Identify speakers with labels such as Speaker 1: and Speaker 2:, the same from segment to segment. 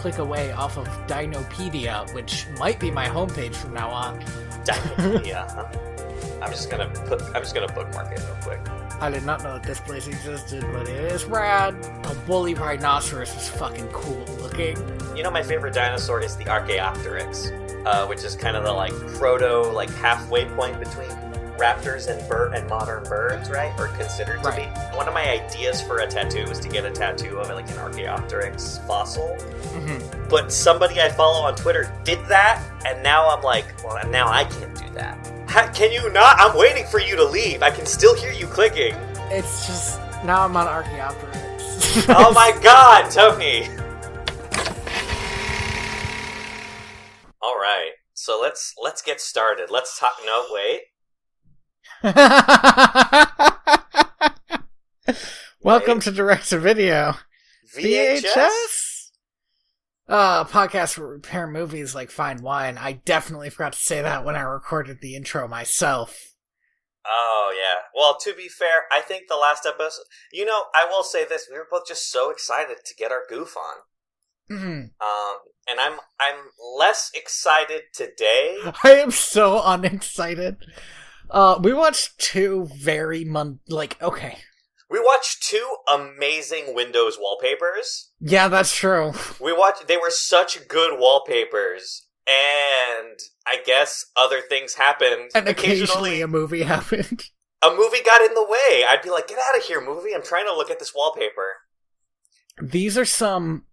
Speaker 1: click away off of Dinopedia, which might be my homepage from now on.
Speaker 2: Dinopedia, huh? I'm just gonna bookmark it real quick.
Speaker 1: I did not know that this place existed, but it is rad. The woolly rhinoceros was fucking cool looking.
Speaker 2: You know, my favorite dinosaur is the Archaeopteryx, which is kind of the proto halfway point between raptors and modern birds, right? Or considered to be. One of my ideas for a tattoo was to get a tattoo of an Archaeopteryx fossil. Mm-hmm. But somebody I follow on Twitter did that, and now I'm like, well, now I can't do that. Can you not? I'm waiting for you to leave. I can still hear you clicking.
Speaker 1: It's just, now I'm on Archaeopteryx.
Speaker 2: Oh my god, Tony! Alright, so let's get started. Let's talk, no, wait.
Speaker 1: Welcome to Direct to Video.
Speaker 2: VHS?
Speaker 1: Podcast where we repair movies like fine wine. I definitely forgot to say that when I recorded the intro myself.
Speaker 2: Oh, yeah. Well, to be fair, I think the last episode... I will say this. We were both just so excited to get our goof on. Mm-hmm. And I'm less excited today.
Speaker 1: I am so unexcited. We watched two very okay.
Speaker 2: We watched two amazing Windows wallpapers.
Speaker 1: Yeah, that's true.
Speaker 2: They were such good wallpapers, and I guess other things happened.
Speaker 1: And occasionally a movie happened.
Speaker 2: A movie got in the way. I'd be like, get out of here, movie. I'm trying to look at this wallpaper.
Speaker 1: These are some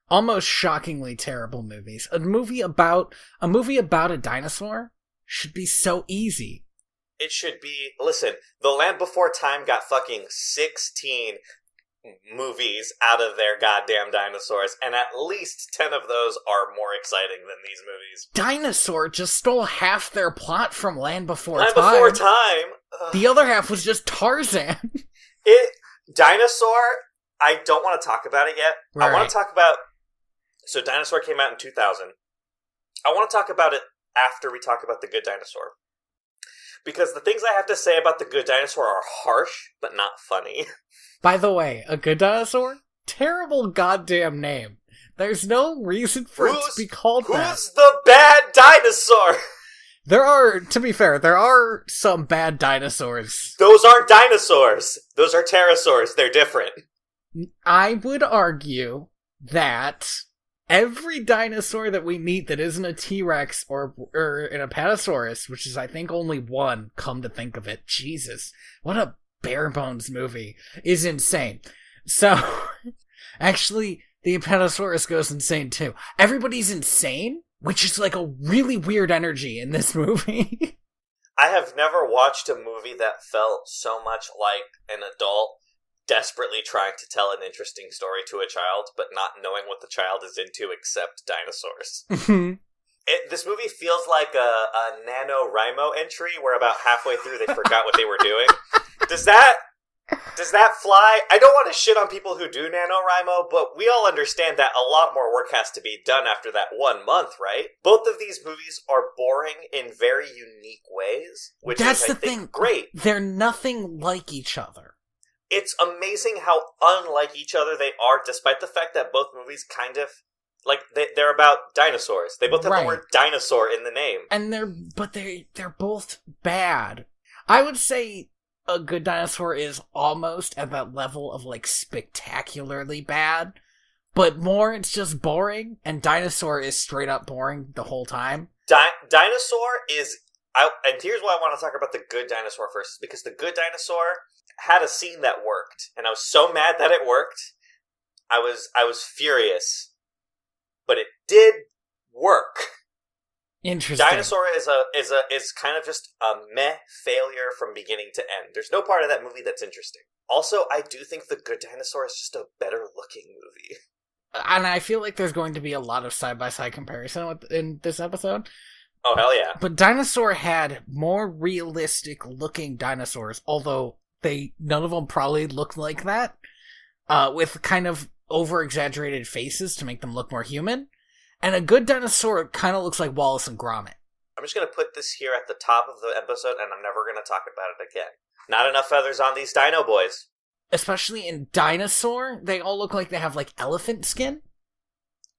Speaker 1: almost shockingly terrible movies. A movie about a dinosaur should be so easy.
Speaker 2: It should be... Listen, The Land Before Time got fucking 16 movies out of their goddamn dinosaurs, and at least 10 of those are more exciting than these movies.
Speaker 1: Dinosaur just stole half their plot from Land Before Time.
Speaker 2: Land Before Time?
Speaker 1: The other half was just Tarzan.
Speaker 2: Dinosaur, I don't want to talk about it yet. Right. I want to talk about... So Dinosaur came out in 2000. I want to talk about it after we talk about The Good Dinosaur. Because the things I have to say about The Good Dinosaur are harsh, but not funny.
Speaker 1: By the way, A Good Dinosaur? Terrible goddamn name. There's no reason for it to be called that.
Speaker 2: Who's the bad dinosaur?
Speaker 1: To be fair, there are some bad dinosaurs.
Speaker 2: Those aren't dinosaurs. Those are pterosaurs. They're different.
Speaker 1: I would argue that every dinosaur that we meet that isn't a T-Rex or an apatosaurus, which is I think only one, come to think of it, Jesus, what a bare bones movie, is insane. So, actually, the apatosaurus goes insane too. Everybody's insane, which is like a really weird energy in this movie.
Speaker 2: I have never watched a movie that felt so much like an adult desperately trying to tell an interesting story to a child, but not knowing what the child is into except dinosaurs. This movie feels like a NaNoWriMo entry where about halfway through they forgot what they were doing. Does that fly? I don't want to shit on people who do NaNoWriMo, but we all understand that a lot more work has to be done after that 1 month, right? Both of these movies are boring in very unique ways, which
Speaker 1: That's
Speaker 2: is, I
Speaker 1: the
Speaker 2: think,
Speaker 1: thing.
Speaker 2: Great.
Speaker 1: They're nothing like each other.
Speaker 2: It's amazing how unlike each other they are, despite the fact that both movies kind of, they're about dinosaurs. They both have the word dinosaur in the name.
Speaker 1: And they're both bad. I would say A Good Dinosaur is almost at that level of, spectacularly bad, but more it's just boring, and Dinosaur is straight up boring the whole time.
Speaker 2: Dinosaur is... and here's why I want to talk about The Good Dinosaur first, because The Good Dinosaur had a scene that worked, and I was so mad that it worked. I was furious, but it did work.
Speaker 1: Interesting.
Speaker 2: Dinosaur is kind of just a meh failure from beginning to end. There's no part of that movie that's interesting. Also, I do think The Good Dinosaur is just a better looking movie.
Speaker 1: And I feel like there's going to be a lot of side-by-side comparison in this episode.
Speaker 2: Oh, hell yeah.
Speaker 1: But Dinosaur had more realistic looking dinosaurs, although none of them probably looked like that, with kind of over-exaggerated faces to make them look more human. And A Good Dinosaur kind of looks like Wallace and Gromit.
Speaker 2: I'm just going to put this here at the top of the episode, and I'm never going to talk about it again. Not enough feathers on these dino boys.
Speaker 1: Especially in Dinosaur, they all look like they have, elephant skin.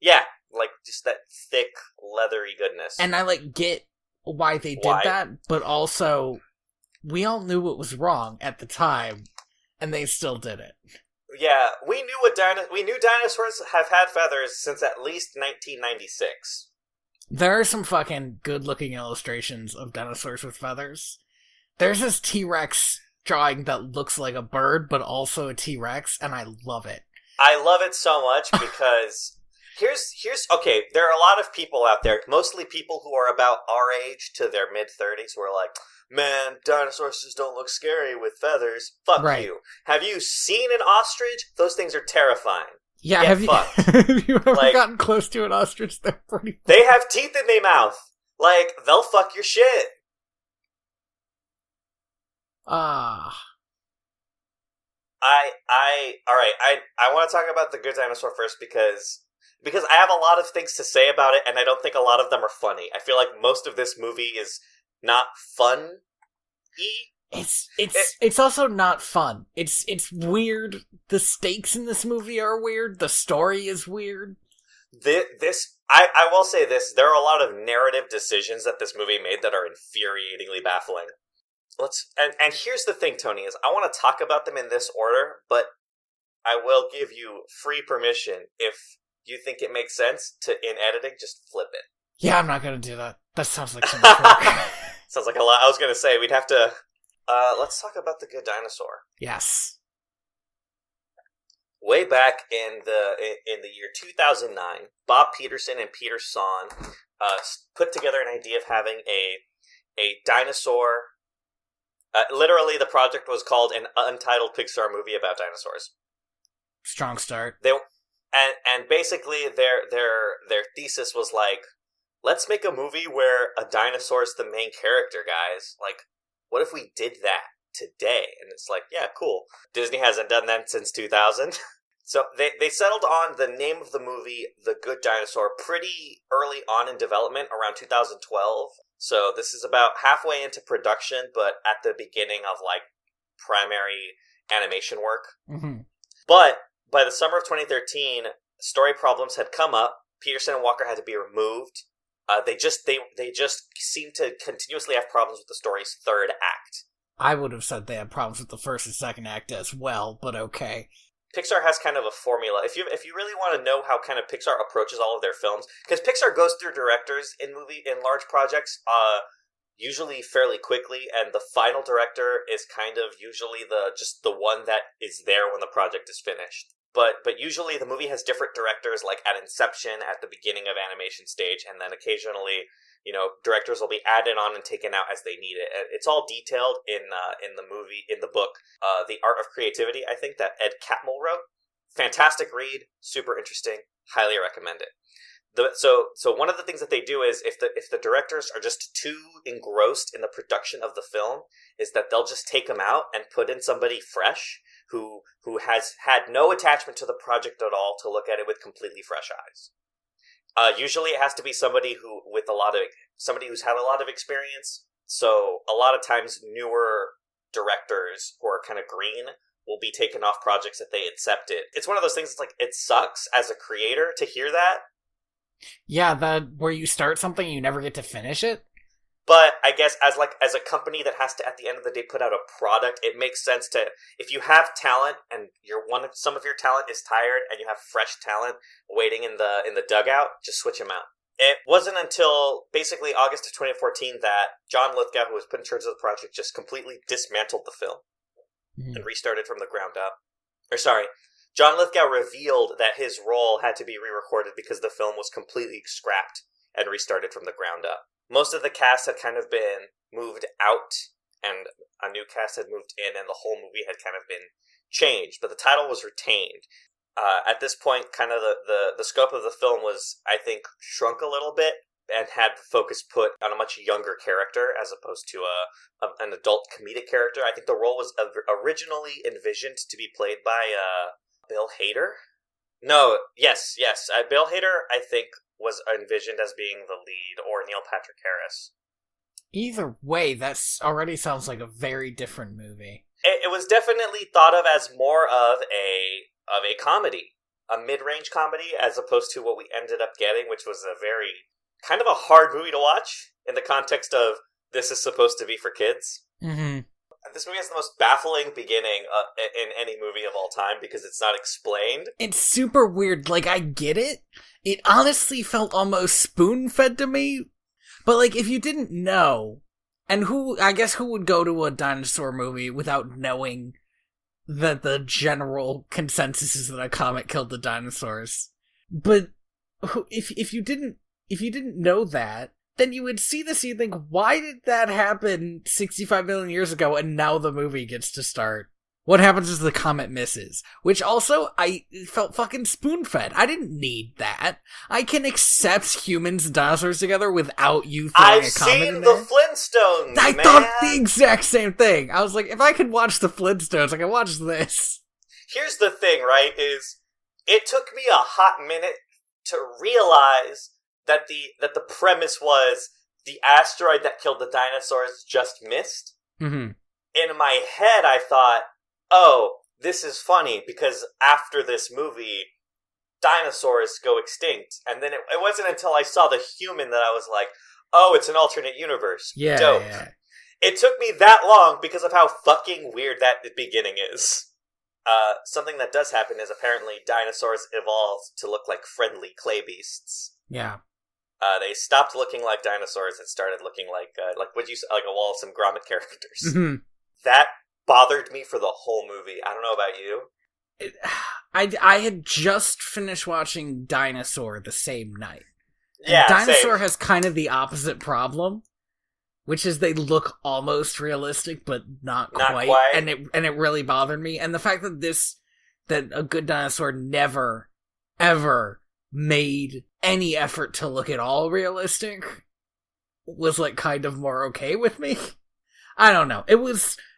Speaker 2: Yeah, like just that thick, leathery goodness.
Speaker 1: And I get why they did that, but also we all knew it was wrong at the time, and they still did it.
Speaker 2: Yeah, we knew dinosaurs have had feathers since at least 1996.
Speaker 1: There are some fucking good-looking illustrations of dinosaurs with feathers. There's this T-Rex drawing that looks like a bird, but also a T-Rex, and I love it.
Speaker 2: I love it so much because here's okay, there are a lot of people out there, mostly people who are about our age to their mid-30s, who are like, man, dinosaurs just don't look scary with feathers. Fuck you. Have you seen an ostrich? Those things are terrifying.
Speaker 1: Yeah, have you ever gotten close to an ostrich? They're pretty fun.
Speaker 2: They have teeth in their mouth. Like, they'll fuck your shit.
Speaker 1: Ah.
Speaker 2: I want to talk about The Good Dinosaur first because I have a lot of things to say about it, and I don't think a lot of them are funny. I feel like most of this movie is not fun-y.
Speaker 1: It's also not fun. It's weird. The stakes in this movie are weird. The story is weird.
Speaker 2: I will say this: there are a lot of narrative decisions that this movie made that are infuriatingly baffling. And here's the thing, Tony, is I want to talk about them in this order, but I will give you free permission if you think it makes sense to, in editing, just flip it.
Speaker 1: Yeah, I'm not gonna do that. That sounds like so much work.
Speaker 2: Sounds like a lot. I was gonna say we'd have to. Let's talk about The Good Dinosaur.
Speaker 1: Yes.
Speaker 2: Way back in the year 2009, Bob Peterson and Peter Sohn put together an idea of having a dinosaur. Literally, the project was called an untitled Pixar movie about dinosaurs.
Speaker 1: Strong start.
Speaker 2: And basically their thesis was like, let's make a movie where a dinosaur is the main character, guys. Like, what if we did that today? And it's like, yeah, cool. Disney hasn't done that since 2000. So they settled on the name of the movie, The Good Dinosaur, pretty early on in development, around 2012. So this is about halfway into production, but at the beginning of, like, primary animation work.
Speaker 1: Mm-hmm.
Speaker 2: But by the summer of 2013, story problems had come up. Peterson and Walker had to be removed. They just seemed to continuously have problems with the story's third act.
Speaker 1: I would have said they had problems with the first and second act as well, but okay.
Speaker 2: Pixar has kind of a formula. If you really want to know how kind of Pixar approaches all of their films, because Pixar goes through directors in large projects, usually fairly quickly, and the final director is kind of usually the one that is there when the project is finished. But usually the movie has different directors, like at inception, at the beginning of animation stage, and then occasionally, directors will be added on and taken out as they need it. It's all detailed in the book, The Art of Creativity, I think, that Ed Catmull wrote. Fantastic read, super interesting, highly recommend it. So one of the things that they do is if the directors are just too engrossed in the production of the film, is that they'll just take them out and put in somebody fresh who has had no attachment to the project at all to look at it with completely fresh eyes. Usually it has to be somebody who's had a lot of experience. So a lot of times newer directors who are kind of green will be taken off projects that they accepted. It's one of those things that's like, it sucks as a creator to hear that.
Speaker 1: Yeah, where you start something and you never get to finish it.
Speaker 2: But I guess as a company that has to, at the end of the day, put out a product, it makes sense to, if you have talent and some of your talent is tired and you have fresh talent waiting in the dugout, just switch them out. It wasn't until basically August of 2014 that John Lithgow, who was put in charge of the project, just completely dismantled the film and restarted from the ground up. John Lithgow revealed that his role had to be re-recorded because the film was completely scrapped and restarted from the ground up. Most of the cast had kind of been moved out, and a new cast had moved in, and the whole movie had kind of been changed, but the title was retained. At this point, kind of the scope of the film was, I think, shrunk a little bit, and had the focus put on a much younger character as opposed to an adult comedic character. I think the role was originally envisioned to be played by Bill Hader? No, yes. Bill Hader, I think, was envisioned as being the lead, or Neil Patrick Harris.
Speaker 1: Either way, that already sounds like a very different movie.
Speaker 2: It was definitely thought of as more of a comedy. a mid-range comedy as opposed to what we ended up getting, which was a very kind of a hard movie to watch in the context of this is supposed to be for kids.
Speaker 1: Mm-hmm.
Speaker 2: This movie has the most baffling beginning in any movie of all time because it's not explained.
Speaker 1: It's super weird. Like, I get it. It honestly felt almost spoon-fed to me. But, like, if you didn't know, and who would go to a dinosaur movie without knowing that the general consensus is that a comet killed the dinosaurs? But if you didn't know that, then you would see this and you'd think, why did that happen 65 million years ago and now the movie gets to start? What happens is the comet misses. Which also, I felt fucking spoon-fed. I didn't need that. I can accept humans and dinosaurs together without you throwing a comet in there.
Speaker 2: I've seen the Flintstones,
Speaker 1: I thought the exact same thing. I was like, if I could watch the Flintstones, I can watch this.
Speaker 2: Here's the thing, right, is it took me a hot minute to realize that the premise was the asteroid that killed the dinosaurs just missed.
Speaker 1: Mm-hmm.
Speaker 2: In my head, I thought, oh, this is funny because after this movie, dinosaurs go extinct. And then it wasn't until I saw the human that I was like, oh, it's an alternate universe.
Speaker 1: Yeah.
Speaker 2: Dope.
Speaker 1: Yeah.
Speaker 2: It took me that long because of how fucking weird that beginning is. Something that does happen is apparently dinosaurs evolved to look like friendly clay beasts.
Speaker 1: Yeah.
Speaker 2: They stopped looking like dinosaurs and started looking like a wall of some Gromit characters.
Speaker 1: Mm-hmm.
Speaker 2: That bothered me for the whole movie. I don't know about you.
Speaker 1: I had just finished watching Dinosaur the same night.
Speaker 2: Yeah,
Speaker 1: and Dinosaur
Speaker 2: same.
Speaker 1: has kind of the opposite problem, which is they look almost realistic, but not quite. And it really bothered me. And the fact that a good dinosaur never, ever made any effort to look at all realistic was like kind of more okay with me. I don't know.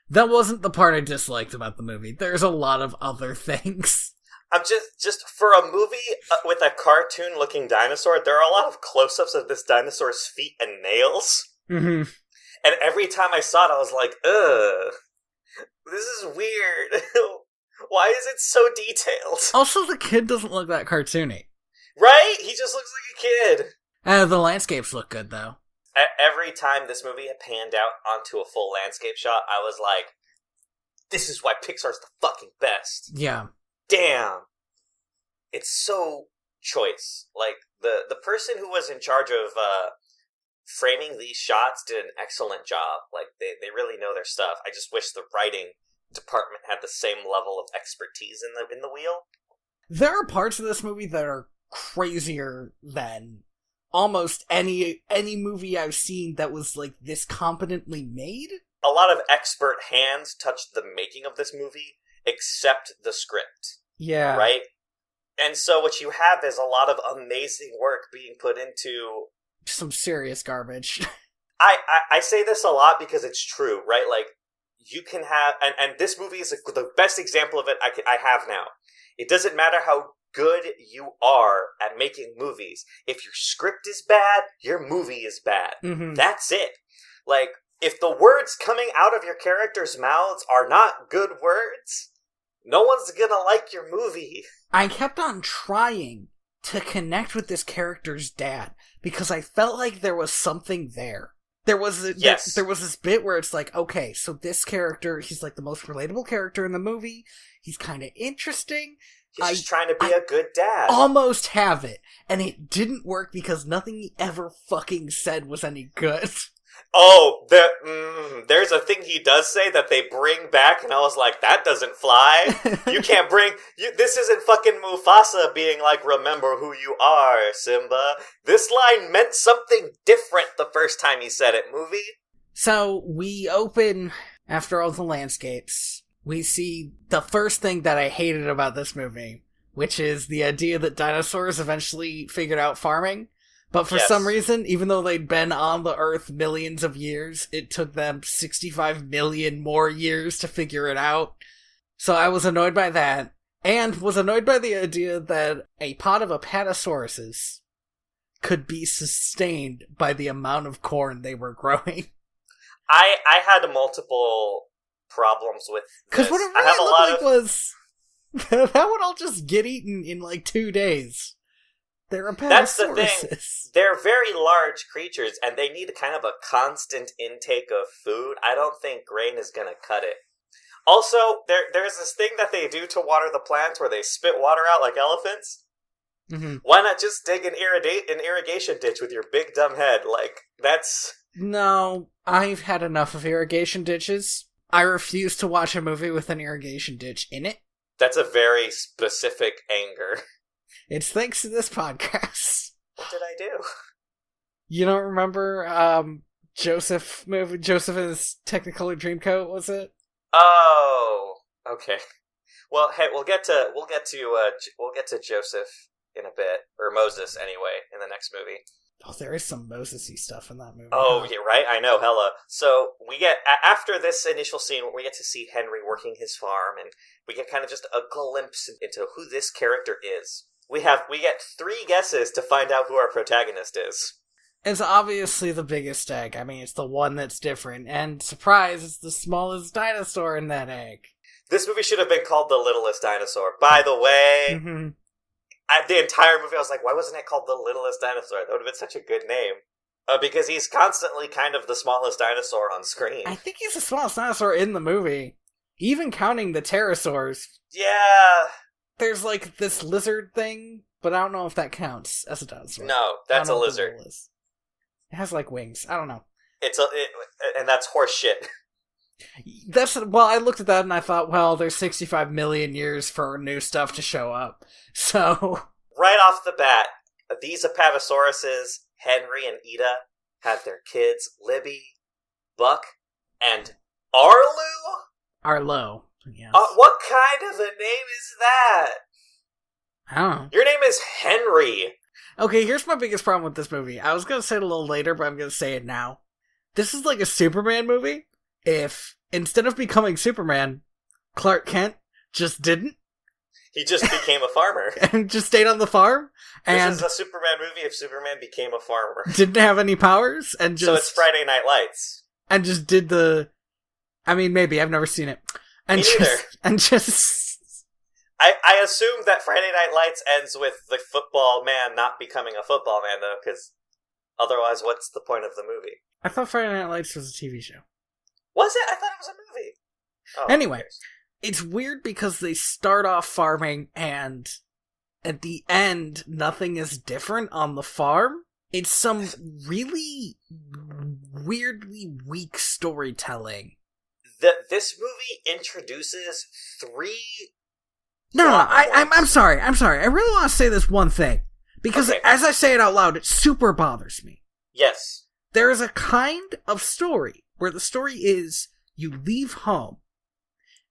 Speaker 1: That wasn't the part I disliked about the movie. There's a lot of other things.
Speaker 2: I'm just for a movie with a cartoon looking dinosaur, there are a lot of close-ups of this dinosaur's feet and nails.
Speaker 1: Mm-hmm.
Speaker 2: And every time I saw it, I was like, ugh, this is weird. Why is it so detailed?
Speaker 1: Also, the kid doesn't look that cartoony.
Speaker 2: Right? He just looks like a kid.
Speaker 1: The landscapes look good, though.
Speaker 2: Every time this movie had panned out onto a full landscape shot, I was like, this is why Pixar's the fucking best.
Speaker 1: Yeah.
Speaker 2: Damn. It's so choice. Like, the person who was in charge of framing these shots did an excellent job. Like, they really know their stuff. I just wish the writing department had the same level of expertise in the wheel.
Speaker 1: There are parts of this movie that are crazier than almost any movie I've seen that was like this competently made.
Speaker 2: A lot of expert hands touched the making of this movie, except the script.
Speaker 1: Yeah.
Speaker 2: Right? And so what you have is a lot of amazing work being put into
Speaker 1: some serious garbage.
Speaker 2: I say this a lot because it's true, right? Like, you can have, and this movie is the best example of it I have now. It doesn't matter how good you are at making movies. If your script is bad, your movie is bad.
Speaker 1: Mm-hmm.
Speaker 2: That's it. Like, if the words coming out of your characters' mouths are not good words, no one's gonna like your movie.
Speaker 1: I kept on trying to connect with this character's dad because I felt like there was something there. There was this bit where it's like, okay, so this character, he's like the most relatable character in the movie. He's kind of interesting.
Speaker 2: He's just trying to be a good dad.
Speaker 1: Almost have it. And it didn't work because nothing he ever fucking said was any good.
Speaker 2: Oh, there's a thing he does say that they bring back, and I was like, that doesn't fly. You can't this isn't fucking Mufasa being like, remember who you are, Simba. This line meant something different the first time he said it, movie.
Speaker 1: So, we open, after all the landscapes, we see the first thing that I hated about this movie, which is the idea that dinosaurs eventually figured out farming. But for some reason, even though they'd been on the Earth millions of years, it took them 65 million more years to figure it out. So I was annoyed by that, and was annoyed by the idea that a pod of apatosauruses could be sustained by the amount of corn they were growing.
Speaker 2: I had multiple problems with this.
Speaker 1: Because what it really looked like was That would all just get eaten in like 2 days. They're apatosauruses.
Speaker 2: That's the thing. They're very large creatures, and they need kind of a constant intake of food. I don't think grain is going to cut it. Also, there's this thing that they do to water the plants where they spit water out like elephants.
Speaker 1: Mm-hmm.
Speaker 2: Why not just dig an irrigation ditch with your big dumb head? Like, that's...
Speaker 1: No, I've had enough of irrigation ditches. I refuse to watch a movie with an irrigation ditch in it.
Speaker 2: That's a very specific anger.
Speaker 1: It's thanks to this podcast.
Speaker 2: What did I do?
Speaker 1: You don't remember Joseph movie? Joseph in his Technicolor Dreamcoat, was it?
Speaker 2: Oh, okay. Well, hey, we'll get to Joseph in a bit, or Moses anyway, in the next movie.
Speaker 1: Oh, there is some Moses-y stuff in that movie.
Speaker 2: Oh, yeah, right? I know, hella. So, we get, after this initial scene, we get to see Henry working his farm, and we get kind of just a glimpse into who this character is. We get 3 guesses to find out who our protagonist is.
Speaker 1: It's obviously the biggest egg. I mean, it's the one that's different, and surprise, it's the smallest dinosaur in that egg.
Speaker 2: This movie should have been called The Littlest Dinosaur. By the way...
Speaker 1: Mm-hmm.
Speaker 2: The entire movie, I was like, why wasn't it called The Littlest Dinosaur? That would have been such a good name. Because he's constantly kind of the smallest dinosaur on screen.
Speaker 1: I think he's the smallest dinosaur in the movie. Even counting the pterosaurs.
Speaker 2: Yeah.
Speaker 1: There's like this lizard thing, but I don't know if that counts as a dinosaur.
Speaker 2: No, that's a lizard.
Speaker 1: It has like wings. I don't know.
Speaker 2: And that's horse shit.
Speaker 1: Well, I looked at that and I thought, well, there's 65 million years for new stuff to show up. So...
Speaker 2: Right off the bat, these apatosauruses, Henry and Ida, have their kids, Libby, Buck, and Arlo?
Speaker 1: Arlo, yes.
Speaker 2: What kind of a name is that?
Speaker 1: I don't know.
Speaker 2: Your name is Henry.
Speaker 1: Okay, here's my biggest problem with this movie. I was going to say it a little later, but I'm going to say it now. This is like a Superman movie. If, instead of becoming Superman, Clark Kent just didn't.
Speaker 2: He just became a farmer.
Speaker 1: And just stayed on the farm. And
Speaker 2: this is a Superman movie if Superman became a farmer.
Speaker 1: Didn't have any powers, and just...
Speaker 2: So it's Friday Night Lights.
Speaker 1: And just did the... I mean, maybe, I've never seen it. And
Speaker 2: Me neither.
Speaker 1: And just...
Speaker 2: I assume that Friday Night Lights ends with the football man not becoming a football man, though, because otherwise what's the point of the movie?
Speaker 1: I thought Friday Night Lights was a TV show.
Speaker 2: Was it? I thought it was a movie. Oh,
Speaker 1: anyway, it's weird because they start off farming and at the end, nothing is different on the farm. It's some really weirdly weak storytelling.
Speaker 2: This movie introduces 3...
Speaker 1: No, I'm sorry. I really want to say this one thing. Because as I say it out loud, it super bothers me.
Speaker 2: Yes.
Speaker 1: There is a kind of story where the story is you leave home,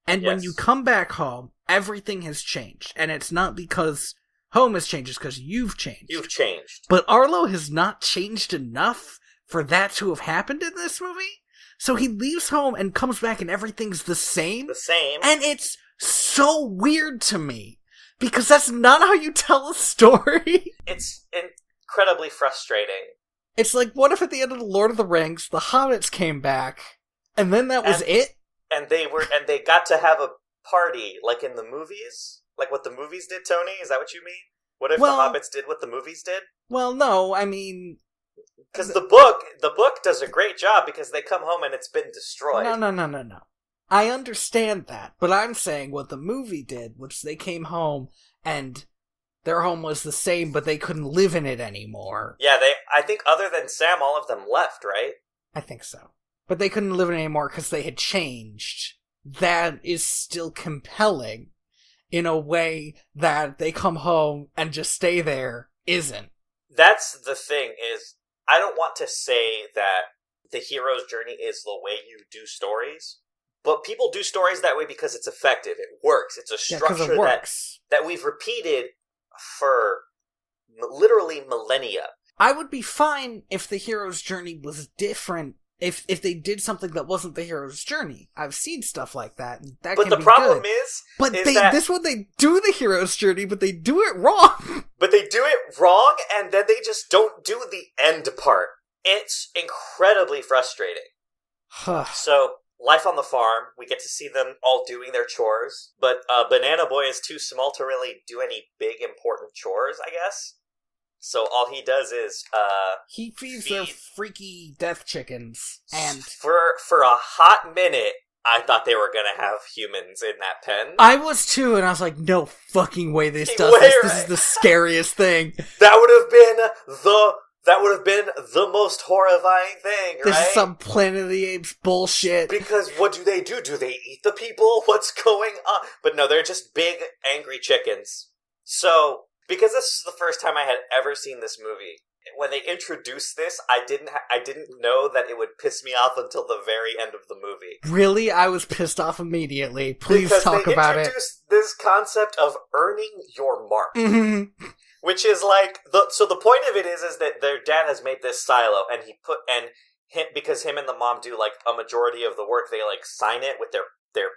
Speaker 1: and when you come back home, everything has changed. And it's not because home has changed, it's because you've changed.
Speaker 2: You've changed.
Speaker 1: But Arlo has not changed enough for that to have happened in this movie. So he leaves home and comes back and everything's the same.
Speaker 2: The same.
Speaker 1: And it's so weird to me, because that's not how you tell a story.
Speaker 2: It's incredibly frustrating.
Speaker 1: It's like, what if at the end of The Lord of the Rings, the hobbits came back, and then that was it?
Speaker 2: And they got to have a party, like in the movies? Like what the movies did, Tony? Is that what you mean? What if the hobbits did what the movies did?
Speaker 1: Well, no, I mean...
Speaker 2: Because the book does a great job because they come home and it's been destroyed.
Speaker 1: No. I understand that, but I'm saying what the movie did, which they came home and their home was the same, but they couldn't live in it anymore.
Speaker 2: Yeah, I think other than Sam, all of them left, right?
Speaker 1: I think so. But they couldn't live in it anymore because they had changed. That is still compelling in a way that they come home and just stay there isn't.
Speaker 2: That's the thing is, I don't want to say that the hero's journey is the way you do stories, but people do stories that way because it's effective. It works. It's a structure that we've repeated for literally millennia.
Speaker 1: I would be fine if the hero's journey was different. If they did something that wasn't the hero's journey. I've seen stuff like that. And that
Speaker 2: but
Speaker 1: can
Speaker 2: the
Speaker 1: be
Speaker 2: problem
Speaker 1: good. This one they do the hero's journey, but they do it wrong.
Speaker 2: But they do it wrong, and then they just don't do the end part. It's incredibly frustrating. So life on the farm. We get to see them all doing their chores, but Banana Boy is too small to really do any big important chores, I guess. So all he does is
Speaker 1: he feeds their freaky death chickens, and
Speaker 2: for a hot minute, I thought they were gonna have humans in that pen.
Speaker 1: I was too, and I was like, no fucking way this does this. This is the scariest thing.
Speaker 2: That would have been the most horrifying thing, right?
Speaker 1: This is some Planet of the Apes bullshit.
Speaker 2: Because what do? Do they eat the people? What's going on? But no, they're just big, angry chickens. So, because this is the first time I had ever seen this movie, when they introduced this, I didn't know that it would piss me off until the very end of the movie.
Speaker 1: Really? I was pissed off immediately. Please talk about it.
Speaker 2: Because they introduced this concept of earning your mark.
Speaker 1: Mm-hmm.
Speaker 2: Which is like, so the point of it is that their dad has made this silo, and because him and the mom do like a majority of the work, they like sign it with their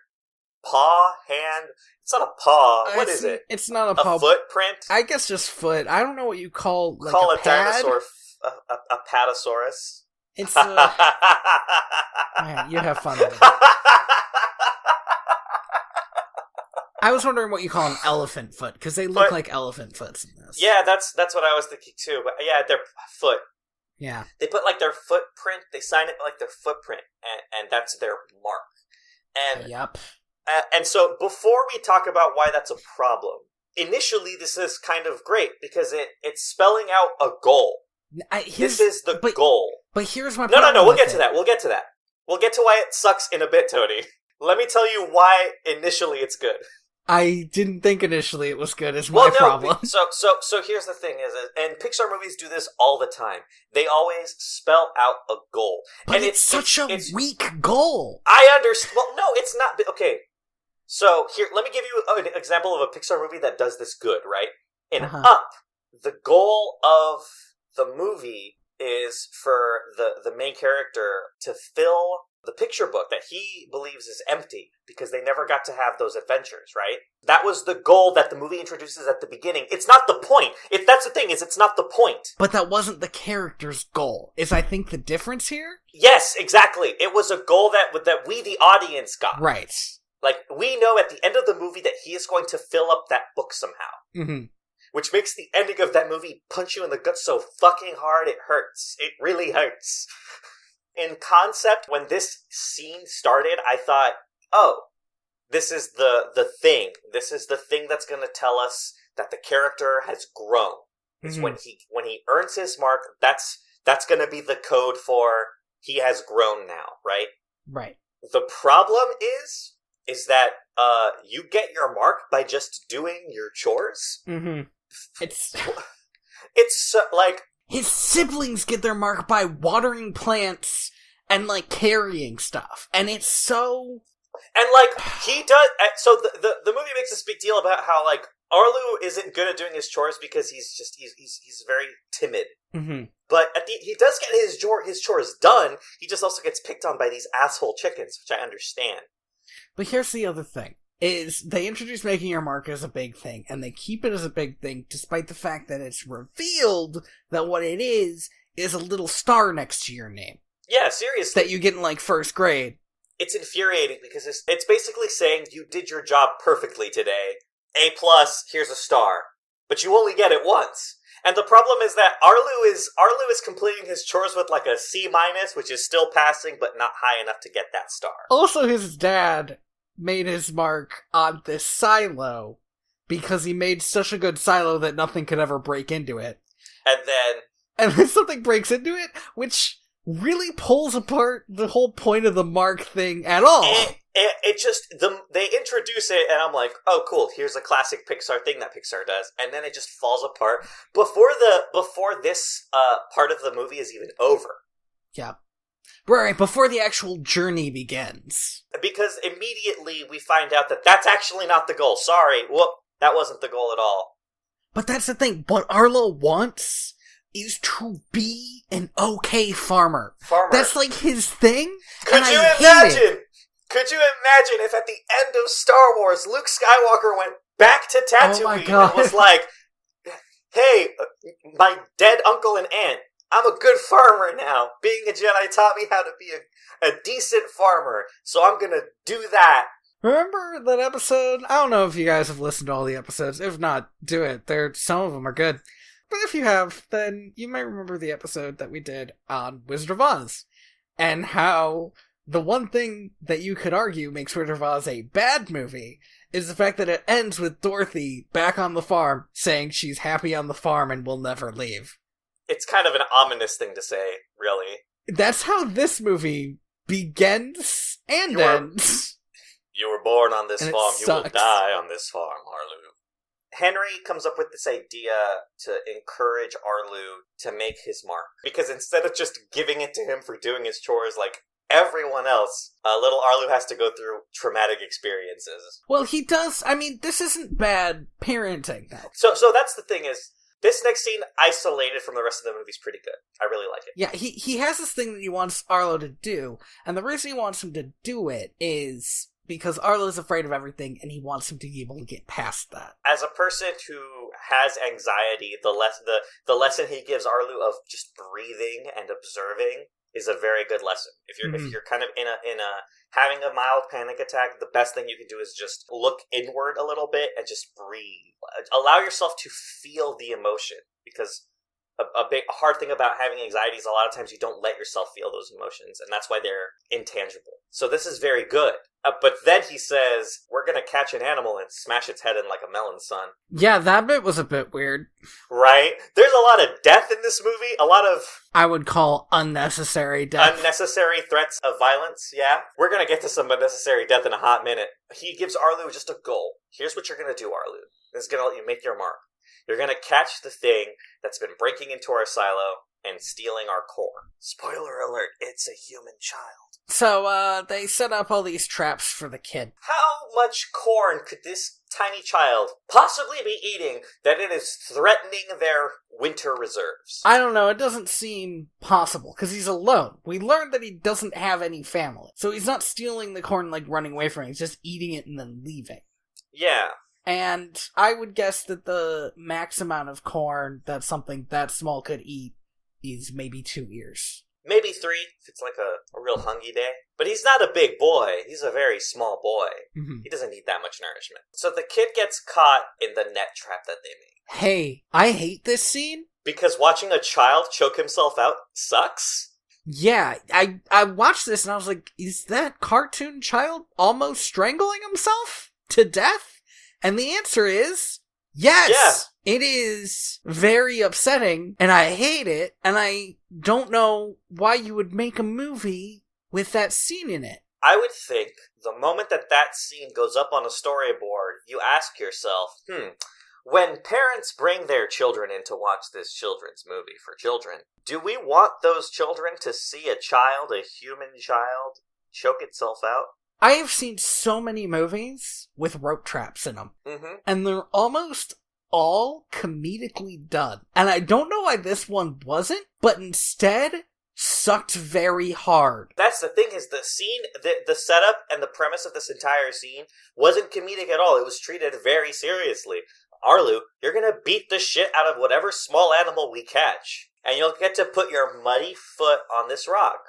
Speaker 2: paw, hand. It's not a paw. What is it?
Speaker 1: It's not a paw.
Speaker 2: A footprint?
Speaker 1: I guess just foot. I don't know what you call like
Speaker 2: call
Speaker 1: a
Speaker 2: dinosaur a apatosaurus.
Speaker 1: It's man, you have fun with it. I was wondering what you call an elephant foot, because they look like elephant foots in this.
Speaker 2: Yeah, that's what I was thinking too. But yeah, their foot.
Speaker 1: Yeah.
Speaker 2: They put like their footprint, they sign it like their footprint, and that's their mark. And
Speaker 1: yep.
Speaker 2: And so before we talk about why that's a problem, initially this is kind of great because it's spelling out a goal. This is the goal.
Speaker 1: But here's my problem.
Speaker 2: No, we'll get to that. We'll get to that. We'll get to why it sucks in a bit, Tony. Let me tell you why initially it's good.
Speaker 1: I didn't think initially it was good, is my problem.
Speaker 2: So here's the thing, and Pixar movies do this all the time. They always spell out a goal.
Speaker 1: But
Speaker 2: and
Speaker 1: it's such a weak goal.
Speaker 2: I understand. Well, no, it's not. Okay. So here, let me give you an example of a Pixar movie that does this good, right? In Up, the goal of the movie is for the main character to fill the picture book that he believes is empty because they never got to have those adventures, right? That was the goal that the movie introduces at the beginning. It's not the point. That's the thing, is it's not the point.
Speaker 1: But that wasn't the character's goal, is I think the difference here?
Speaker 2: Yes, exactly. It was a goal that we, the audience, got.
Speaker 1: Right.
Speaker 2: Like, we know at the end of the movie that he is going to fill up that book somehow.
Speaker 1: Mm-hmm.
Speaker 2: Which makes the ending of that movie punch you in the gut so fucking hard it hurts. It really hurts. In concept, when this scene started, I thought, oh, this is the thing. This is the thing that's going to tell us that the character has grown. It's when he earns his mark, that's going to be the code for he has grown now, right?
Speaker 1: Right.
Speaker 2: The problem is that you get your mark by just doing your chores.
Speaker 1: Mm-hmm. It's
Speaker 2: like...
Speaker 1: His siblings get their mark by watering plants and, like, carrying stuff. And it's so...
Speaker 2: And, like, he does... So the movie makes this big deal about how, like, Arlu isn't good at doing his chores because he's very timid.
Speaker 1: Mm-hmm.
Speaker 2: But he does get his chores done. He just also gets picked on by these asshole chickens, which I understand.
Speaker 1: But here's the other thing. Is they introduce making your mark as a big thing, and they keep it as a big thing, despite the fact that it's revealed that what it is a little star next to your name.
Speaker 2: Yeah, seriously.
Speaker 1: That you get in, like, first grade.
Speaker 2: It's infuriating, because it's basically saying you did your job perfectly today. A+, here's a star. But you only get it once. And the problem is that Arlu is completing his chores with, like, a C-, which is still passing, but not high enough to get that star.
Speaker 1: Also, his dad made his mark on this silo because he made such a good silo that nothing could ever break into it. And then something breaks into it, which really pulls apart the whole point of the mark thing at all.
Speaker 2: It just, they introduce it, and I'm like, oh, cool, here's a classic Pixar thing that Pixar does, and then it just falls apart before this part of the movie is even over.
Speaker 1: Yeah. Right, before the actual journey begins.
Speaker 2: Because immediately we find out that that's actually not the goal. Sorry, whoop, that wasn't the goal at all.
Speaker 1: But that's the thing, what Arlo wants is to be an okay farmer. That's like his thing.
Speaker 2: Could you imagine if at the end of Star Wars, Luke Skywalker went back to Tatooine and was like, hey, my dead uncle and aunt, I'm a good farmer now. Being a Jedi taught me how to be a decent farmer, so I'm gonna do that.
Speaker 1: Remember that episode? I don't know if you guys have listened to all the episodes. If not, do it. Some of them are good. But if you have, then you might remember the episode that we did on Wizard of Oz. And how the one thing that you could argue makes Wizard of Oz a bad movie is the fact that it ends with Dorothy back on the farm saying she's happy on the farm and will never leave.
Speaker 2: It's kind of an ominous thing to say, really.
Speaker 1: That's how this movie begins and ends.
Speaker 2: You were born on this farm, you will
Speaker 1: sucks.
Speaker 2: die on this farm, Arlu. Henry comes up with this idea to encourage Arlu to make his mark. Because instead of just giving it to him for doing his chores like everyone else, little Arlu has to go through traumatic experiences.
Speaker 1: Well, he does. I mean, this isn't bad parenting, though.
Speaker 2: So that's the thing is, this next scene, isolated from the rest of the movie, is pretty good. I really like it.
Speaker 1: Yeah, he has this thing that he wants Arlo to do, and the reason he wants him to do it is because Arlo's afraid of everything, and he wants him to be able to get past that.
Speaker 2: As a person who has anxiety, the lesson he gives Arlu of just breathing and observing is a very good lesson. If you're kind of in a having a mild panic attack, the best thing you can do is just look inward a little bit and just breathe. Allow yourself to feel the emotion, because a hard thing about having anxiety is a lot of times you don't let yourself feel those emotions, and that's why they're intangible. So this is very good. But then he says, we're going to catch an animal and smash its head in like a melon, son.
Speaker 1: Yeah, that bit was a bit weird.
Speaker 2: Right? There's a lot of death in this movie. A lot of...
Speaker 1: I would call unnecessary death.
Speaker 2: Unnecessary threats of violence, yeah. We're going to get to some unnecessary death in a hot minute. He gives Arlu just a goal. Here's what you're going to do, Arlu. This is going to let you make your mark. You're going to catch the thing that's been breaking into our silo and stealing our corn. Spoiler alert, it's a human child.
Speaker 1: So, they set up all these traps for the kid.
Speaker 2: How much corn could this tiny child possibly be eating that it is threatening their winter reserves?
Speaker 1: I don't know, it doesn't seem possible, because he's alone. We learned that he doesn't have any family. So he's not stealing the corn, like, running away from it, he's just eating it and then leaving.
Speaker 2: Yeah.
Speaker 1: And I would guess that the max amount of corn that something that small could eat is maybe 2 ears.
Speaker 2: Maybe 3, if it's like a real hungry day. But he's not a big boy. He's a very small boy.
Speaker 1: Mm-hmm.
Speaker 2: He doesn't need that much nourishment. So the kid gets caught in the net trap that they made.
Speaker 1: Hey, I hate this scene.
Speaker 2: Because watching a child choke himself out sucks?
Speaker 1: Yeah, I watched this and I was like, is that cartoon child almost strangling himself to death? And the answer is... yes! Yeah. It is very upsetting, and I hate it, and I don't know why you would make a movie with that scene in it.
Speaker 2: I would think the moment that scene goes up on a storyboard, you ask yourself, when parents bring their children in to watch this children's movie for children, do we want those children to see a human child, choke itself out?
Speaker 1: I have seen so many movies with rope traps in them, and they're almost all comedically done. And I don't know why this one wasn't, but instead sucked very hard.
Speaker 2: That's the thing, is the scene, the setup and the premise of this entire scene wasn't comedic at all. It was treated very seriously. Arlu, you're gonna beat the shit out of whatever small animal we catch, and you'll get to put your muddy foot on this rock.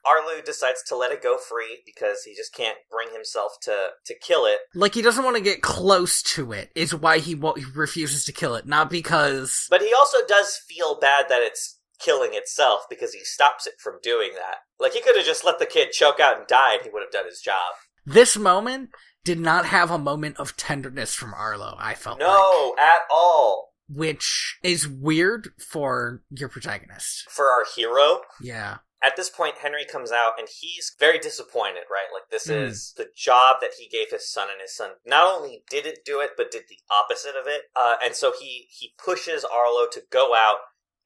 Speaker 2: Arlu decides to let it go free because he just can't bring himself to kill it.
Speaker 1: Like, he doesn't want to get close to it, is why he refuses to kill it, not because...
Speaker 2: But he also does feel bad that it's killing itself because he stops it from doing that. Like, he could have just let the kid choke out and die and he would have done his job.
Speaker 1: This moment did not have a moment of tenderness from Arlo, I felt like.
Speaker 2: No, at all.
Speaker 1: Which is weird for your protagonist.
Speaker 2: For our hero?
Speaker 1: Yeah.
Speaker 2: At this point, Henry comes out, and he's very disappointed, right? Like, this is the job that he gave his son, and his son not only didn't do it, but did the opposite of it. And so he pushes Arlo to go out,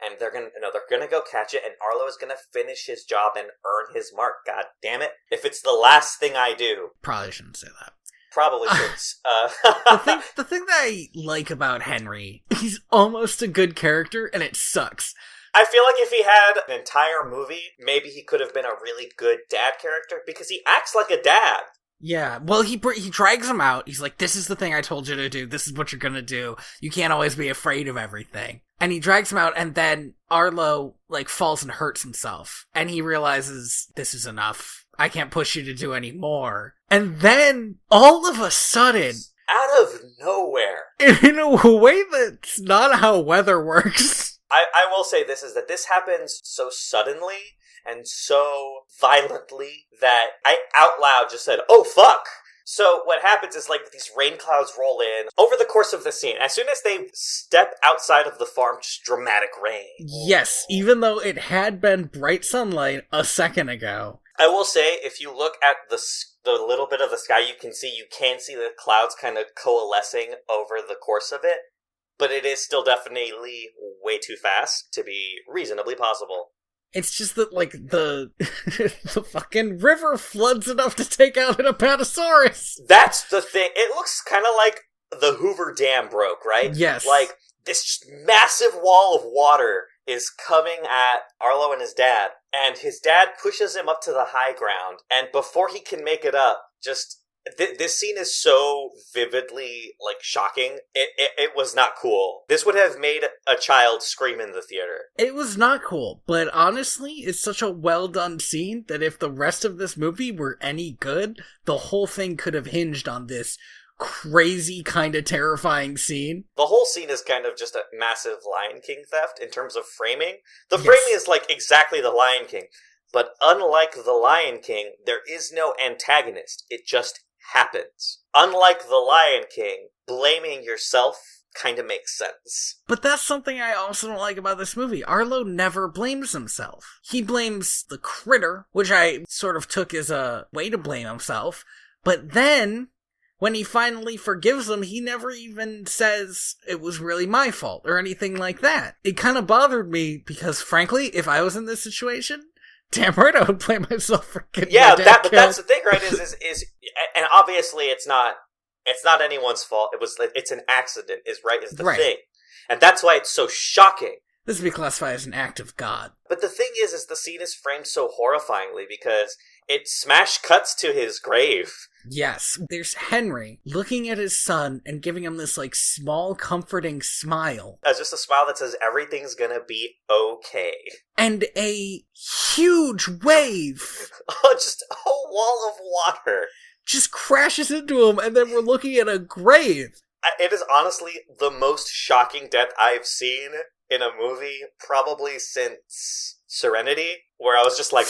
Speaker 2: and they're gonna go catch it, and Arlo is gonna finish his job and earn his mark. God damn it! If it's the last thing I do,
Speaker 1: probably shouldn't say that.
Speaker 2: Probably should.
Speaker 1: The thing that I like about Henry, he's almost a good character, and it sucks.
Speaker 2: I feel like if he had an entire movie, maybe he could have been a really good dad character, because he acts like a dad.
Speaker 1: Yeah, well, he drags him out. He's like, this is the thing I told you to do. This is what you're gonna do. You can't always be afraid of everything. And he drags him out, and then Arlo, like, falls and hurts himself. And he realizes, this is enough. I can't push you to do any more. And then, all of a sudden,
Speaker 2: out of nowhere,
Speaker 1: in a way that's not how weather works.
Speaker 2: I will say this, is that this happens so suddenly and so violently that I out loud just said, oh fuck! So what happens is, like, these rain clouds roll in over the course of the scene. As soon as they step outside of the farm, just dramatic rain.
Speaker 1: Yes, even though it had been bright sunlight a second ago.
Speaker 2: I will say, if you look at the little bit of the sky you can see the clouds kind of coalescing over the course of it. But it is still definitely way too fast to be reasonably possible.
Speaker 1: It's just that, like, the the fucking river floods enough to take out an apatosaurus.
Speaker 2: That's the thing. It looks kind of like the Hoover Dam broke, right?
Speaker 1: Yes.
Speaker 2: Like, this just massive wall of water is coming at Arlo and his dad, and his dad pushes him up to the high ground, and before he can make it up, just... This scene is so vividly, like, shocking. It was not cool. This would have made a child scream in the theater.
Speaker 1: It was not cool, but honestly, it's such a well-done scene that if the rest of this movie were any good, the whole thing could have hinged on this crazy, kind of terrifying scene.
Speaker 2: The whole scene is kind of just a massive Lion King theft in terms of framing. The framing is, like, exactly the Lion King. But unlike the Lion King, there is no antagonist. It just happens. Unlike the Lion King, blaming yourself kind of makes sense.
Speaker 1: But that's something I also don't like about this movie. Arlo never blames himself. He blames the critter, which I sort of took as a way to blame himself. But then, when he finally forgives him, he never even says it was really my fault or anything like that. It kind of bothered me because, frankly, if I was in this situation, damn right I would blame myself for getting my dad
Speaker 2: but that's the thing, right? Is and obviously it's not anyone's fault. It's an accident. Is the thing, and that's why it's so shocking.
Speaker 1: This would be classified as an act of God.
Speaker 2: But the thing is the scene is framed so horrifyingly because it smash cuts to his grave.
Speaker 1: Yes, there's Henry looking at his son and giving him this, like, small, comforting smile.
Speaker 2: Just a smile that says everything's gonna be okay.
Speaker 1: And a huge wave.
Speaker 2: Just a whole wall of water.
Speaker 1: Just crashes into him, and then we're looking at a grave.
Speaker 2: It is honestly the most shocking death I've seen in a movie probably since Serenity, where I was just like,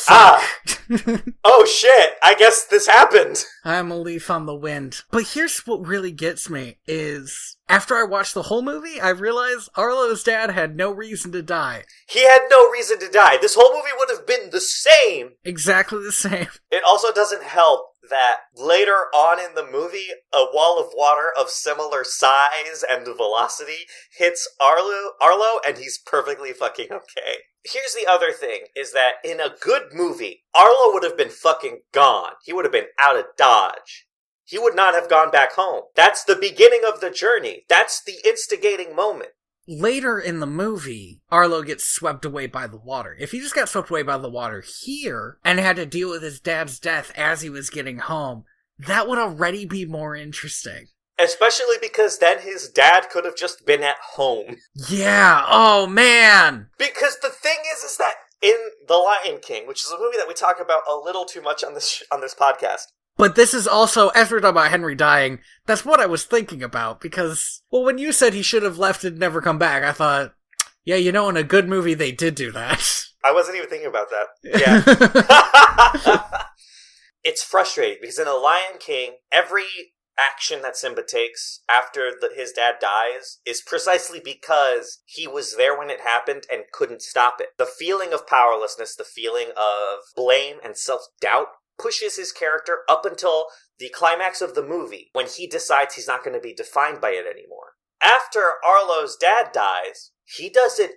Speaker 2: oh shit, I guess this happened.
Speaker 1: I'm a leaf on the wind. But here's what really gets me is, after I watched the whole movie, I realized Arlo's dad had no reason to die.
Speaker 2: He had no reason to die. This whole movie would have been the same.
Speaker 1: Exactly the same.
Speaker 2: It also doesn't help that later on in the movie, a wall of water of similar size and velocity hits Arlo, and he's perfectly fucking okay. Here's the other thing, is that in a good movie, Arlo would have been fucking gone. He would have been out of Dodge. He would not have gone back home. That's the beginning of the journey. That's the instigating moment.
Speaker 1: Later in the movie, Arlo gets swept away by the water. If he just got swept away by the water here and had to deal with his dad's death as he was getting home, that would already be more interesting.
Speaker 2: Especially because then his dad could have just been at home.
Speaker 1: Yeah, oh man!
Speaker 2: Because the thing is that in The Lion King, which is a movie that we talk about a little too much on this podcast.
Speaker 1: But this is also, as we're talking about Henry dying, that's what I was thinking about, because, well, when you said he should have left and never come back, I thought, yeah, you know, in a good movie they did do that.
Speaker 2: I wasn't even thinking about that. Yeah. It's frustrating, because in The Lion King, every action that Simba takes after his dad dies is precisely because he was there when it happened and couldn't stop it. The feeling of powerlessness, the feeling of blame and self-doubt pushes his character up until the climax of the movie when he decides he's not going to be defined by it anymore. After Arlo's dad dies, he doesn't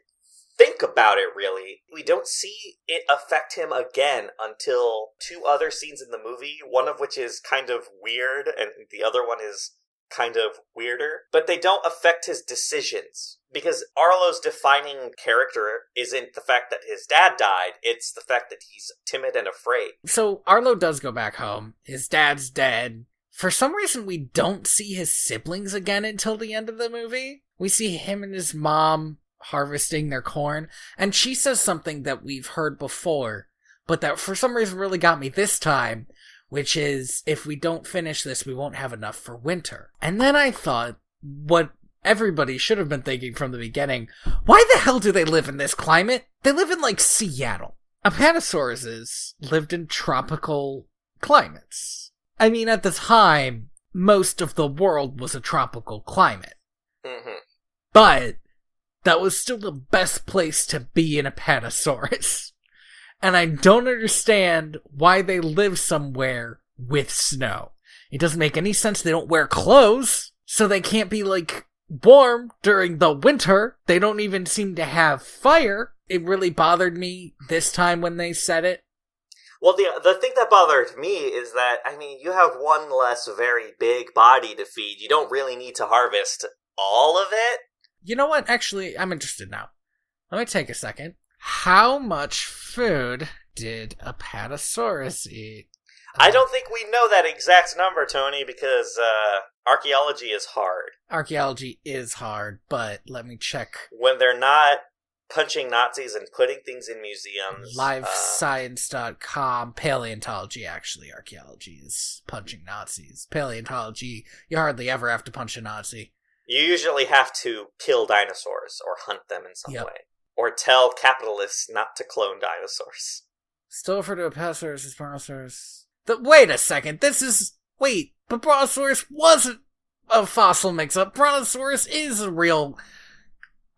Speaker 2: think about it really. We don't see it affect him again until two other scenes in the movie, one of which is kind of weird and the other one is kind of weirder, but they don't affect his decisions. Because Arlo's defining character isn't the fact that his dad died, it's the fact that he's timid and afraid.
Speaker 1: So Arlo does go back home. His dad's dead. For some reason, we don't see his siblings again until the end of the movie. We see him and his mom harvesting their corn, and she says something that we've heard before, but that for some reason really got me this time, which is, if we don't finish this, we won't have enough for winter. And then I thought, what everybody should have been thinking from the beginning, why the hell do they live in this climate? They live in, like, Seattle. Apatosauruses lived in tropical climates. I mean, at the time, most of the world was a tropical climate.
Speaker 2: Mm-hmm.
Speaker 1: But that was still the best place to be in Apatosaurus. And I don't understand why they live somewhere with snow. It doesn't make any sense. They don't wear clothes, so they can't be, like, warm during the winter. They don't even seem to have fire. It really bothered me this time when they said it.
Speaker 2: Well, the thing that bothered me is that, I mean, you have one less very big body to feed. You don't really need to harvest all of it.
Speaker 1: You know what? Actually, I'm interested now. Let me take a second. How much food did Apatosaurus eat?
Speaker 2: I don't think we know that exact number, Tony, because archaeology is hard.
Speaker 1: Archaeology is hard, but let me check.
Speaker 2: When they're not punching Nazis and putting things in museums.
Speaker 1: Livescience.com. Paleontology, actually. Archaeology is punching Nazis. Paleontology, you hardly ever have to punch a Nazi.
Speaker 2: You usually have to kill dinosaurs or hunt them in some
Speaker 1: Yep.
Speaker 2: way. Or tell capitalists not to clone dinosaurs.
Speaker 1: Still referred to Apatosaurus as Brontosaurus. Wait a second, but Brontosaurus wasn't a fossil mix-up. Brontosaurus is a real...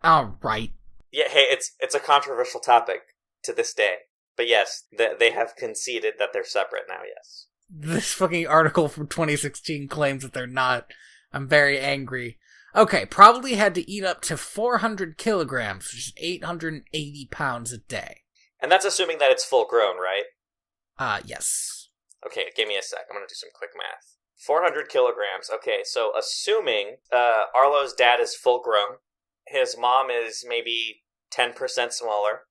Speaker 1: Alright.
Speaker 2: Yeah, hey, it's a controversial topic to this day. But yes, they have conceded that they're separate now, yes.
Speaker 1: This fucking article from 2016 claims that they're not. I'm very angry. Okay, probably had to eat up to 400 kilograms, which is 880 pounds a day.
Speaker 2: And that's assuming that it's full grown, right?
Speaker 1: Yes.
Speaker 2: Okay, give me a sec. I'm gonna do some quick math. 400 kilograms. Okay, so assuming Arlo's dad is full grown, his mom is maybe 10% smaller,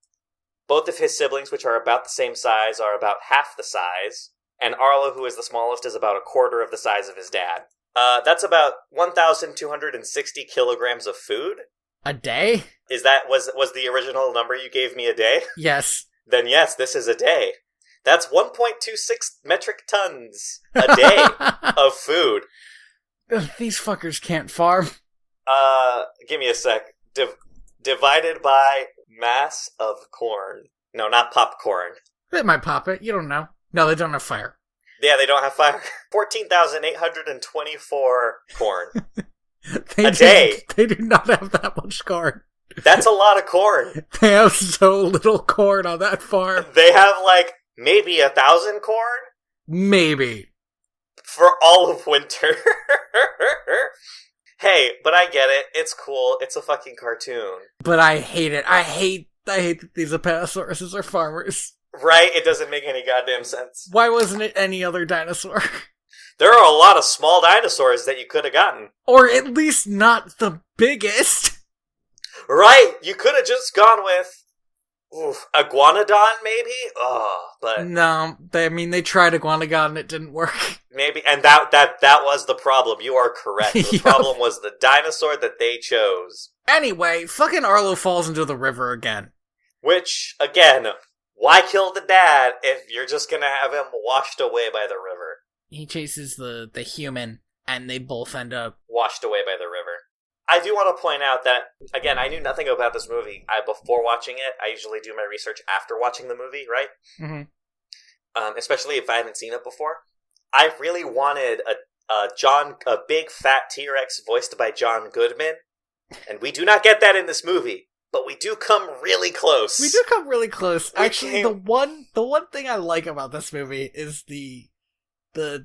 Speaker 2: both of his siblings, which are about the same size, are about half the size, and Arlo, who is the smallest, is about a quarter of the size of his dad. That's about 1,260 kilograms of food.
Speaker 1: A day?
Speaker 2: Is that was the original number you gave me a day?
Speaker 1: Yes.
Speaker 2: Then yes, this is a day. That's 1.26 metric tons a day of food.
Speaker 1: These fuckers can't farm.
Speaker 2: Give me a sec. Divided by mass of corn. No, not popcorn.
Speaker 1: They might pop it. You don't know. No, they don't have fire.
Speaker 2: Yeah, they don't have fire. 14,824 corn. A day.
Speaker 1: They do not have that much corn.
Speaker 2: That's a lot of corn.
Speaker 1: They have so little corn on that farm.
Speaker 2: They have, like, maybe 1,000 corn?
Speaker 1: Maybe.
Speaker 2: For all of winter. Hey, but I get it. It's cool. It's a fucking cartoon.
Speaker 1: But I hate it. I hate that these Apatosauruses are farmers.
Speaker 2: Right? It doesn't make any goddamn sense.
Speaker 1: Why wasn't it any other dinosaur?
Speaker 2: There are a lot of small dinosaurs that you could have gotten.
Speaker 1: Or at least not the biggest.
Speaker 2: Right? You could have just gone with... Iguanodon, maybe? But...
Speaker 1: No, they tried Iguanodon and it didn't work.
Speaker 2: Maybe, and that was the problem. You are correct. The
Speaker 1: Yep.
Speaker 2: problem was the dinosaur that they chose.
Speaker 1: Anyway, fucking Arlo falls into the river again.
Speaker 2: Which, again, why kill the dad if you're just gonna have him washed away by the river?
Speaker 1: He chases the human, and they both end up...
Speaker 2: Washed away by the river. I do want to point out that, again, I knew nothing about this movie before watching it. I usually do my research after watching the movie, right?
Speaker 1: Mm-hmm.
Speaker 2: Especially if I haven't seen it before. I really wanted a big fat T-Rex voiced by John Goodman, and we do not get that in this movie, but we do come really close.
Speaker 1: We do come really close. Actually, the one thing I like about this movie is the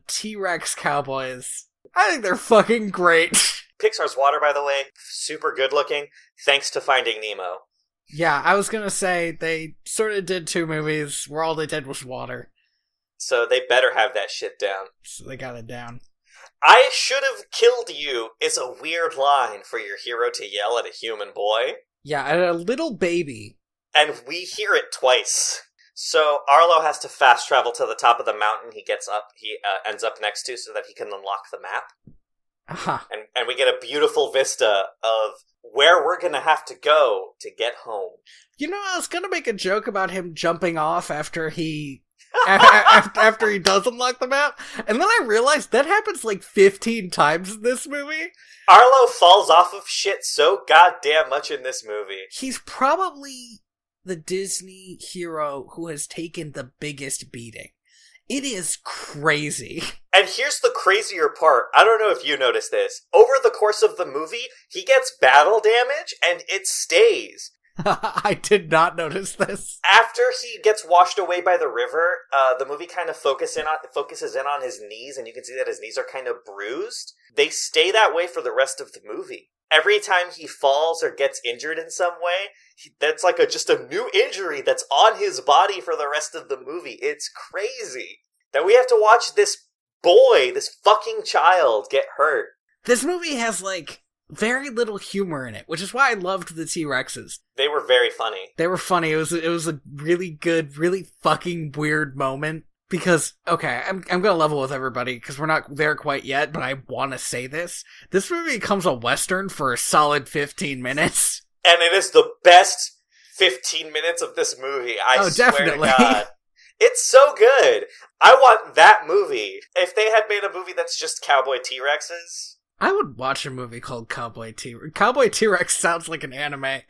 Speaker 1: T-Rex cowboys. I think they're fucking great.
Speaker 2: Pixar's water, by the way, super good looking, thanks to Finding Nemo.
Speaker 1: Yeah, I was gonna say, they sort of did 2 movies where all they did was water.
Speaker 2: So they better have that shit down.
Speaker 1: So they got it down.
Speaker 2: "I should have killed you" is a weird line for your hero to yell at a human boy.
Speaker 1: Yeah, and a little baby.
Speaker 2: And we hear it twice. So Arlo has to fast travel to the top of the mountain he ends up next to so that he can unlock the map.
Speaker 1: Uh-huh.
Speaker 2: And we get a beautiful vista of where we're going to have to go to get home.
Speaker 1: You know, I was going to make a joke about him jumping off after he after he does unlock the map, and then I realized that happens like 15 times in this movie.
Speaker 2: Arlo falls off of shit so goddamn much in this movie.
Speaker 1: He's probably the Disney hero who has taken the biggest beating. It is crazy.
Speaker 2: And here's the crazier part. I don't know if you noticed this. Over the course of the movie, he gets battle damage, and it stays.
Speaker 1: I did not notice this.
Speaker 2: After he gets washed away by the river, the movie kind of focuses in on his knees, and you can see that his knees are kind of bruised. They stay that way for the rest of the movie. Every time he falls or gets injured in some way, that's like just a new injury that's on his body for the rest of the movie. It's crazy that we have to watch this boy, this fucking child, get hurt.
Speaker 1: This movie has, like, very little humor in it, which is why I loved the T-Rexes.
Speaker 2: They were very funny.
Speaker 1: They were funny. It was a really good, really fucking weird moment. Because, okay, I'm gonna level with everybody, because we're not there quite yet, but I want to say this. This movie becomes a Western for a solid 15 minutes.
Speaker 2: And it is the best 15 minutes of this movie, I swear
Speaker 1: definitely.
Speaker 2: to God. It's so good. I want that movie. If they had made a movie that's just cowboy T-Rexes...
Speaker 1: I would watch a movie called Cowboy T-Rex. Cowboy T-Rex sounds like an anime.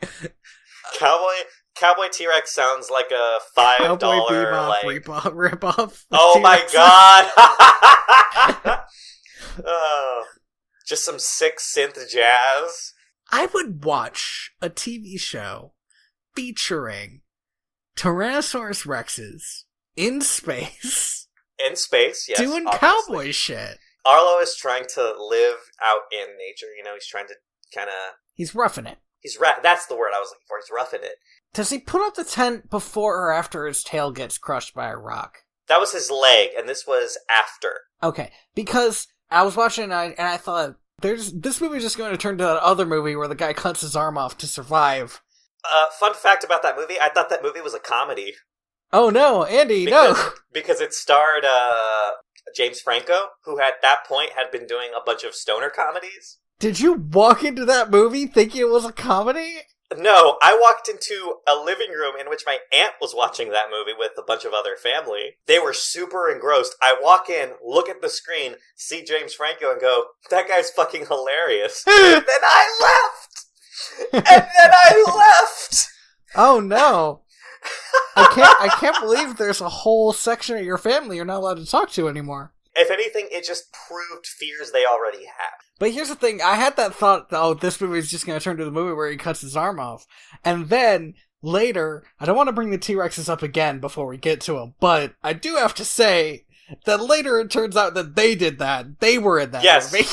Speaker 1: Cowboy
Speaker 2: T-Rex sounds like a $5
Speaker 1: rip-off.
Speaker 2: Oh my god! Oh, just some sick synth jazz.
Speaker 1: I would watch a TV show featuring Tyrannosaurus Rexes in space.
Speaker 2: In space, yes.
Speaker 1: Doing
Speaker 2: obviously.
Speaker 1: Cowboy shit.
Speaker 2: Arlo is trying to live out in nature, he's trying to kind of...
Speaker 1: He's roughing it.
Speaker 2: That's the word I was looking for, he's roughing it.
Speaker 1: Does he put up the tent before or after his tail gets crushed by a rock?
Speaker 2: That was his leg, and this was after.
Speaker 1: Okay, because I was watching and I thought, this movie's just going to turn to that other movie where the guy cuts his arm off to survive.
Speaker 2: Fun fact about that movie, I thought that movie was a comedy.
Speaker 1: Oh no, Andy, no!
Speaker 2: Because it starred James Franco, who at that point had been doing a bunch of stoner comedies.
Speaker 1: Did you walk into that movie thinking it was a comedy?
Speaker 2: No, I walked into a living room in which my aunt was watching that movie with a bunch of other family. They were super engrossed. I walk in, look at the screen, see James Franco and go, that guy's fucking hilarious. And then I left!
Speaker 1: Oh no. I can't believe there's a whole section of your family you're not allowed to talk to anymore.
Speaker 2: If anything, it just proved fears they already had.
Speaker 1: But here's the thing, I had that thought, this movie is just going to turn to the movie where he cuts his arm off. And then, later, I don't want to bring the T-Rexes up again before we get to them, but I do have to say that later it turns out that they did that. They were in that movie.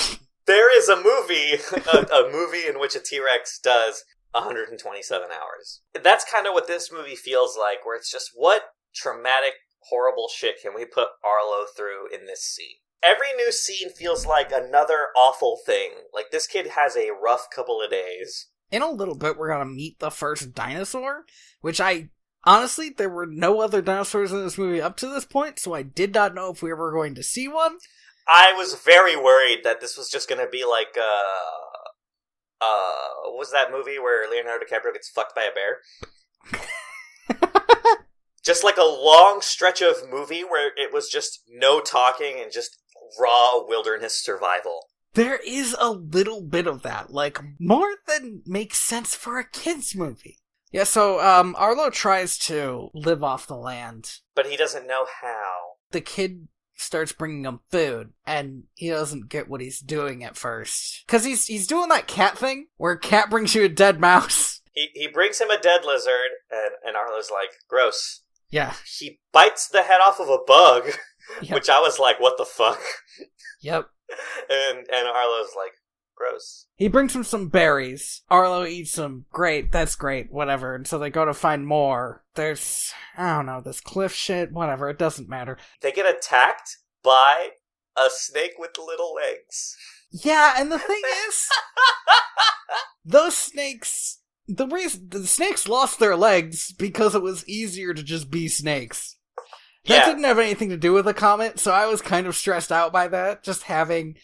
Speaker 2: There is a movie, a movie in which a T-Rex does 127 hours. That's kind of what this movie feels like, where it's just, what traumatic, horrible shit can we put Arlo through in this scene? Every new scene feels like another awful thing. Like, this kid has a rough couple of days.
Speaker 1: In a little bit, we're gonna meet the first dinosaur, which honestly, there were no other dinosaurs in this movie up to this point, so I did not know if we were going to see one.
Speaker 2: I was very worried that this was just gonna be like, what was that movie where Leonardo DiCaprio gets fucked by a bear? Just like a long stretch of movie where it was just no talking and just raw wilderness survival.
Speaker 1: There is a little bit of that, like, more than makes sense for a kid's movie. Yeah, so, Arlo tries to live off the land.
Speaker 2: But he doesn't know how.
Speaker 1: The kid starts bringing him food, and he doesn't get what he's doing at first. Because he's doing that cat thing, where a cat brings you a dead mouse.
Speaker 2: He brings him a dead lizard, and Arlo's like, gross.
Speaker 1: Yeah.
Speaker 2: He bites the head off of a bug,
Speaker 1: yep.
Speaker 2: Which I was like, what the fuck?
Speaker 1: Yep.
Speaker 2: And Arlo's like, gross.
Speaker 1: He brings him some berries. Arlo eats them. Great, that's great, whatever. And so they go to find more. There's, I don't know, this cliff shit, whatever, it doesn't matter.
Speaker 2: They get attacked by A snake with little legs.
Speaker 1: Yeah, and the thing is, those snakes, the snakes lost their legs because it was easier to just be snakes. That didn't have anything to do with the comet, so I was kind of stressed out by that, just having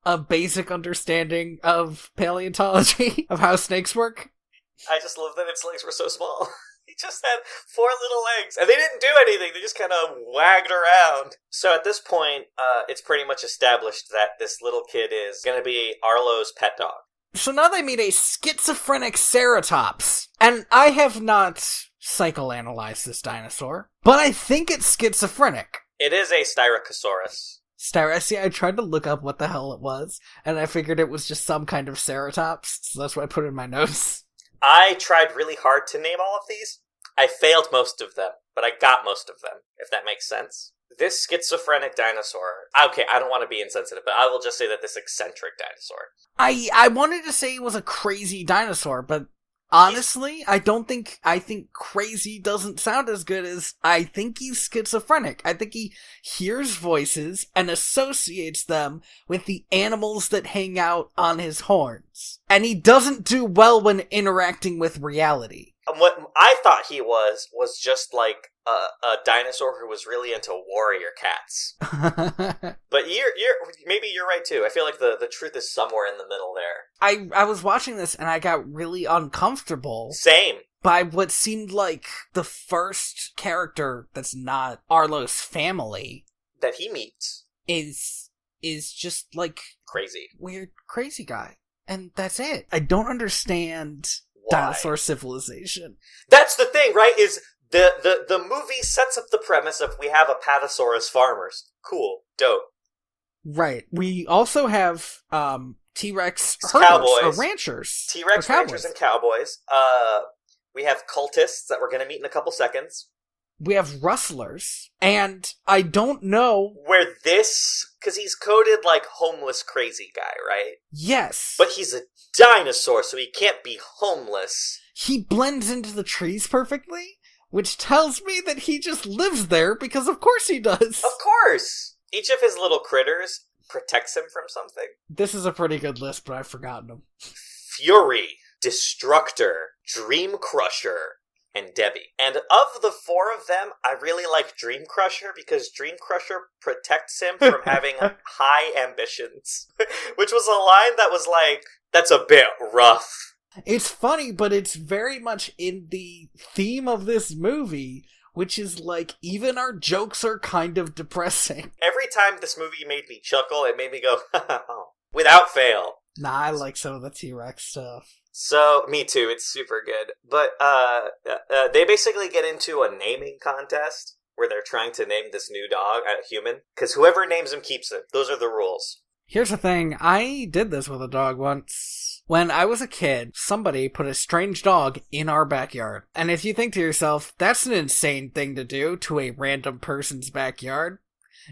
Speaker 1: a basic understanding of paleontology, of how snakes work.
Speaker 2: I just love that its legs were so small. He just had 4 little legs, and they didn't do anything, they just kind of wagged around. So at this point, it's pretty much established that this little kid is going to be Arlo's pet dog.
Speaker 1: So now they meet a schizophrenic ceratops, and I have not psychoanalyzed this dinosaur, but I think it's schizophrenic.
Speaker 2: It is a Styracosaurus.
Speaker 1: See, I tried to look up what the hell it was, and I figured it was just some kind of ceratops, so that's what I put in my notes.
Speaker 2: I tried really hard to name all of these. I failed most of them, but I got most of them, if that makes sense. This schizophrenic dinosaur... Okay, I don't want to be insensitive, but I will just say that this eccentric dinosaur...
Speaker 1: I wanted to say it was a crazy dinosaur, but honestly, I think crazy doesn't sound as good as I think he's schizophrenic. I think he hears voices and associates them with the animals that hang out on his horns. And he doesn't do well when interacting with reality.
Speaker 2: What I thought he was just like a dinosaur who was really into warrior cats. But maybe you're right too. I feel like the truth is somewhere in the middle there.
Speaker 1: I was watching this and I got really uncomfortable.
Speaker 2: Same.
Speaker 1: By what seemed like the first character that's not Arlo's family
Speaker 2: that he meets
Speaker 1: is just like
Speaker 2: crazy.
Speaker 1: Weird crazy guy. And that's it. I don't understand
Speaker 2: why?
Speaker 1: Dinosaur civilization.
Speaker 2: That's the thing, right? Is the movie sets up the premise of we have apatosaurus farmers. Cool. Dope.
Speaker 1: Right. We also have T-Rex
Speaker 2: cowboys.
Speaker 1: Or ranchers.
Speaker 2: T-Rex ranchers and cowboys. We have cultists that we're going to meet in a couple seconds.
Speaker 1: We have rustlers. And I don't know
Speaker 2: where this... Because he's coded like homeless crazy guy, right?
Speaker 1: Yes.
Speaker 2: But he's a dinosaur, so he can't be homeless.
Speaker 1: He blends into the trees perfectly, which tells me that he just lives there because of course he does.
Speaker 2: Of course! Each of his little critters protects him from something.
Speaker 1: This is a pretty good list, but I've forgotten them.
Speaker 2: Fury, Destructor, Dream Crusher, and Debbie. And of the 4 of them, I really like Dream Crusher because Dream Crusher protects him from having high ambitions. Which was a line that was like, that's a bit rough.
Speaker 1: It's funny, but it's very much in the theme of this movie, which is like, even our jokes are kind of depressing.
Speaker 2: Every time this movie made me chuckle, it made me go, without fail.
Speaker 1: Nah, I like some of the T-Rex stuff.
Speaker 2: So, me too, it's super good. But, they basically get into a naming contest where they're trying to name this new dog a human. Because whoever names him keeps him. Those are the rules.
Speaker 1: Here's the thing, I did this with a dog once. When I was a kid, somebody put a strange dog in our backyard. And if you think to yourself, that's an insane thing to do to a random person's backyard,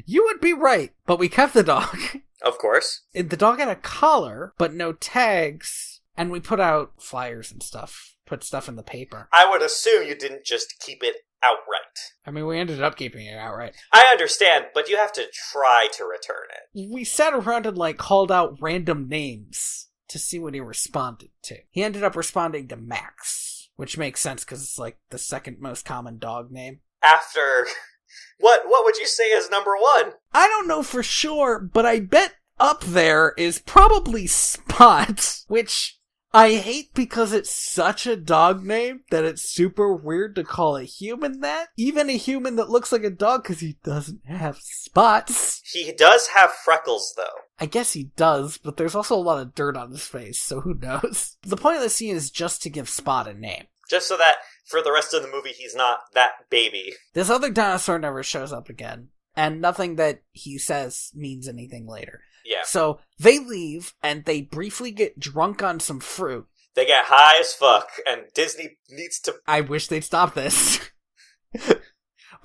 Speaker 1: you would be right. But we kept the dog.
Speaker 2: Of course.
Speaker 1: The dog had a collar, but no tags. And we put out flyers and stuff. Put stuff in the paper.
Speaker 2: I would assume you didn't just keep it outright.
Speaker 1: I mean, we ended up keeping it outright.
Speaker 2: I understand, but you have to try to return it.
Speaker 1: We sat around and, called out random names to see what he responded to. He ended up responding to Max, which makes sense because it's, the second most common dog name.
Speaker 2: After... What would you say is number 1?
Speaker 1: I don't know for sure, but I bet up there is probably Spot, which... I hate because it's such a dog name that it's super weird to call a human that. Even a human that looks like a dog because he doesn't have spots.
Speaker 2: He does have freckles, though.
Speaker 1: I guess he does, but there's also a lot of dirt on his face, so who knows? The point of the scene is just to give Spot a name.
Speaker 2: Just so that for the rest of the movie he's not that baby.
Speaker 1: This other dinosaur never shows up again, and nothing that he says means anything later.
Speaker 2: Yeah.
Speaker 1: So they leave, and they briefly get drunk on some fruit.
Speaker 2: They get high as fuck, and Disney needs to...
Speaker 1: I wish they'd stop this.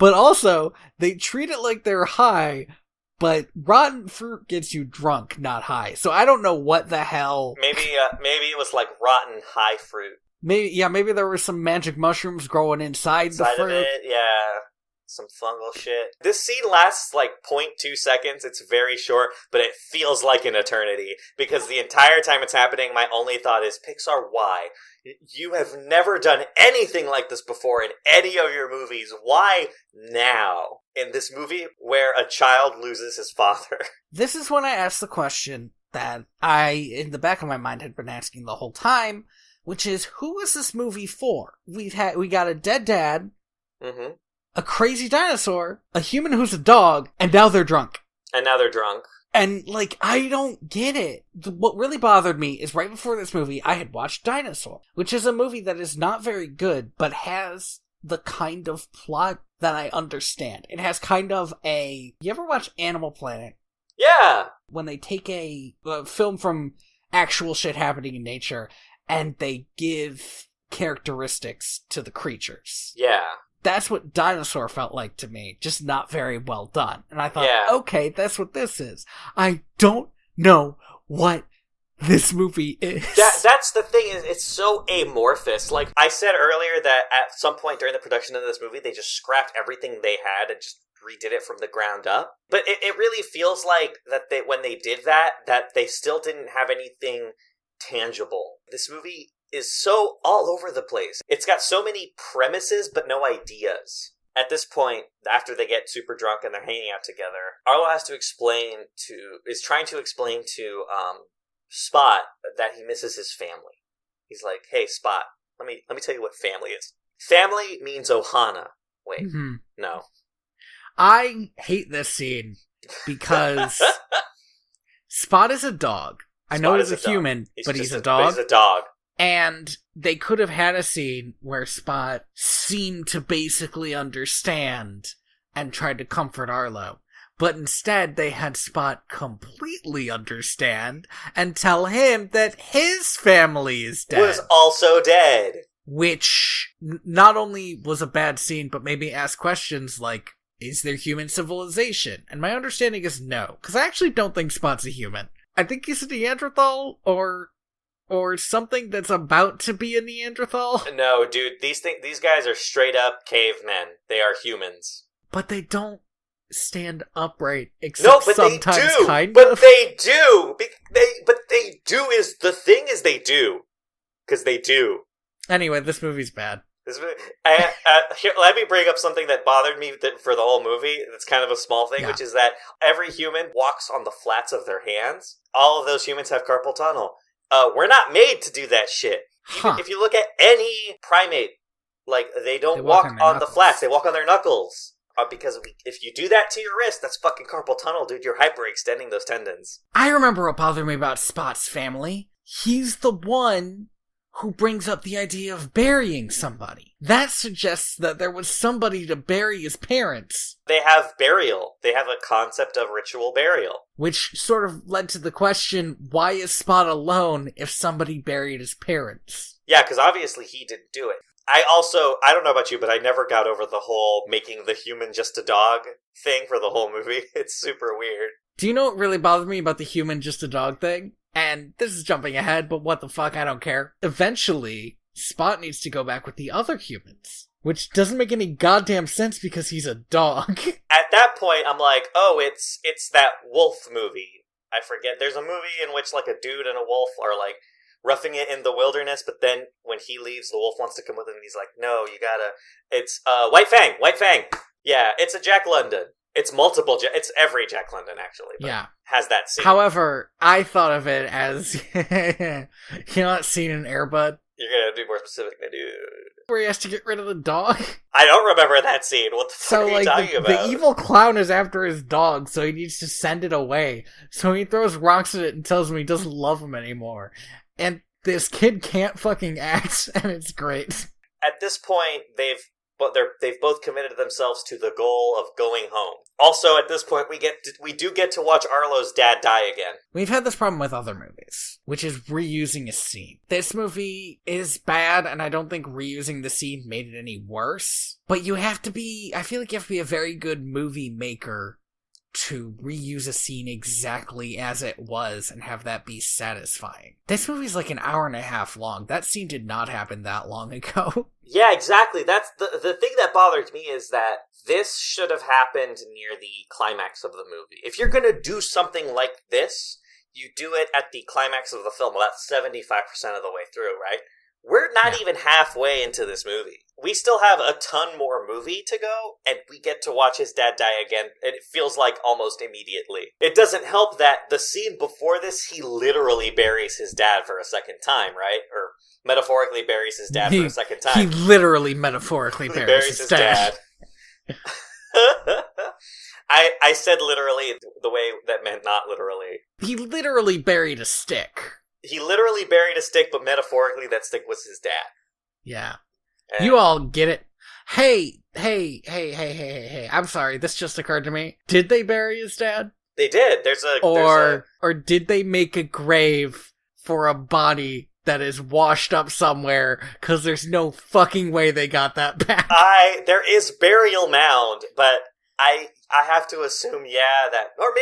Speaker 1: But also, they treat it like they're high, but rotten fruit gets you drunk, not high. So I don't know what the hell...
Speaker 2: Maybe it was like rotten high fruit.
Speaker 1: Maybe there were some magic mushrooms growing inside the fruit.
Speaker 2: Of it, yeah. some fungal shit. This scene lasts like 0.2 seconds. It's very short, but it feels like an eternity because the entire time it's happening, my only thought is, Pixar, why? You have never done anything like this before in any of your movies. Why now? In this movie where a child loses his father.
Speaker 1: This is when I asked the question that I, in the back of my mind, had been asking the whole time, which is, who is this movie for? We got a dead dad, a crazy dinosaur, a human who's a dog, and now they're drunk. And, like, I don't get it. What really bothered me is right before this movie, I had watched Dinosaur, which is a movie that is not very good, but has the kind of plot that I understand. It has kind of a... You ever watch Animal Planet?
Speaker 2: Yeah!
Speaker 1: When they take a film from actual shit happening in nature, and they give characteristics to the creatures.
Speaker 2: Yeah.
Speaker 1: That's what Dinosaur felt like to me, just not very well done. And I thought, okay, that's what this is. I don't know what this movie is.
Speaker 2: That's the thing, is it's so amorphous. Like, I said earlier that at some point during the production of this movie, they just scrapped everything they had and just redid it from the ground up. But it really feels like that when they did that they still didn't have anything tangible. This movie is so all over the place. It's got so many premises, but no ideas. At this point, after they get super drunk and they're hanging out together, Arlo is trying to explain to Spot that he misses his family. He's like, hey, Spot, let me tell you what family is. Family means Ohana. Wait, no.
Speaker 1: I hate this scene because Spot is a dog. I know he's a human, but he's a dog.
Speaker 2: But he's a dog.
Speaker 1: And they could have had a scene where Spot seemed to basically understand and tried to comfort Arlo. But instead, they had Spot completely understand and tell him that his family is dead.
Speaker 2: Was also dead.
Speaker 1: Which not only was a bad scene, but made me ask questions like, is there human civilization? And my understanding is no. Because I actually don't think Spot's a human. I think he's a Neanderthal, or something that's about to be a Neanderthal.
Speaker 2: No, dude, these guys are straight up cavemen. They are humans.
Speaker 1: But they don't stand upright, except sometimes
Speaker 2: they do.
Speaker 1: kind
Speaker 2: but
Speaker 1: of.
Speaker 2: They do. But they do is the thing is they do. Because they do.
Speaker 1: Anyway, this movie's bad.
Speaker 2: Here, let me bring up something that bothered me for the whole movie. It's kind of a small thing, which is that every human walks on the flats of their hands. All of those humans have carpal tunnel. We're not made to do that shit. Even if you look at any primate, like, they don't walk on the flats. They walk on their knuckles. Because if you do that to your wrist, that's fucking carpal tunnel, dude. You're hyperextending those tendons.
Speaker 1: I remember what bothered me about Spot's family. He's the one who brings up the idea of burying somebody. That suggests that there was somebody to bury his parents.
Speaker 2: They have burial. They have a concept of ritual burial.
Speaker 1: Which sort of led to the question, why is Spot alone if somebody buried his parents?
Speaker 2: Yeah, because obviously he didn't do it. I don't know about you, but I never got over the whole making the human just a dog thing for the whole movie. It's super weird.
Speaker 1: Do you know what really bothered me about the human just a dog thing? And this is jumping ahead, but what the fuck, I don't care. Eventually, Spot needs to go back with the other humans. Which doesn't make any goddamn sense because he's a dog.
Speaker 2: At that point, I'm like, oh, it's that wolf movie. I forget. There's a movie in which, like, a dude and a wolf are, like, roughing it in the wilderness, but then when he leaves, the wolf wants to come with him, and he's like, no, you gotta... It's, White Fang! Yeah, it's a Jack London. It's multiple, it's every Jack London, actually. But has that scene.
Speaker 1: However, I thought of it as, you know that scene in Air Bud?
Speaker 2: You're gonna be more specific than dude.
Speaker 1: Where he has to get rid of the dog?
Speaker 2: I don't remember that scene. What the fuck are you talking about?
Speaker 1: The evil clown is after his dog, so he needs to send it away. So he throws rocks at it and tells him he doesn't love him anymore. And this kid can't fucking act, and it's great.
Speaker 2: At this point, they've both committed themselves to the goal of going home. Also, at this point, we do get to watch Arlo's dad die again.
Speaker 1: We've had this problem with other movies, which is reusing a scene. This movie is bad, and I don't think reusing the scene made it any worse. But I feel like you have to be a very good movie maker to reuse a scene exactly as it was and have that be satisfying. This movie's like an hour and a half long. That scene did not happen that long ago.
Speaker 2: Yeah, exactly. That's the thing that bothered me, is that this should have happened near the climax of the movie. If you're gonna do something like this, you do it at the climax of the film. Well, that's 75% of the way through, right? We're not even halfway into this movie. We still have a ton more movie to go, and we get to watch his dad die again, and it feels like almost immediately. It doesn't help that the scene before this, he literally buries his dad for a second time, right? Or metaphorically buries his dad for a second time.
Speaker 1: He literally metaphorically buries his dad.
Speaker 2: I said literally the way that meant not literally.
Speaker 1: He literally buried a stick.
Speaker 2: He literally buried a stick, but metaphorically that stick was his dad.
Speaker 1: Yeah.
Speaker 2: And
Speaker 1: you all get it. Hey. I'm sorry, this just occurred to me. Did they bury his dad?
Speaker 2: They did.
Speaker 1: Or did they make a grave for a body that is washed up somewhere, because there's no fucking way they got that back?
Speaker 2: There is burial mound, but I have to assume, that, or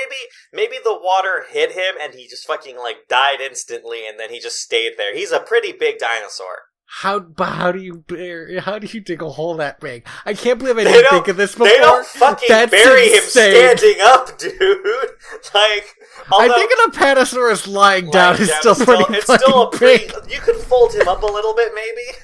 Speaker 2: maybe the water hit him and he just fucking like died instantly, and then he just stayed there. He's a pretty big dinosaur.
Speaker 1: How do you dig a hole that big? I can't believe I didn't think of this before.
Speaker 2: They don't fucking
Speaker 1: That's
Speaker 2: bury
Speaker 1: insane.
Speaker 2: him standing up, dude. Like,
Speaker 1: I think an apatosaurus lying down is still pretty
Speaker 2: it's
Speaker 1: fucking
Speaker 2: still a
Speaker 1: big.
Speaker 2: You could fold him up a little bit, maybe.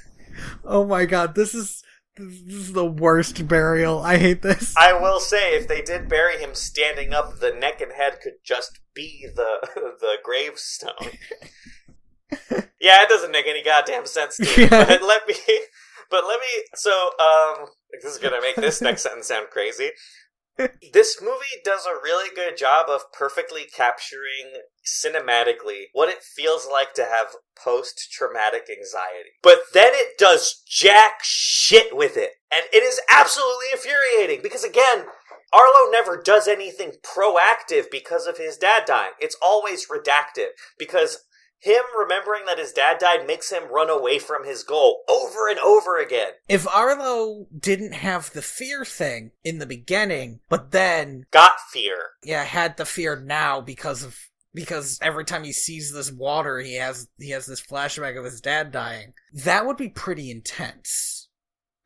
Speaker 1: Oh my god, this is the worst burial. I hate this.
Speaker 2: I will say, if they did bury him standing up, the neck and head could just be the gravestone. Yeah, it doesn't make any goddamn sense, dude.
Speaker 1: Yeah.
Speaker 2: But let me. So, this is gonna make this next sentence sound crazy. This movie does a really good job of perfectly capturing cinematically what it feels like to have post-traumatic anxiety. But then it does jack shit with it. And it is absolutely infuriating because, again, Arlo never does anything proactive because of his dad dying. It's always redactive because him remembering that his dad died makes him run away from his goal over and over again.
Speaker 1: If Arlo didn't have the fear thing in the beginning, but then
Speaker 2: got fear.
Speaker 1: Yeah, had the fear now because every time he sees this water, he has this flashback of his dad dying. That would be pretty intense.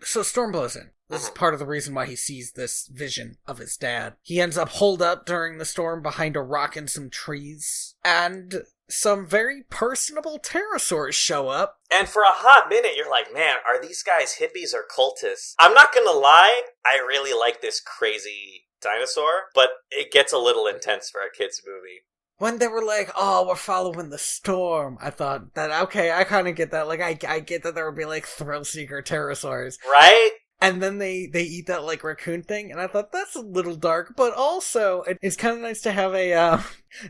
Speaker 1: So Storm blows in. This is part of the reason why he sees this vision of his dad. He ends up holed up during the storm behind a rock and some trees. And some very personable pterosaurs show up.
Speaker 2: And for a hot minute, you're like, man, are these guys hippies or cultists? I'm not gonna lie, I really like this crazy dinosaur, but it gets a little intense for a kid's movie.
Speaker 1: When they were like, oh, we're following the storm, I thought that, okay, I kind of get that. Like, I get that there would be, like, thrill-seeker pterosaurs.
Speaker 2: Right?
Speaker 1: And then they eat that, like, raccoon thing, and I thought, that's a little dark, but also, it's kind of nice to have a,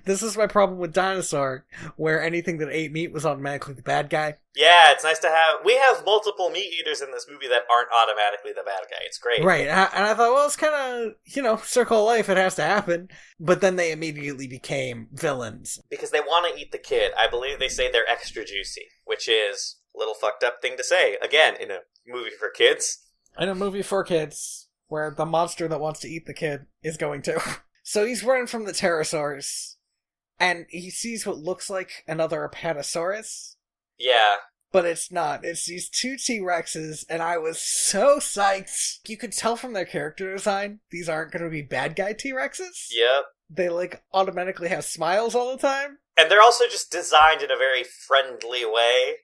Speaker 1: this is my problem with Dinosaur, where anything that ate meat was automatically the bad guy.
Speaker 2: Yeah, it's nice to have, we have multiple meat eaters in this movie that aren't automatically the bad guy. It's great.
Speaker 1: Right, and I thought, well, it's kind of, circle of life, it has to happen. But then they immediately became villains.
Speaker 2: Because they want to eat the kid. I believe they say they're extra juicy, which is a little fucked up thing to say, again, in a movie for kids.
Speaker 1: In a movie for kids, where the monster that wants to eat the kid is going to. So he's running from the pterosaurs, and he sees what looks like another apatosaurus.
Speaker 2: Yeah.
Speaker 1: But it's not. It's these two T-Rexes, and I was so psyched. You could tell from their character design, these aren't going to be bad guy T-Rexes.
Speaker 2: Yep.
Speaker 1: They, automatically have smiles all the time.
Speaker 2: And they're also just designed in a very friendly way.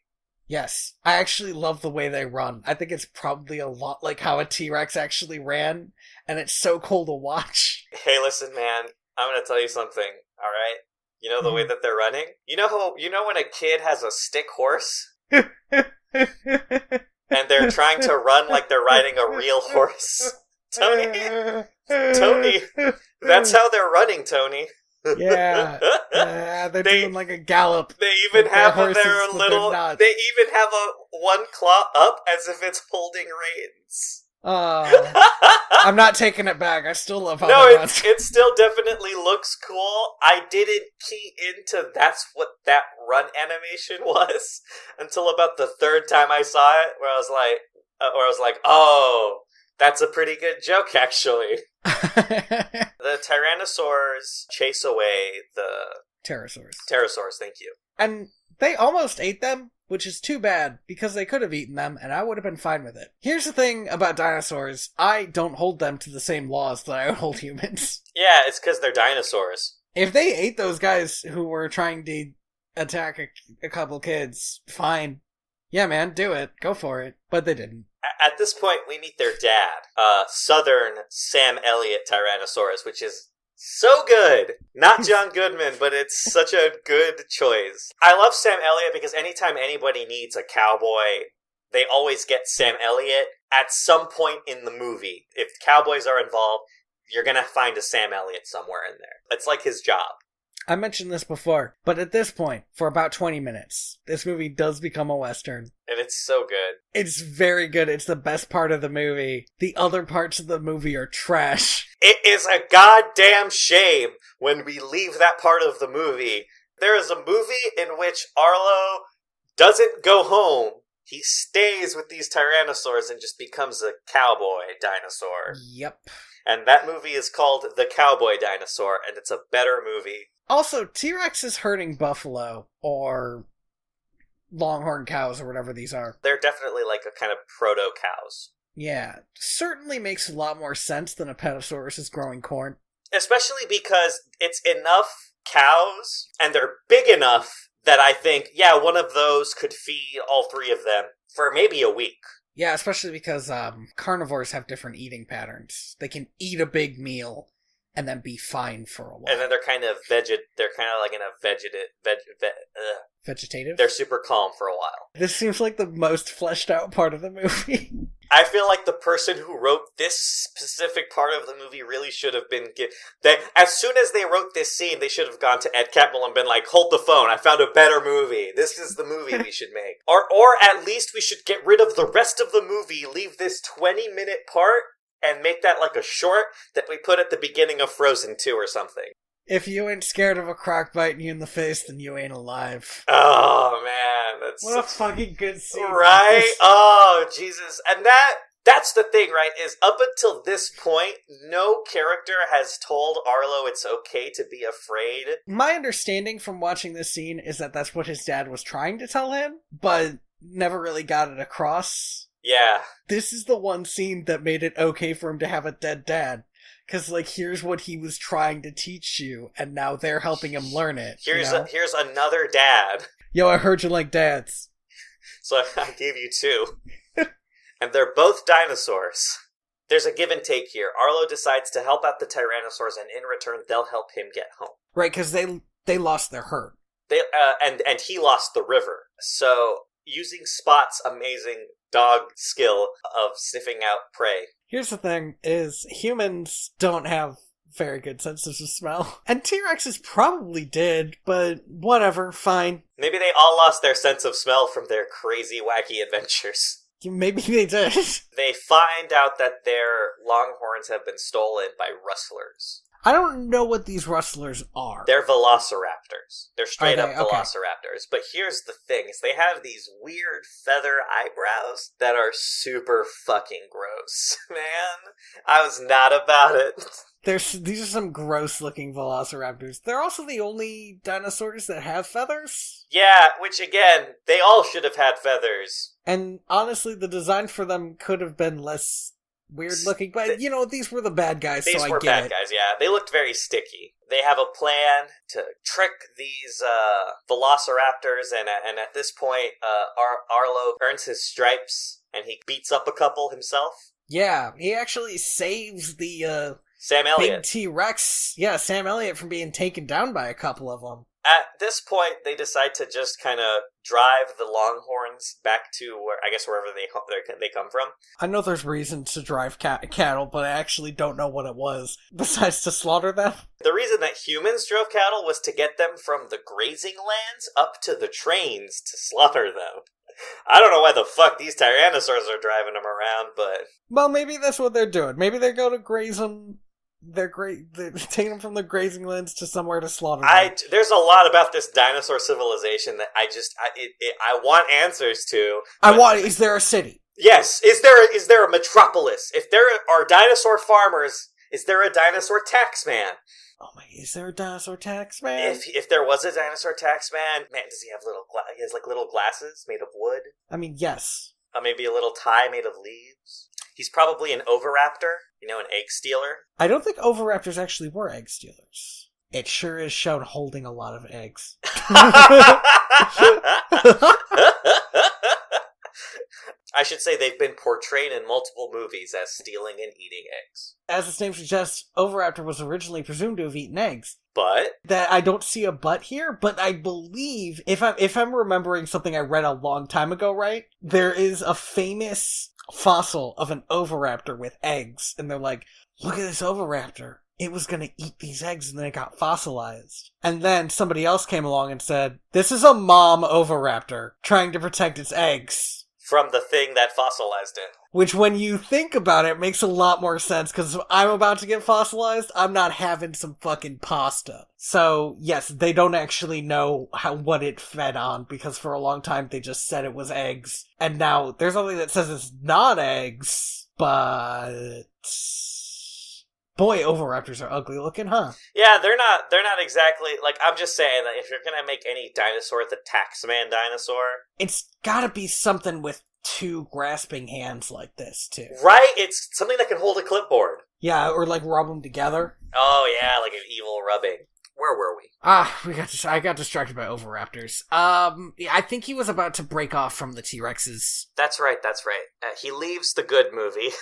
Speaker 1: Yes, I actually love the way they run. I think it's probably a lot like how a T-Rex actually ran, and it's so cool to watch.
Speaker 2: Hey, listen, man, I'm gonna tell you something, alright? You know the way that they're running? You know when a kid has a stick horse? And they're trying to run like they're riding a real horse? Tony, that's how they're running, Tony.
Speaker 1: Yeah, they're doing like a gallop.
Speaker 2: They even have their little. They even have a one claw up as if it's holding reins.
Speaker 1: I'm not taking it back. I still love how they run.
Speaker 2: It still definitely looks cool. I didn't key into that's what that run animation was until about the third time I saw it, where I was like, oh, that's a pretty good joke, actually. The Tyrannosaurs chase away the pterosaurs, thank you.
Speaker 1: And they almost ate them, which is too bad, because they could have eaten them, and I would have been fine with it. Here's the thing about dinosaurs. I don't hold them to the same laws that I hold humans.
Speaker 2: Yeah, it's because they're dinosaurs.
Speaker 1: If they ate those guys who were trying to attack a couple kids, fine. Yeah, man, do it. Go for it. But they didn't.
Speaker 2: At this point, we meet their dad, Southern Sam Elliott Tyrannosaurus, which is so good. Not John Goodman, but it's such a good choice. I love Sam Elliott because anytime anybody needs a cowboy, they always get Sam Elliott at some point in the movie. If cowboys are involved, you're going to find a Sam Elliott somewhere in there. It's like his job.
Speaker 1: I mentioned this before, but at this point, for about 20 minutes, this movie does become a Western.
Speaker 2: And it's so good.
Speaker 1: It's very good. It's the best part of the movie. The other parts of the movie are trash.
Speaker 2: It is a goddamn shame when we leave that part of the movie. There is a movie in which Arlo doesn't go home. He stays with these tyrannosaurs and just becomes a cowboy dinosaur.
Speaker 1: Yep.
Speaker 2: And that movie is called The Cowboy Dinosaur, and it's a better movie.
Speaker 1: Also, T-Rex is herding buffalo, or longhorn cows, or whatever these are.
Speaker 2: They're definitely like a kind of proto-cows.
Speaker 1: Yeah, certainly makes a lot more sense than apatosaurus is growing corn.
Speaker 2: Especially because it's enough cows, and they're big enough that I think, yeah, one of those could feed all three of them for maybe a week.
Speaker 1: Yeah, especially because carnivores have different eating patterns. They can eat a big meal and then be fine for a while.
Speaker 2: And then they're kind of like in a
Speaker 1: vegetative?
Speaker 2: They're super calm for a while.
Speaker 1: This seems like the most fleshed out part of the movie.
Speaker 2: I feel like the person who wrote this specific part of the movie really should have been... as soon as they wrote this scene, they should have gone to Ed Catmull and been like, hold the phone, I found a better movie. This is the movie we should make. Or at least we should get rid of the rest of the movie, leave this 20-minute part, and make that like a short that we put at the beginning of Frozen 2 or something.
Speaker 1: If you ain't scared of a croc biting you in the face, then you ain't alive.
Speaker 2: Oh, man. That's
Speaker 1: what a fucking good scene.
Speaker 2: Right? Oh, Jesus. And that's the thing, right? Is up until this point, no character has told Arlo it's okay to be afraid.
Speaker 1: My understanding from watching this scene is that that's what his dad was trying to tell him, but never really got it across.
Speaker 2: Yeah.
Speaker 1: This is the one scene that made it okay for him to have a dead dad. Because, like, here's what he was trying to teach you, and now they're helping him learn it.
Speaker 2: Here's another dad.
Speaker 1: Yo, I heard you like dads.
Speaker 2: So I gave you two. And they're both dinosaurs. There's a give and take here. Arlo decides to help out the Tyrannosaurs, and in return, they'll help him get home.
Speaker 1: Right, because they lost their herd.
Speaker 2: And he lost the river. So, using Spot's amazing dog skill of sniffing out prey.
Speaker 1: Here's the thing, is humans don't have very good senses of smell. And T-Rexes probably did, but whatever, fine.
Speaker 2: Maybe they all lost their sense of smell from their crazy, wacky adventures.
Speaker 1: Maybe they did.
Speaker 2: They find out that their longhorns have been stolen by rustlers.
Speaker 1: I don't know what these rustlers are.
Speaker 2: They're velociraptors. They're straight up
Speaker 1: Okay.
Speaker 2: velociraptors. But here's the thing, is they have these weird feather eyebrows that are super fucking gross. Man, I was not about it.
Speaker 1: These are some gross-looking velociraptors. They're also the only dinosaurs that have feathers.
Speaker 2: Yeah, which again, they all should have had feathers.
Speaker 1: And honestly, the design for them could have been less weird-looking. But, these were the bad guys, so I get it.
Speaker 2: These were bad guys, yeah. They looked very sticky. They have a plan to trick these velociraptors, and at this point, Arlo earns his stripes, and he beats up a couple himself.
Speaker 1: Yeah, he actually saves the
Speaker 2: Sam Elliott.
Speaker 1: big T-Rex, Sam Elliott, from being taken down by a couple of them.
Speaker 2: At this point, they decide to just kind of drive the Longhorns back to wherever they come from.
Speaker 1: I know there's reason to drive cattle, but I actually don't know what it was, besides to slaughter them.
Speaker 2: The reason that humans drove cattle was to get them from the grazing lands up to the trains to slaughter them. I don't know why the fuck these Tyrannosaurs are driving them around, but...
Speaker 1: Well, maybe that's what they're doing. Maybe they go to graze them. They're taking them from the grazing lands to somewhere to slaughter them.
Speaker 2: There's a lot about this dinosaur civilization that I want answers to.
Speaker 1: Is there a city?
Speaker 2: Yes. Is there a metropolis? If there are dinosaur farmers Is there a dinosaur tax man?
Speaker 1: Oh my, is there a dinosaur tax man?
Speaker 2: If there was a dinosaur tax man, does he have he has like little glasses made of wood?
Speaker 1: I mean, yes.
Speaker 2: Maybe a little tie made of leaves. He's probably an oviraptor, an egg stealer.
Speaker 1: I don't think oviraptors actually were egg stealers. It sure is shown holding a lot of eggs.
Speaker 2: I should say they've been portrayed in multiple movies as stealing and eating eggs.
Speaker 1: As its name suggests, oviraptor was originally presumed to have eaten eggs.
Speaker 2: But?
Speaker 1: That I don't see a but here, but I believe, if I'm remembering something I read a long time ago right, there is a famous fossil of an oviraptor with eggs, and they're like, look at this oviraptor. It was gonna eat these eggs and then it got fossilized. And then somebody else came along and said, this is a mom oviraptor trying to protect its eggs.
Speaker 2: From the thing that fossilized it.
Speaker 1: Which, when you think about it, makes a lot more sense, because if I'm about to get fossilized, I'm not having some fucking pasta. So, yes, they don't actually know what it fed on, because for a long time they just said it was eggs. And now, there's something that says it's not eggs, but... Boy, oviraptors are ugly looking, huh?
Speaker 2: Yeah, they're not exactly, I'm just saying that if you're gonna make any dinosaur the Taxman dinosaur...
Speaker 1: It's gotta be something with two grasping hands like this, too.
Speaker 2: Right? It's something that can hold a clipboard.
Speaker 1: Yeah, or rub them together.
Speaker 2: Oh yeah, like an evil rubbing. Where were we?
Speaker 1: I got distracted by oviraptors. I think he was about to break off from the T-Rexes.
Speaker 2: That's right. He leaves the good movie.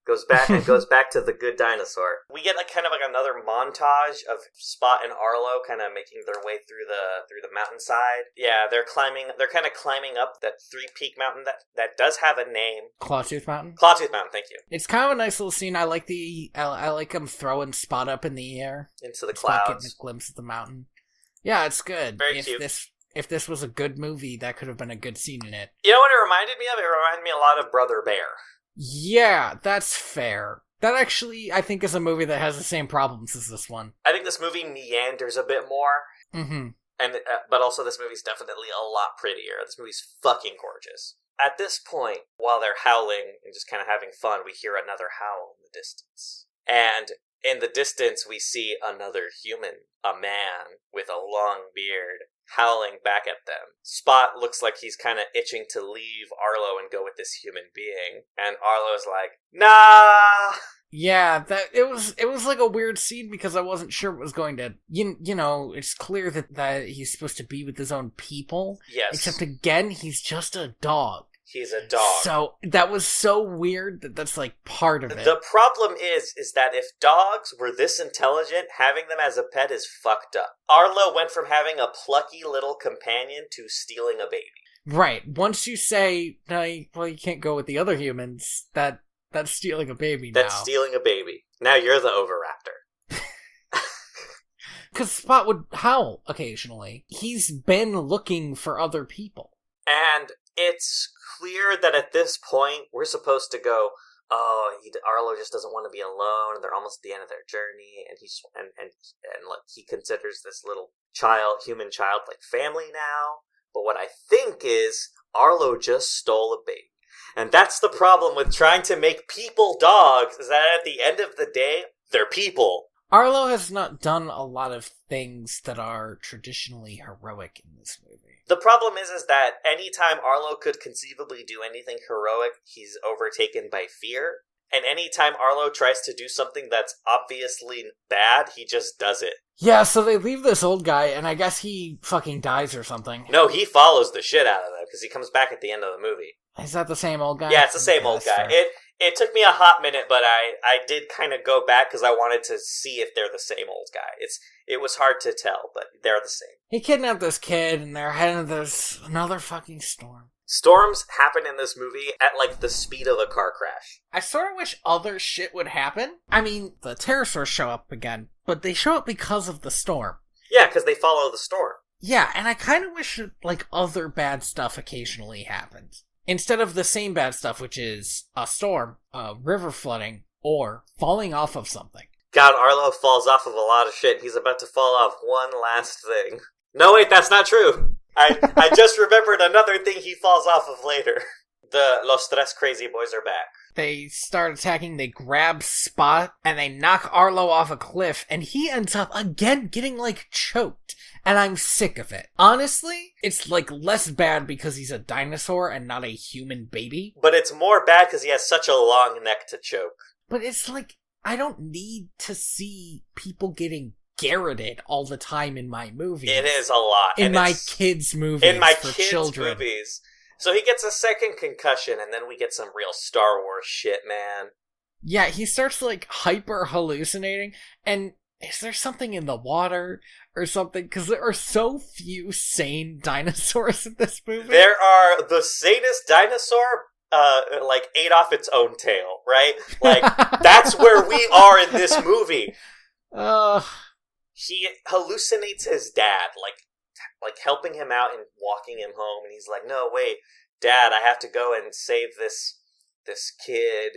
Speaker 2: Goes back to the good dinosaur. We get kind of another montage of Spot and Arlo kind of making their way through the mountainside. Yeah, they're kind of climbing up that 3-peak mountain that does have a name.
Speaker 1: Clawtooth Mountain?
Speaker 2: Clawtooth Mountain, thank you.
Speaker 1: It's kind of a nice little scene. I like him throwing Spot up in the air.
Speaker 2: Into the
Speaker 1: Spot
Speaker 2: clouds.
Speaker 1: getting a glimpse of the mountain. Yeah, it's good.
Speaker 2: Very cute.
Speaker 1: If this was a good movie, that could have been a good scene in it.
Speaker 2: You know what it reminded me of? It reminded me a lot of Brother Bear.
Speaker 1: Yeah, that's fair. That actually, I think, is a movie that has the same problems as this one.
Speaker 2: I think this movie meanders a bit more.
Speaker 1: Mm-hmm.
Speaker 2: But also this movie's definitely a lot prettier. This movie's fucking gorgeous. At this point, while they're howling and just kind of having fun, we hear another howl in the distance. And in the distance, we see another human, a man with a long beard, howling back at them. Spot looks like he's kind of itching to leave Arlo and go with this human being. And Arlo's like, nah!
Speaker 1: Yeah, it was like a weird scene because I wasn't sure what was going to... You know, it's clear that he's supposed to be with his own people.
Speaker 2: Yes.
Speaker 1: Except again, he's just a dog.
Speaker 2: He's a dog.
Speaker 1: So, that was so weird that's part of it.
Speaker 2: The problem is that if dogs were this intelligent, having them as a pet is fucked up. Arlo went from having a plucky little companion to stealing a baby.
Speaker 1: Right. Once you say, no, you can't go with the other humans, that's stealing a baby now.
Speaker 2: That's stealing a baby. Now you're the oviraptor.
Speaker 1: Because Spot would howl occasionally. He's been looking for other people.
Speaker 2: And it's clear that at this point, we're supposed to go, Arlo just doesn't want to be alone, and they're almost at the end of their journey, and he considers this little human child, like family now. But what I think is, Arlo just stole a baby. And that's the problem with trying to make people dogs, is that at the end of the day, they're people.
Speaker 1: Arlo has not done a lot of things that are traditionally heroic in this movie.
Speaker 2: The problem is that anytime Arlo could conceivably do anything heroic, he's overtaken by fear. And anytime Arlo tries to do something that's obviously bad, he just does it.
Speaker 1: Yeah, so they leave this old guy, and I guess he fucking dies or something.
Speaker 2: No, he follows the shit out of them, because he comes back at the end of the movie.
Speaker 1: Is that the same old guy?
Speaker 2: Yeah, it's the same old guy. It took me a hot minute, but I did kind of go back because I wanted to see if they're the same old guy. It was hard to tell, but they're the same.
Speaker 1: He kidnapped this kid, and they're heading to this another fucking storm.
Speaker 2: Storms happen in this movie at, the speed of a car crash.
Speaker 1: I sort of wish other shit would happen. I mean, the pterosaurs show up again, but they show up because of the storm.
Speaker 2: Yeah, because they follow the storm.
Speaker 1: Yeah, and I kind of wish, other bad stuff occasionally happens. Instead of the same bad stuff, which is a storm, river flooding, or falling off of something.
Speaker 2: God, Arlo falls off of a lot of shit. He's about to fall off one last thing. No, wait, that's not true. I just remembered another thing he falls off of later. The Los Tres Crazy Boys are back.
Speaker 1: They start attacking, they grab Spot, and they knock Arlo off a cliff, and he ends up again getting, like, choked. And I'm sick of it. Honestly, it's, like, less bad because he's a dinosaur and not a human baby.
Speaker 2: But it's more bad because he has such a long neck to choke.
Speaker 1: But it's like, I don't need to see people getting garroted all the time in my movies.
Speaker 2: It is a lot.
Speaker 1: In my kids' movies
Speaker 2: in my
Speaker 1: for
Speaker 2: kids'
Speaker 1: children.
Speaker 2: movies. So he gets a second concussion, and then we get some real Star Wars shit, man.
Speaker 1: Yeah, he starts, like, hyper hallucinating, and is there something in the water or something? Because there are so few sane dinosaurs in this movie.
Speaker 2: There are the sanest dinosaur, like, ate off its own tail, right? Like, that's where we are in this movie. He hallucinates his dad, like helping him out and walking him home, and he's like, no, wait, Dad, I have to go and save this kid.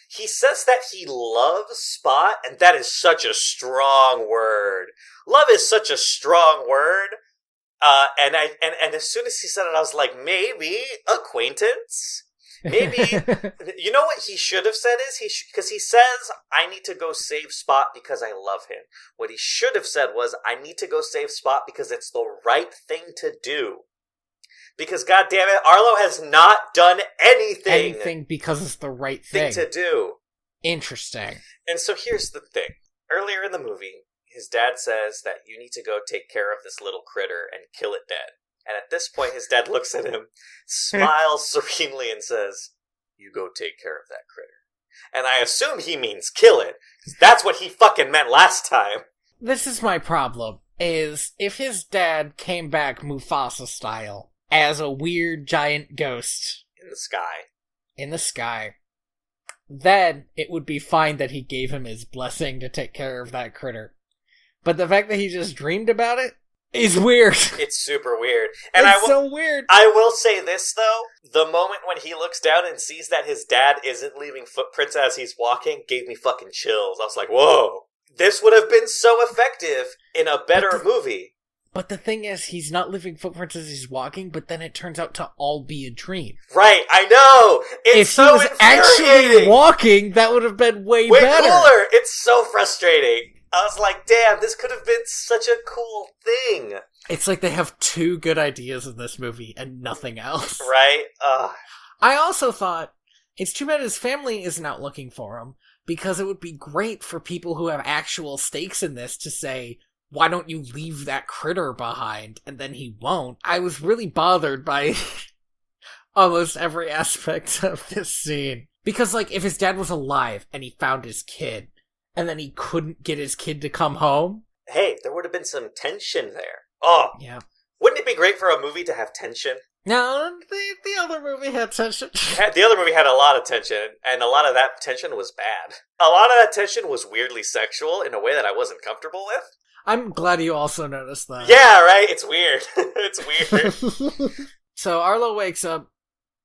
Speaker 2: He says that he loves Spot, and that is such a strong word. Love is such a strong word. And as soon as he said it, I was like, maybe acquaintance? Maybe, you know what he should have said is, because he says, I need to go save Spot because I love him. What he should have said was, I need to go save Spot because it's the right thing to do. Because, goddammit, Arlo has not done anything
Speaker 1: because it's the right thing
Speaker 2: to do.
Speaker 1: Interesting.
Speaker 2: And so here's the thing. Earlier in the movie, his dad says that you need to go take care of this little critter and kill it dead. And at this point, his dad looks at him, smiles serenely, and says, you go take care of that critter. And I assume he means kill it, because that's what he fucking meant last time.
Speaker 1: This is my problem, is if his dad came back Mufasa style, as a weird giant ghost.
Speaker 2: In the sky.
Speaker 1: Then it would be fine that he gave him his blessing to take care of that critter. But the fact that he just dreamed about it is weird.
Speaker 2: It's super weird. And
Speaker 1: it's so weird.
Speaker 2: I will say this, though. The moment when he looks down and sees that his dad isn't leaving footprints as he's walking gave me fucking chills. I was like, whoa. This would have been so effective in a better movie.
Speaker 1: But the thing is, he's not leaving footprints as he's walking, but then it turns out to all be a dream.
Speaker 2: Right, I know! It's so
Speaker 1: infuriating. If he was actually walking, that would have been way better.
Speaker 2: Cooler! It's so frustrating. I was like, damn, this could have been such a cool thing.
Speaker 1: It's like they have two good ideas in this movie and nothing else.
Speaker 2: Right?
Speaker 1: I also thought, it's too bad his family isn't out looking for him, because it would be great for people who have actual stakes in this to say, why don't you leave that critter behind? And then he won't. I was really bothered by almost every aspect of this scene. Because, like, if his dad was alive and he found his kid, and then he couldn't get his kid to come home...
Speaker 2: Hey, there would have been some tension there. Oh,
Speaker 1: yeah.
Speaker 2: Wouldn't it be great for a movie to have tension?
Speaker 1: No, the other movie had tension.
Speaker 2: The other movie had a lot of tension, and a lot of that tension was bad. A lot of that tension was weirdly sexual in a way that I wasn't comfortable with.
Speaker 1: I'm glad you also noticed that.
Speaker 2: Yeah, right? It's weird. It's weird.
Speaker 1: So Arlo wakes up,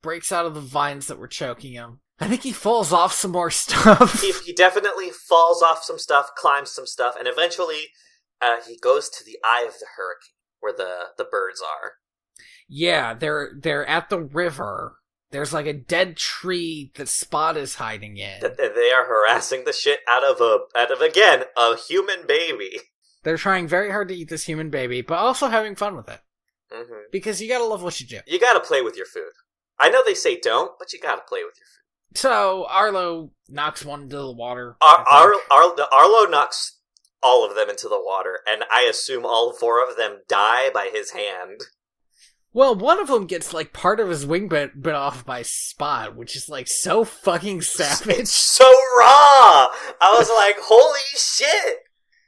Speaker 1: breaks out of the vines that were choking him. I think he falls off some more stuff.
Speaker 2: He definitely falls off some stuff, climbs some stuff, and eventually he goes to the eye of the hurricane, where the birds are.
Speaker 1: Yeah, they're at the river. There's like a dead tree that Spot is hiding in.
Speaker 2: They are harassing the shit out of again, a human baby.
Speaker 1: They're trying very hard to eat this human baby, but also having fun with it.
Speaker 2: Mm-hmm.
Speaker 1: Because you gotta love what you do.
Speaker 2: You gotta play with your food. I know they say don't, but you gotta play with your food.
Speaker 1: So, Arlo knocks one into the water.
Speaker 2: Arlo knocks all of them into the water, and I assume all four of them die by his hand.
Speaker 1: Well, one of them gets, like, part of his wing bit off by Spot, which is, like, so fucking savage.
Speaker 2: It's so raw! I was like, holy shit!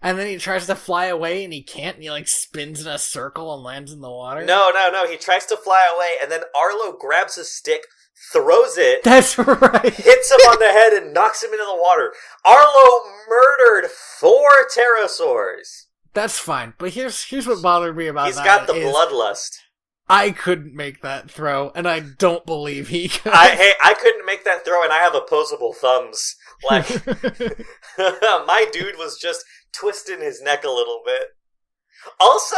Speaker 1: And then he tries to fly away, and he can't, and he, like, spins in a circle and lands in the water.
Speaker 2: No, he tries to fly away, and then Arlo grabs his stick, throws it.
Speaker 1: That's right.
Speaker 2: Hits him on the head and knocks him into the water. Arlo murdered 4 pterosaurs.
Speaker 1: That's fine, but here's what bothered me about that.
Speaker 2: He's got the bloodlust.
Speaker 1: I couldn't make that throw, and I don't believe he could.
Speaker 2: I couldn't make that throw, and I have opposable thumbs. Like, my dude was just twisting his neck a little bit. Also,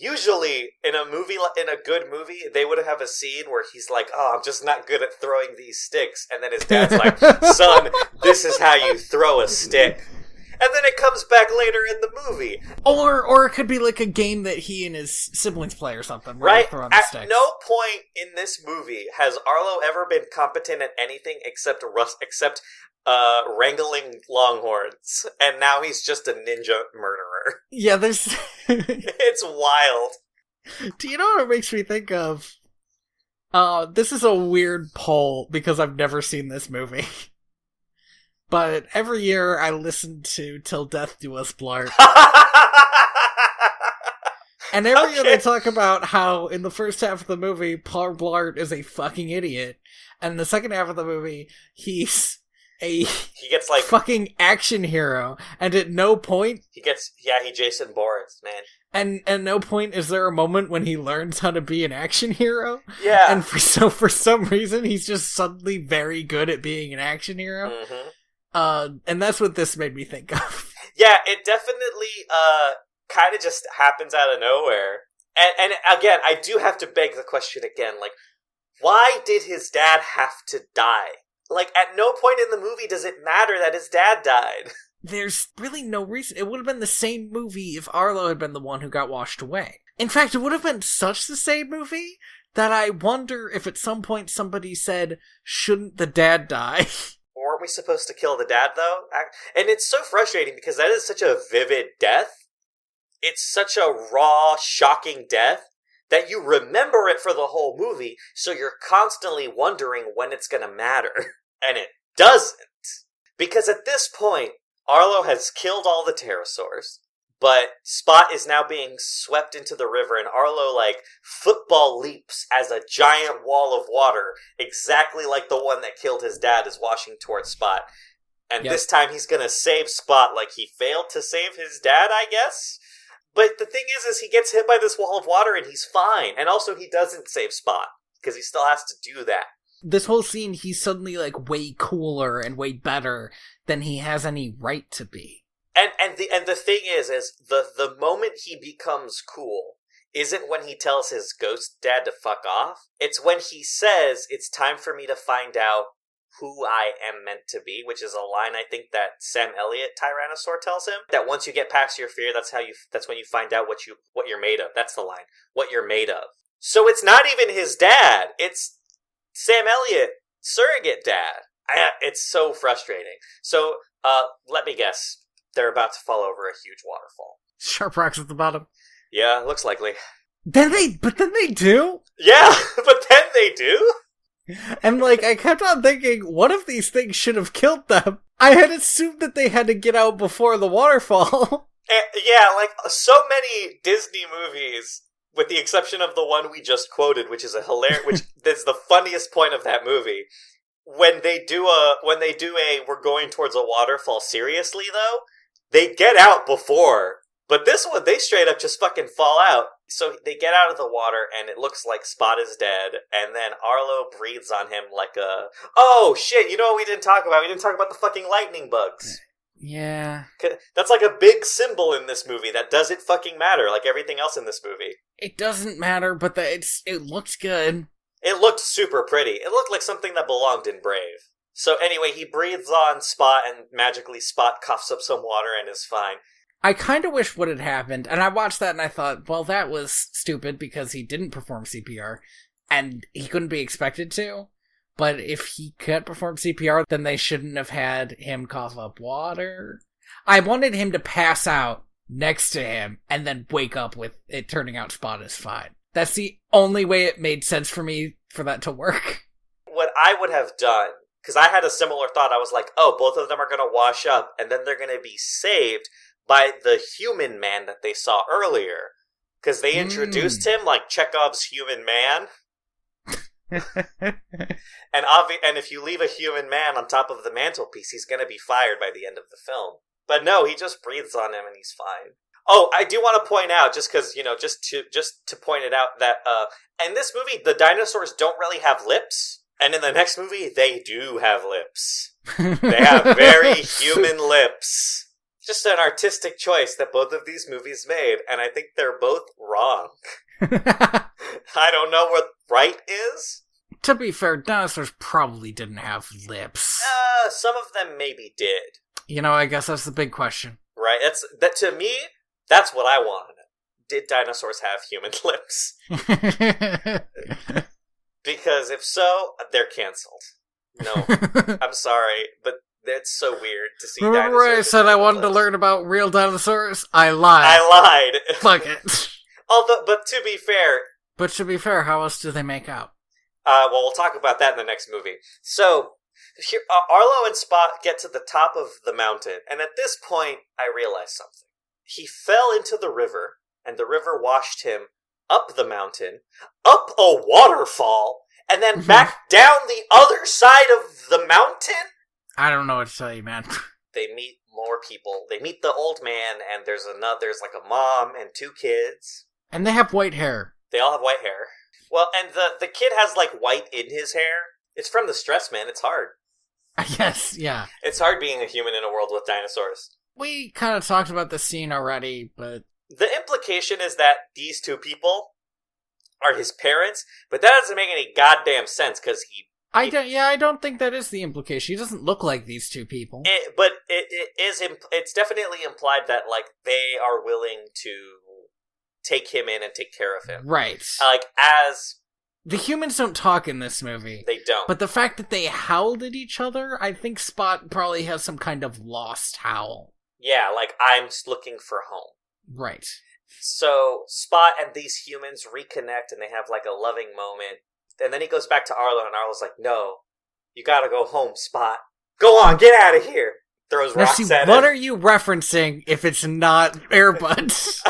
Speaker 2: usually in a good movie, they would have a scene where he's like, "Oh, I'm just not good at throwing these sticks," and then his dad's like, "Son, this is how you throw a stick." And then it comes back later in the movie.
Speaker 1: Or it could be like a game that he and his siblings play or something.
Speaker 2: Right? At
Speaker 1: sticks.
Speaker 2: no point in this movie has Arlo ever been competent at anything except wrangling longhorns. And now he's just a ninja murderer.
Speaker 1: Yeah, there's...
Speaker 2: It's wild.
Speaker 1: Do you know what it makes me think of? This is a weird poll because I've never seen this movie. But every year I listen to Till Death Do Us Blart. And every year they talk about how in the first half of the movie, Paul Blart is a fucking idiot. And in the second half of the movie, he gets like fucking action hero. And at no point...
Speaker 2: he Jason Bourne, man.
Speaker 1: And at no point is there a moment when he learns how to be an action hero.
Speaker 2: Yeah.
Speaker 1: And for some reason, he's just suddenly very good at being an action hero.
Speaker 2: Mm-hmm.
Speaker 1: And that's what this made me think of.
Speaker 2: Yeah, it definitely kind of just happens out of nowhere. And again, I do have to beg the question again, like, why did his dad have to die? Like, at no point in the movie does it matter that his dad died.
Speaker 1: There's really no reason. It would have been the same movie if Arlo had been the one who got washed away. In fact, it would have been such the same movie that I wonder if at some point somebody said, shouldn't the dad die?
Speaker 2: Weren't we supposed to kill the dad, though? And it's so frustrating because that is such a vivid death. It's such a raw, shocking death that you remember it for the whole movie, so you're constantly wondering when it's going to matter. And it doesn't. Because at this point, Arlo has killed all the pterosaurs, but Spot is now being swept into the river, and Arlo, like, football leaps as a giant wall of water, exactly like the one that killed his dad, is washing towards Spot. And This time he's gonna save Spot like he failed to save his dad, I guess? But the thing is he gets hit by this wall of water and he's fine. And also he doesn't save Spot, because he still has to do that.
Speaker 1: This whole scene, he's suddenly, like, way cooler and way better than he has any right to be.
Speaker 2: And the thing is the moment he becomes cool isn't when he tells his ghost dad to fuck off. It's when he says, "It's time for me to find out who I am meant to be," which is a line I think that Sam Elliott, Tyrannosaur, tells him. That once you get past your fear, that's when you find out what you're made of. That's the line. What you're made of. So it's not even his dad. It's Sam Elliott, surrogate dad. It's so frustrating. So, let me guess. They're about to fall over a huge waterfall.
Speaker 1: Sharp rocks at the bottom.
Speaker 2: Yeah, looks likely.
Speaker 1: But then they do?
Speaker 2: Yeah, but then they do?
Speaker 1: And, like, I kept on thinking, what if these things should have killed them? I had assumed that they had to get out before the waterfall.
Speaker 2: Yeah, like, so many Disney movies, with the exception of the one we just quoted, which is that's the funniest point of that movie. When they do we're going towards a waterfall seriously, though, they get out before. But this one, they straight up just fucking fall out. So they get out of the water, and it looks like Spot is dead, and then Arlo breathes on him like a... Oh, shit, you know what we didn't talk about? We didn't talk about the fucking lightning bugs.
Speaker 1: Yeah.
Speaker 2: That's like a big symbol in this movie that doesn't fucking matter, like everything else in this movie.
Speaker 1: It doesn't matter, but it looks good.
Speaker 2: It looked super pretty. It looked like something that belonged in Brave. So anyway, he breathes on Spot, and magically Spot coughs up some water and is fine.
Speaker 1: I kind of wish what had happened, and I watched that and I thought, well, that was stupid because he didn't perform CPR, and he couldn't be expected to. But if he could perform CPR, then they shouldn't have had him cough up water. I wanted him to pass out next to him and then wake up with it turning out Spot is fine. That's the only way it made sense for me for that to work.
Speaker 2: What I would have done, because I had a similar thought, I was like, oh, both of them are going to wash up, and then they're going to be saved by the human man that they saw earlier. Because they introduced him like Chekhov's human man. And if you leave a human man on top of the mantelpiece, he's going to be fired by the end of the film. But no, he just breathes on him and he's fine. Oh, I do want to point out, just because, just to point it out, that in this movie, the dinosaurs don't really have lips. And in the next movie, they do have lips. They have very human lips. Just an artistic choice that both of these movies made, and I think they're both wrong. I don't know what right is.
Speaker 1: To be fair, dinosaurs probably didn't have lips.
Speaker 2: Some of them maybe did.
Speaker 1: You know, I guess that's the big question.
Speaker 2: Right? That to me, that's what I want to know. Did dinosaurs have human lips? Because if so, they're canceled. No, I'm sorry, but it's so weird to see dinosaurs.
Speaker 1: Remember when I said I wanted to learn about real dinosaurs? I lied.
Speaker 2: I lied.
Speaker 1: Fuck it.
Speaker 2: But to be fair...
Speaker 1: how else do they make out?
Speaker 2: Well, we'll talk about that in the next movie. So, here, Arlo and Spot get to the top of the mountain, and at this point, I realize something. He fell into the river, and the river washed him up the mountain, up a waterfall, and then back down the other side of the mountain?
Speaker 1: I don't know what to tell you, man.
Speaker 2: They meet more people. They meet the old man, and there's like a mom and 2 kids.
Speaker 1: And they have white hair.
Speaker 2: They all have white hair. Well, and the kid has, like, white in his hair. It's from the stress, man. It's hard.
Speaker 1: I guess, yeah.
Speaker 2: It's hard being a human in a world with dinosaurs.
Speaker 1: We kind of talked about this scene already, but...
Speaker 2: The implication is that these 2 people are his parents, but that doesn't make any goddamn sense, because
Speaker 1: I don't think that is the implication. He doesn't look like these 2 people.
Speaker 2: It's definitely implied that, like, they are willing to take him in and take care of him.
Speaker 1: Right.
Speaker 2: As...
Speaker 1: The humans don't talk in this movie.
Speaker 2: They don't.
Speaker 1: But the fact that they howled at each other, I think Spot probably has some kind of lost howl.
Speaker 2: Yeah, like, I'm looking for home.
Speaker 1: Right.
Speaker 2: So, Spot and these humans reconnect, and they have, like, a loving moment. And then he goes back to Arlo, and Arlo's like, no, you gotta go home, Spot. Go on, get out of here! Throws rocks at him.
Speaker 1: What are you referencing if it's not Air Buds?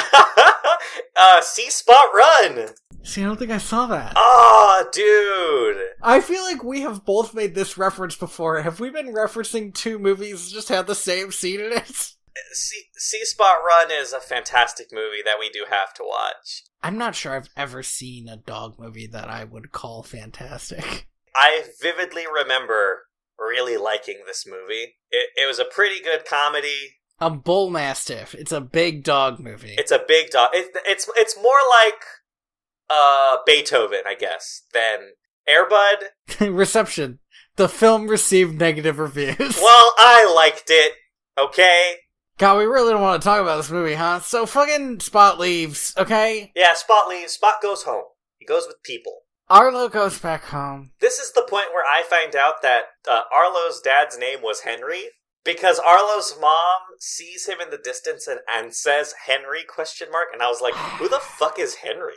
Speaker 2: See Spot run!
Speaker 1: See, I don't think I saw that.
Speaker 2: Oh, dude!
Speaker 1: I feel like we have both made this reference before. Have we been referencing 2 movies that just had the same scene in it?
Speaker 2: See Spot Run is a fantastic movie that we do have to watch.
Speaker 1: I'm not sure I've ever seen a dog movie that I would call fantastic.
Speaker 2: I vividly remember really liking this movie. It was a pretty good comedy.
Speaker 1: A bull mastiff. It's a big dog movie.
Speaker 2: It's a big dog. It's more like Beethoven, I guess, than Air Bud.
Speaker 1: Reception. The film received negative reviews.
Speaker 2: Well, I liked it. Okay?
Speaker 1: God, we really don't want to talk about this movie, huh? So fucking Spot leaves, okay?
Speaker 2: Yeah, Spot leaves. Spot goes home. He goes with people.
Speaker 1: Arlo goes back home.
Speaker 2: This is the point where I find out that Arlo's dad's name was Henry, because Arlo's mom sees him in the distance and says Henry, ? And I was like, who the fuck is Henry?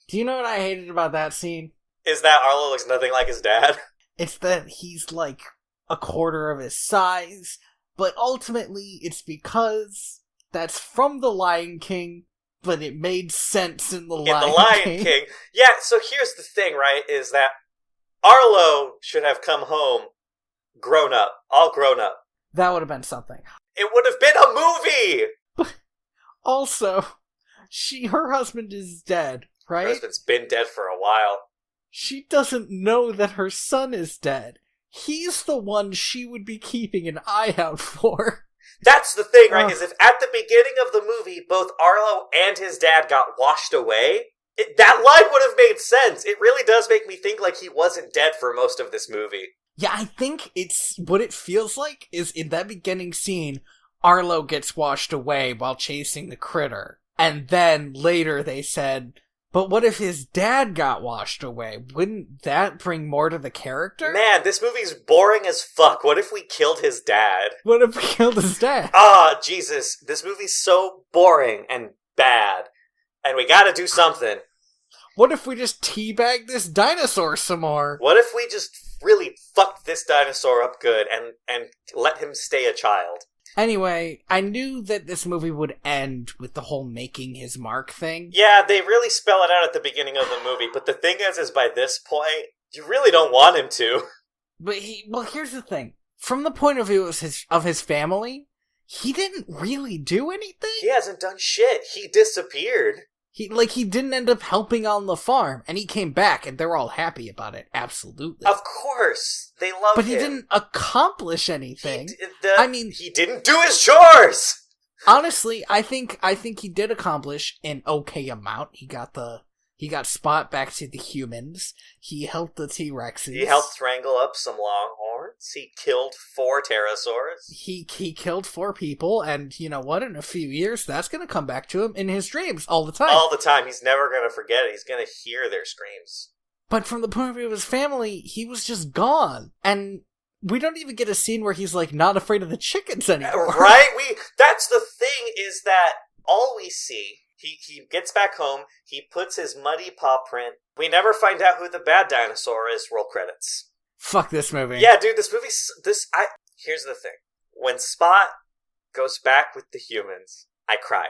Speaker 1: Do you know what I hated about that scene?
Speaker 2: Is that Arlo looks nothing like his dad?
Speaker 1: It's that he's like a quarter of his size, but ultimately it's because that's from The Lion King, but it made sense in The Lion King.
Speaker 2: Yeah, so here's the thing, right, is that Arlo should have come home grown up, all grown up.
Speaker 1: That would have been something.
Speaker 2: It would have been a movie!
Speaker 1: But also, her husband is dead, right?
Speaker 2: Her husband's been dead for a while.
Speaker 1: She doesn't know that her son is dead. He's the one she would be keeping an eye out for.
Speaker 2: That's the thing, right? Is if at the beginning of the movie, both Arlo and his dad got washed away, that line would have made sense. It really does make me think like he wasn't dead for most of this movie.
Speaker 1: Yeah, I think it's what it feels like is in that beginning scene, Arlo gets washed away while chasing the critter. And then later they said, but what if his dad got washed away? Wouldn't that bring more to the character?
Speaker 2: Man, this movie's boring as fuck. What if we killed his dad?
Speaker 1: What if we killed his dad?
Speaker 2: Ah, Jesus. This movie's so boring and bad. And we gotta do something.
Speaker 1: What if we just teabag this dinosaur some more?
Speaker 2: What if we just really fucked this dinosaur up good and let him stay a child?
Speaker 1: Anyway, I knew that this movie would end with the whole making his mark thing.
Speaker 2: Yeah, they really spell it out at the beginning of the movie, but the thing is by this point, you really don't want him to.
Speaker 1: But here's the thing. From the point of view of his family, he didn't really do anything.
Speaker 2: He hasn't done shit. He disappeared.
Speaker 1: He didn't end up helping on the farm, and he came back, and they're all happy about it. Absolutely.
Speaker 2: Of course, they love him.
Speaker 1: But he didn't accomplish anything.
Speaker 2: He didn't do his chores!
Speaker 1: Honestly, I think he did accomplish an okay amount. He got Spot back to the humans. He helped the T-Rexes.
Speaker 2: He helped strangle up some longhorns. He killed 4 pterosaurs.
Speaker 1: He killed 4 people, and you know what? In a few years, that's going to come back to him in his dreams all the time.
Speaker 2: All the time. He's never going to forget it. He's going to hear their screams.
Speaker 1: But from the point of view of his family, he was just gone. And we don't even get a scene where he's, like, not afraid of the chickens anymore.
Speaker 2: Right? That's the thing, is that all we see... He gets back home, he puts his muddy paw print. We never find out who the bad dinosaur is. Roll credits.
Speaker 1: Fuck this movie.
Speaker 2: Yeah, dude, here's the thing. When Spot goes back with the humans, I cried.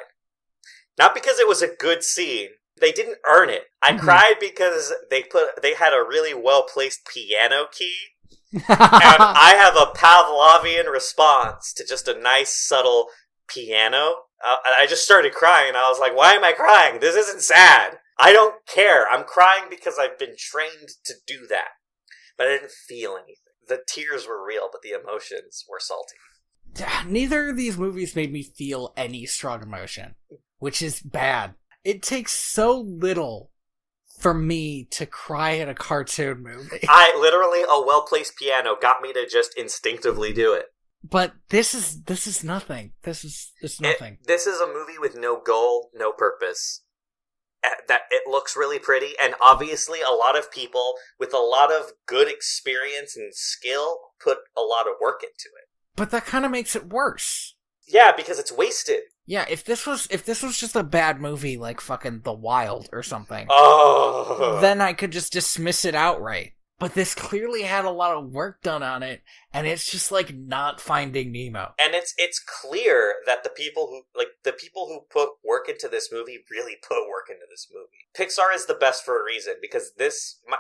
Speaker 2: Not because it was a good scene. They didn't earn it. I cried because they had a really well-placed piano key. And I have a Pavlovian response to just a nice, subtle piano. I just started crying. I was like, why am I crying? This isn't sad. I don't care. I'm crying because I've been trained to do that. But I didn't feel anything. The tears were real, but the emotions were salty.
Speaker 1: Neither of these movies made me feel any strong emotion, which is bad. It takes so little for me to cry at a cartoon movie.
Speaker 2: A well-placed piano got me to just instinctively do it.
Speaker 1: But this is nothing. This is nothing.
Speaker 2: This is a movie with no goal, no purpose. That it looks really pretty, and obviously a lot of people with a lot of good experience and skill put a lot of work into it.
Speaker 1: But that kind of makes it worse.
Speaker 2: Yeah, because it's wasted.
Speaker 1: Yeah, if this was just a bad movie like fucking The Wild or something, then I could just dismiss it outright. But this clearly had a lot of work done on it, and it's just like not Finding Nemo.
Speaker 2: And it's clear that the people who put work into this movie really put work into this movie. Pixar is the best for a reason, because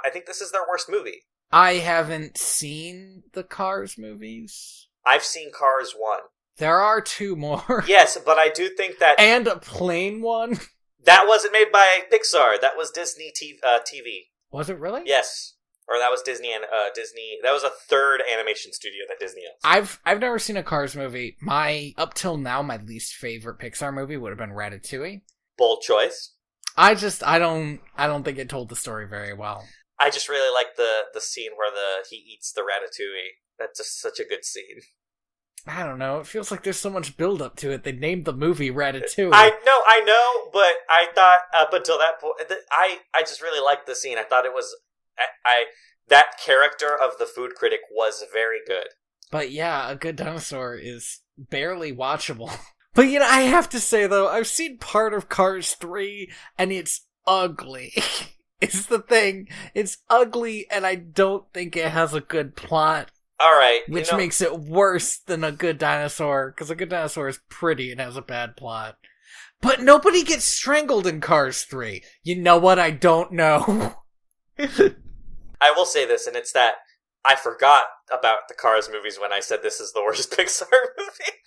Speaker 2: I think this is their worst movie.
Speaker 1: I haven't seen the Cars movies.
Speaker 2: I've seen Cars 1.
Speaker 1: There are 2 more.
Speaker 2: Yes, but I do think that...
Speaker 1: And a plane one?
Speaker 2: That wasn't made by Pixar. That was Disney TV.
Speaker 1: Was it really?
Speaker 2: Yes. Or that was Disney and Disney. That was a third animation studio that Disney owns.
Speaker 1: I've never seen a Cars movie. Up till now, my least favorite Pixar movie would have been Ratatouille.
Speaker 2: Bold choice.
Speaker 1: I don't think it told the story very well.
Speaker 2: I just really like the scene where he eats the ratatouille. That's just such a good scene.
Speaker 1: I don't know. It feels like there's so much build up to it. They named the movie Ratatouille.
Speaker 2: I know, but I thought up until that point, I just really liked the scene. I thought it was, that character of the food critic was very good.
Speaker 1: But yeah, A Good Dinosaur is barely watchable. But you know, I have to say though, I've seen part of Cars 3, and it's ugly. It's the thing. It's ugly, and I don't think it has a good plot.
Speaker 2: Alright.
Speaker 1: Which makes it worse than A Good Dinosaur, because A Good Dinosaur is pretty and has a bad plot. But nobody gets strangled in Cars 3. You know what I don't know?
Speaker 2: I will say this, and it's that I forgot about the Cars movies when I said this is the worst Pixar movie.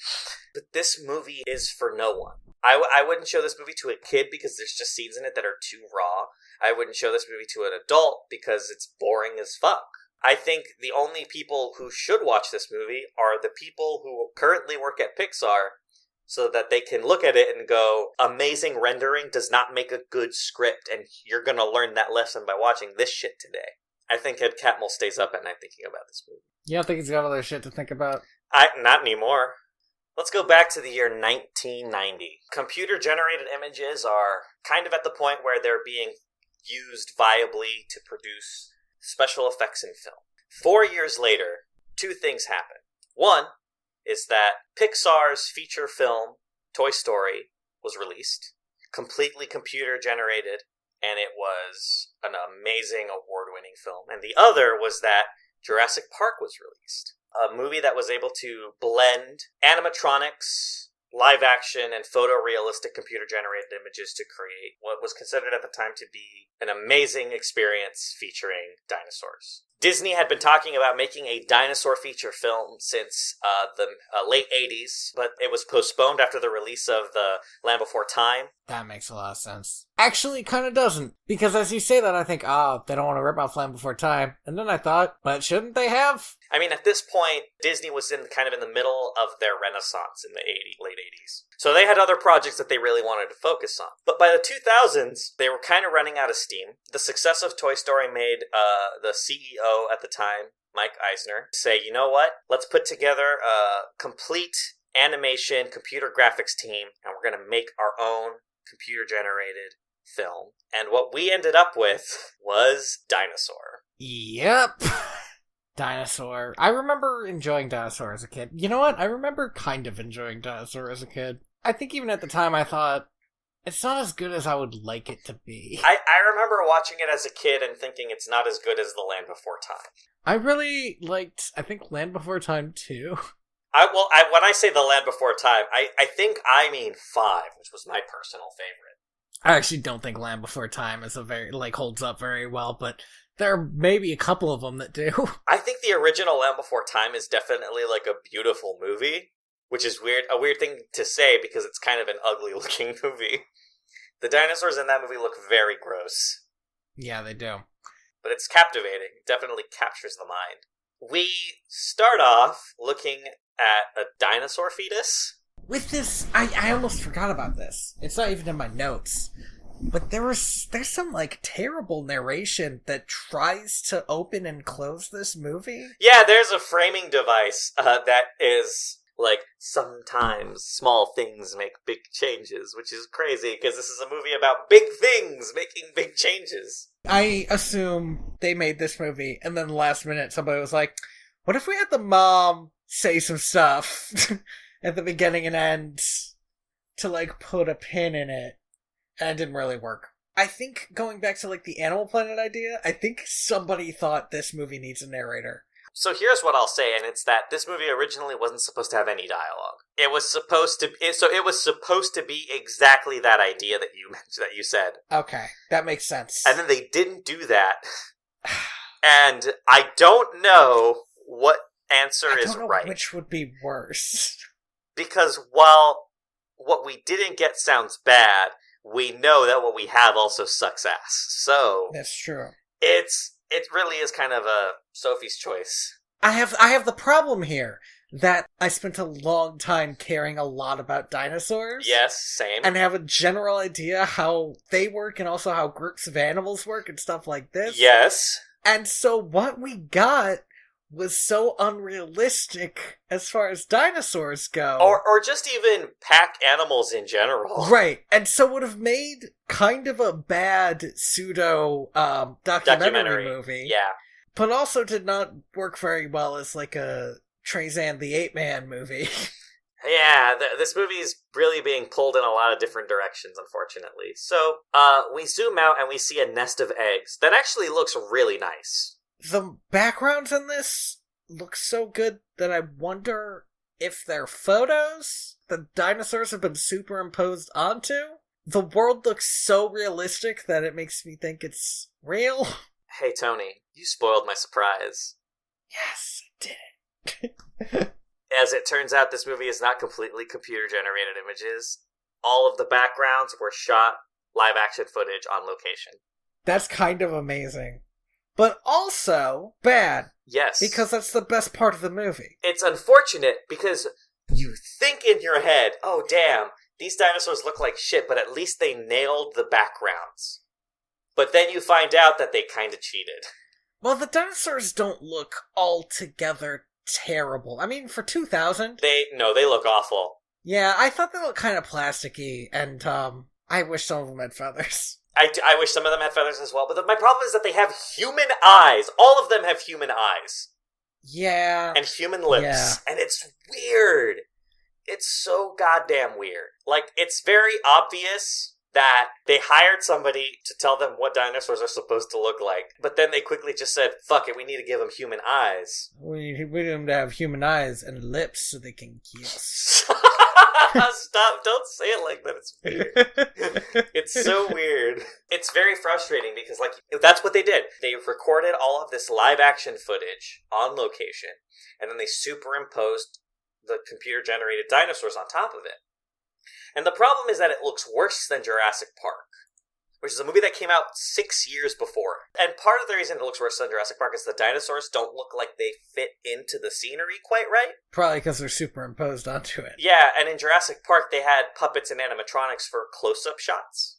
Speaker 2: But this movie is for no one. I wouldn't show this movie to a kid because there's just scenes in it that are too raw. I wouldn't show this movie to an adult because it's boring as fuck. I think the only people who should watch this movie are the people who currently work at Pixar, so that they can look at it and go, amazing rendering does not make a good script, and you're going to learn that lesson by watching this shit today. I think Ed Catmull stays up at night thinking about this movie.
Speaker 1: You don't think he's got other shit to think about?
Speaker 2: Not anymore. Let's go back to the year 1990. Computer-generated images are kind of at the point where they're being used viably to produce special effects in film. 4 years later, 2 things happen. One is that Pixar's feature film, Toy Story, was released, completely computer-generated, and it was an amazing award-winning film. And the other was that Jurassic Park was released, a movie that was able to blend animatronics, live action, and photorealistic computer-generated images to create what was considered at the time to be an amazing experience featuring dinosaurs. Disney had been talking about making a dinosaur feature film since the late 80s, but it was postponed after the release of The Land Before Time.
Speaker 1: That makes a lot of sense. Actually, it kind of doesn't. Because as you say that, I think, they don't want to rip off Land Before Time. And then I thought, but shouldn't they have?
Speaker 2: I mean, at this point, Disney was in the middle of their renaissance in the late 80s. So they had other projects that they really wanted to focus on. But by the 2000s, they were kind of running out of steam. The success of Toy Story made the CEO at the time, Mike Eisner, say, you know what? Let's put together a complete animation computer graphics team, and we're going to make our own computer-generated film. And what we ended up with was Dinosaur.
Speaker 1: Yep. Dinosaur. I remember enjoying Dinosaur as a kid. You know what? I remember kind of enjoying Dinosaur as a kid. I think even at the time I thought, it's not as good as I would like it to be.
Speaker 2: I remember watching it as a kid and thinking it's not as good as The Land Before Time.
Speaker 1: I really liked, I think, Land Before Time too.
Speaker 2: When I say The Land Before Time, I think I mean 5, which was my personal favorite.
Speaker 1: I actually don't think Land Before Time is holds up very well, but there are maybe a couple of them that do.
Speaker 2: I think the original Land Before Time is definitely like a beautiful movie, which is a weird thing to say because it's kind of an ugly looking movie. The dinosaurs in that movie look very gross.
Speaker 1: Yeah, they do.
Speaker 2: But it's captivating. It definitely captures the mind. We start off looking at a dinosaur fetus.
Speaker 1: With this, I almost forgot about this. It's not even in my notes. But there's some, terrible narration that tries to open and close this movie.
Speaker 2: Yeah, there's a framing device that is, sometimes small things make big changes, which is crazy, because this is a movie about big things making big changes.
Speaker 1: I assume they made this movie, and then last minute somebody was like, what if we had the mom say some stuff at the beginning and end to, put a pin in it? And it didn't really work. I think, going back to, the Animal Planet idea, I think somebody thought this movie needs a narrator.
Speaker 2: So here's what I'll say, and it's that this movie originally wasn't supposed to have any dialogue. It was supposed to be exactly that idea that you said.
Speaker 1: Okay, that makes sense.
Speaker 2: And then they didn't do that. And I don't know what answer is right.
Speaker 1: Which would be worse.
Speaker 2: Because while what we didn't get sounds bad, we know that what we have also sucks ass. So
Speaker 1: that's true.
Speaker 2: It really is kind of a Sophie's choice.
Speaker 1: I have the problem here that I spent a long time caring a lot about dinosaurs.
Speaker 2: Yes, same.
Speaker 1: And have a general idea how they work and also how groups of animals work and stuff like this.
Speaker 2: Yes.
Speaker 1: And so what we got was so unrealistic as far as dinosaurs go.
Speaker 2: Or just even pack animals in general.
Speaker 1: Right. And so would have made kind of a bad pseudo documentary movie.
Speaker 2: Yeah.
Speaker 1: But also did not work very well as a Tarzan the Ape Man movie.
Speaker 2: Yeah, this movie is really being pulled in a lot of different directions, unfortunately. So, we zoom out and we see a nest of eggs that actually looks really nice.
Speaker 1: The backgrounds in this look so good that I wonder if they're photos the dinosaurs have been superimposed onto. The world looks so realistic that it makes me think it's real.
Speaker 2: Hey, Tony, you spoiled my surprise.
Speaker 1: Yes, I did.
Speaker 2: As it turns out, this movie is not completely computer-generated images. All of the backgrounds were shot live-action footage on location.
Speaker 1: That's kind of amazing. But also bad.
Speaker 2: Yes.
Speaker 1: Because that's the best part of the movie.
Speaker 2: It's unfortunate because you think in your head, oh damn, these dinosaurs look like shit, but at least they nailed the backgrounds. But then you find out that they kind of cheated.
Speaker 1: Well, the dinosaurs don't look altogether terrible. I mean, for 2000...
Speaker 2: They look awful.
Speaker 1: Yeah, I thought they looked kind of plasticky, and I wish some of them had feathers.
Speaker 2: I wish some of them had feathers as well, but my problem is that they have human eyes. All of them have human eyes.
Speaker 1: Yeah.
Speaker 2: And human lips.
Speaker 1: Yeah.
Speaker 2: And it's weird. It's so goddamn weird. It's very obvious that they hired somebody to tell them what dinosaurs are supposed to look like, but then they quickly just said, fuck it, we need to give them human eyes.
Speaker 1: We need them to have human eyes and lips so they can kiss.
Speaker 2: Stop, don't say it like that. It's weird. It's so weird. It's very frustrating because, like, that's what they did. They recorded all of this live action footage on location, and then they superimposed the computer-generated dinosaurs on top of it. And the problem is that it looks worse than Jurassic Park, which is a movie that came out 6 years before. And part of the reason it looks worse than Jurassic Park is the dinosaurs don't look like they fit into the scenery quite right.
Speaker 1: Probably because they're superimposed onto it.
Speaker 2: Yeah, and in Jurassic Park, they had puppets and animatronics for close-up shots.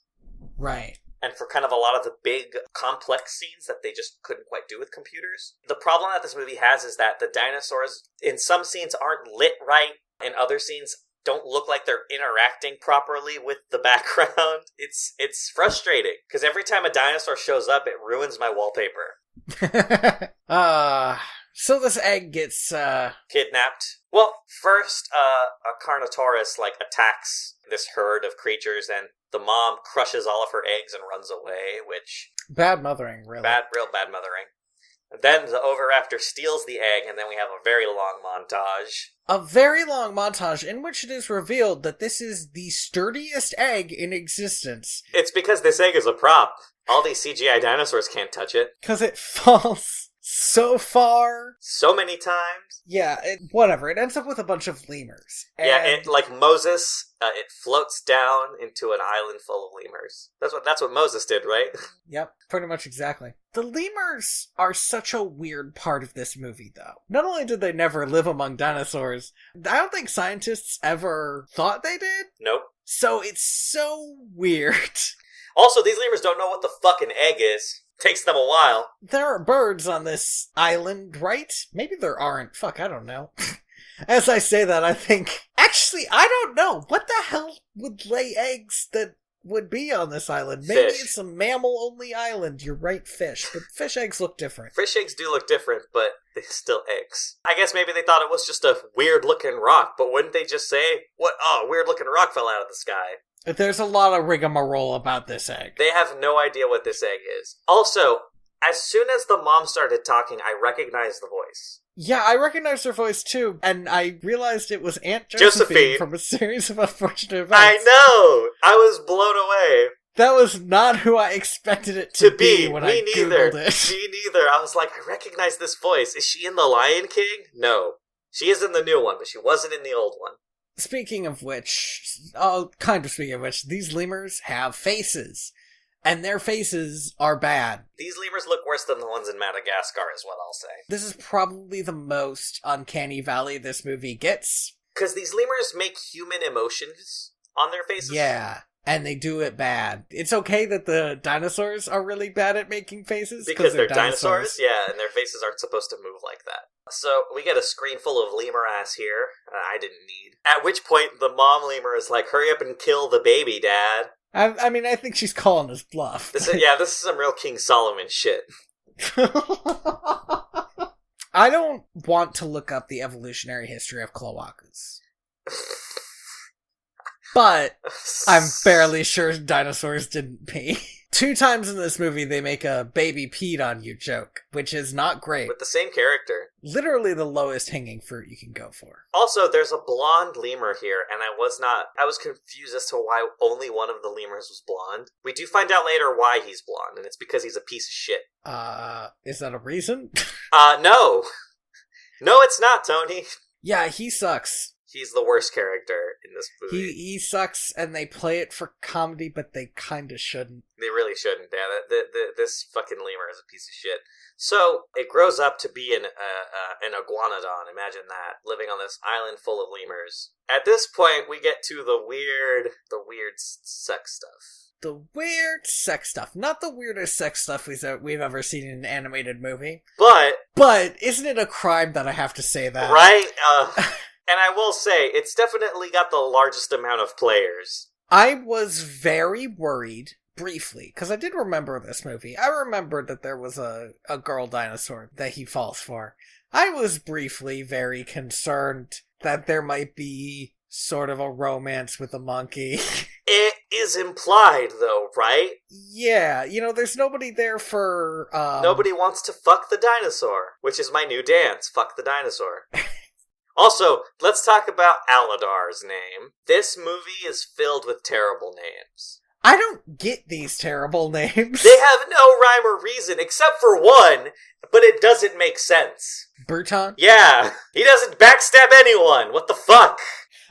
Speaker 1: Right.
Speaker 2: And for kind of a lot of the big, complex scenes that they just couldn't quite do with computers. The problem that this movie has is that the dinosaurs, in some scenes, aren't lit right. In other scenes, don't look like they're interacting properly with the background. It's frustrating, because every time a dinosaur shows up, it ruins my wallpaper.
Speaker 1: So this egg gets,
Speaker 2: Kidnapped. Well, first, a Carnotaurus, attacks this herd of creatures, and the mom crushes all of her eggs and runs away, which...
Speaker 1: bad mothering, really.
Speaker 2: Real bad mothering. Then the Oviraptor steals the egg, and then we have a very long montage.
Speaker 1: A very long montage in which it is revealed that this is the sturdiest egg in existence.
Speaker 2: It's because this egg is a prop. All these CGI dinosaurs can't touch it.
Speaker 1: Because it falls so far.
Speaker 2: So many times.
Speaker 1: Yeah, whatever. It ends up with a bunch of lemurs.
Speaker 2: Yeah, it, like Moses, it floats down into an island full of lemurs. That's what Moses did, right?
Speaker 1: Yep, pretty much exactly. The lemurs are such a weird part of this movie, though. Not only did they never live among dinosaurs, I don't think scientists ever thought they did.
Speaker 2: Nope.
Speaker 1: So it's so weird.
Speaker 2: Also, these lemurs don't know what the fucking egg is. Takes them a while.
Speaker 1: There are birds on this island, right? Maybe there aren't. Fuck, I don't know. As I say that, I think... Actually, I don't know. What the hell would lay eggs that would be on this island? Maybe
Speaker 2: Fish.
Speaker 1: it's a mammal-only island. You're right, fish. But fish eggs look different.
Speaker 2: Fish eggs do look different, but they're still eggs. I guess maybe they thought it was just a weird-looking rock, but wouldn't they just say, "What? Oh, weird-looking rock fell out of the sky"?
Speaker 1: There's a lot of rigmarole about this egg.
Speaker 2: They have no idea what this egg is. Also, as soon as the mom started talking, I recognized the voice.
Speaker 1: Yeah, I recognized her voice too, and I realized it was Aunt Josephine from A Series of Unfortunate Events.
Speaker 2: I know! I was blown away.
Speaker 1: That was not who I expected it to be when I Googled it.
Speaker 2: Me neither. I was like, I recognize this voice. Is she in The Lion King? No. She is in the new one, but she wasn't in the old one.
Speaker 1: Speaking of which, these lemurs have faces. And their faces are bad.
Speaker 2: These lemurs look worse than the ones in Madagascar, is what I'll say.
Speaker 1: This is probably the most uncanny valley this movie gets.
Speaker 2: Because these lemurs make human emotions on their faces.
Speaker 1: Yeah, and they do it bad. It's okay that the dinosaurs are really bad at making faces.
Speaker 2: Because they're dinosaurs? Yeah, and their faces aren't supposed to move like that. So, we get a screen full of lemur ass here. I didn't need. At which point, the mom lemur is like, "Hurry up and kill the baby, Dad."
Speaker 1: I mean, I think she's calling us bluff.
Speaker 2: This is some real King Solomon shit.
Speaker 1: I don't want to look up the evolutionary history of cloacas. But I'm fairly sure dinosaurs didn't pee. 2 times in this movie they make a baby peed on you joke, which is not great.
Speaker 2: With the same character.
Speaker 1: Literally the lowest hanging fruit you can go for.
Speaker 2: Also, there's a blonde lemur here, and I was confused as to why only one of the lemurs was blonde. We do find out later why he's blonde, and it's because he's a piece of shit.
Speaker 1: Is that a reason?
Speaker 2: No. No, it's not, Tony.
Speaker 1: Yeah, he sucks.
Speaker 2: He's the worst character in this movie.
Speaker 1: He sucks, and they play it for comedy, but they kinda shouldn't.
Speaker 2: They really shouldn't. Yeah, this fucking lemur is a piece of shit. So, it grows up to be an iguanodon, imagine that, living on this island full of lemurs. At this point, we get to the weird sex stuff.
Speaker 1: The weird sex stuff. Not the weirdest sex stuff we've ever seen in an animated movie.
Speaker 2: But
Speaker 1: isn't it a crime that I have to say that?
Speaker 2: Right? And I will say, it's definitely got the largest amount of players.
Speaker 1: I was very worried, briefly, because I did remember this movie. I remembered that there was a girl dinosaur that he falls for. I was briefly very concerned that there might be sort of a romance with a monkey.
Speaker 2: It is implied, though, right?
Speaker 1: Yeah, there's nobody there for... Nobody
Speaker 2: wants to fuck the dinosaur, which is my new dance, fuck the dinosaur. Also, let's talk about Aladar's name. This movie is filled with terrible names.
Speaker 1: I don't get these terrible names.
Speaker 2: They have no rhyme or reason, except for one, but it doesn't make sense.
Speaker 1: Bruton?
Speaker 2: Yeah, he doesn't backstab anyone. What the fuck?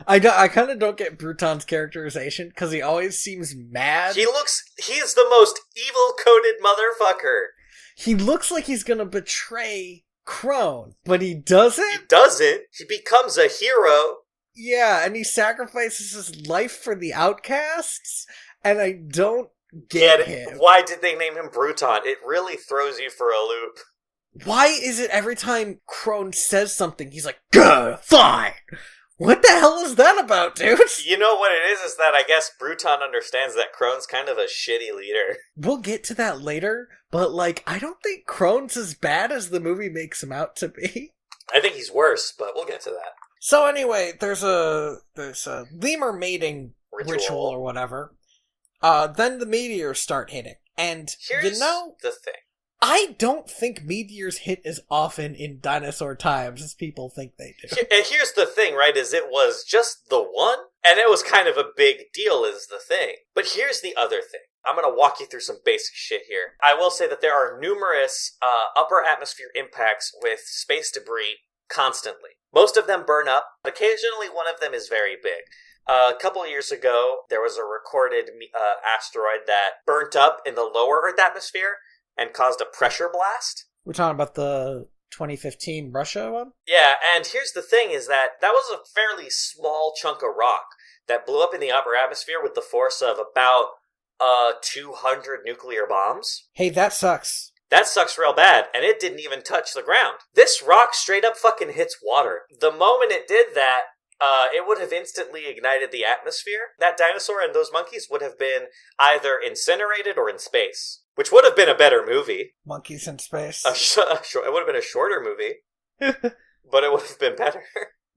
Speaker 1: I kind of don't get Bruton's characterization, because he always seems mad.
Speaker 2: He's the most evil-coded motherfucker.
Speaker 1: He looks like he's gonna betray Crone, but he doesn't?
Speaker 2: He doesn't. He becomes a hero.
Speaker 1: Yeah, and he sacrifices his life for the outcasts, and I don't get him.
Speaker 2: Why did they name him Bruton? It really throws you for a loop.
Speaker 1: Why is it every time Crone says something, he's like, "Good, fine"? What the hell is that about, dude?
Speaker 2: You know what it is that I guess Bruton understands that Crone's kind of a shitty leader.
Speaker 1: We'll get to that later, but, I don't think Crone's as bad as the movie makes him out to be.
Speaker 2: I think he's worse, but we'll get to that.
Speaker 1: So anyway, there's a lemur mating ritual or whatever. Then the meteors start hitting. And,
Speaker 2: here's the thing.
Speaker 1: I don't think meteors hit as often in dinosaur times as people think they do.
Speaker 2: And here's the thing, right, is it was just the one, and it was kind of a big deal is the thing. But here's the other thing. I'm going to walk you through some basic shit here. I will say that there are numerous upper atmosphere impacts with space debris constantly. Most of them burn up. Occasionally one of them is very big. A couple of years ago, there was a recorded asteroid that burnt up in the lower Earth atmosphere and caused a pressure blast.
Speaker 1: We're talking about the 2015 Russia one?
Speaker 2: Yeah, and here's the thing is that was a fairly small chunk of rock that blew up in the upper atmosphere with the force of about 200 nuclear bombs.
Speaker 1: Hey, that sucks.
Speaker 2: That sucks real bad, and it didn't even touch the ground. This rock straight up fucking hits water. The moment it did that, it would have instantly ignited the atmosphere. That dinosaur and those monkeys would have been either incinerated or in space. Which would have been a better movie.
Speaker 1: Monkeys in space.
Speaker 2: It would have been a shorter movie. But it would have been better.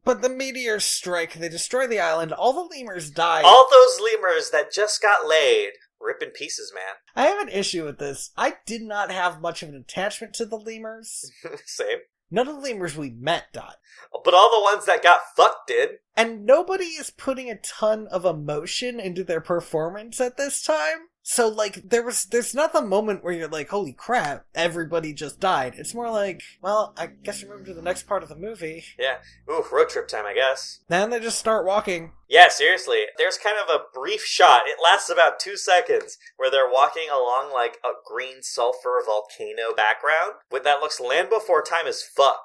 Speaker 1: But the meteors strike, they destroy the island, all the lemurs die.
Speaker 2: All those lemurs that just got laid, rip in pieces, man.
Speaker 1: I have an issue with this. I did not have much of an attachment to the lemurs.
Speaker 2: Same.
Speaker 1: None of the lemurs we met died.
Speaker 2: But all the ones that got fucked did.
Speaker 1: And nobody is putting a ton of emotion into their performance at this time. So, there's not the moment where you're like, holy crap, everybody just died. It's more like, well, I guess we're moving to the next part of the movie.
Speaker 2: Yeah. Ooh, road trip time, I guess.
Speaker 1: Then they just start walking.
Speaker 2: Yeah, seriously. There's kind of a brief shot. It lasts about 2 seconds where they're walking along, a green sulfur volcano background. That looks land before time as fuck.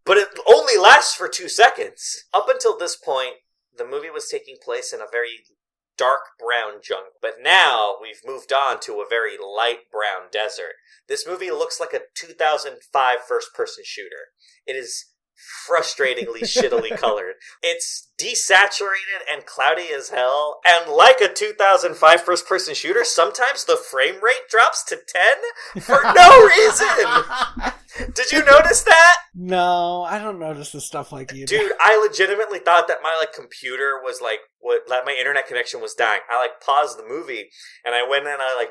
Speaker 2: But it only lasts for 2 seconds. Up until this point, the movie was taking place in a very dark brown jungle. But now we've moved on to a very light brown desert. This movie looks like a 2005 first-person shooter. It is frustratingly shittily colored. It's desaturated and cloudy as hell. And like a 2005 first-person shooter, sometimes the frame rate drops to 10 for no reason. Did you notice that?
Speaker 1: No, I don't notice the stuff like you do.
Speaker 2: Dude, I legitimately thought that my computer was my internet connection was dying. I paused the movie and I went and I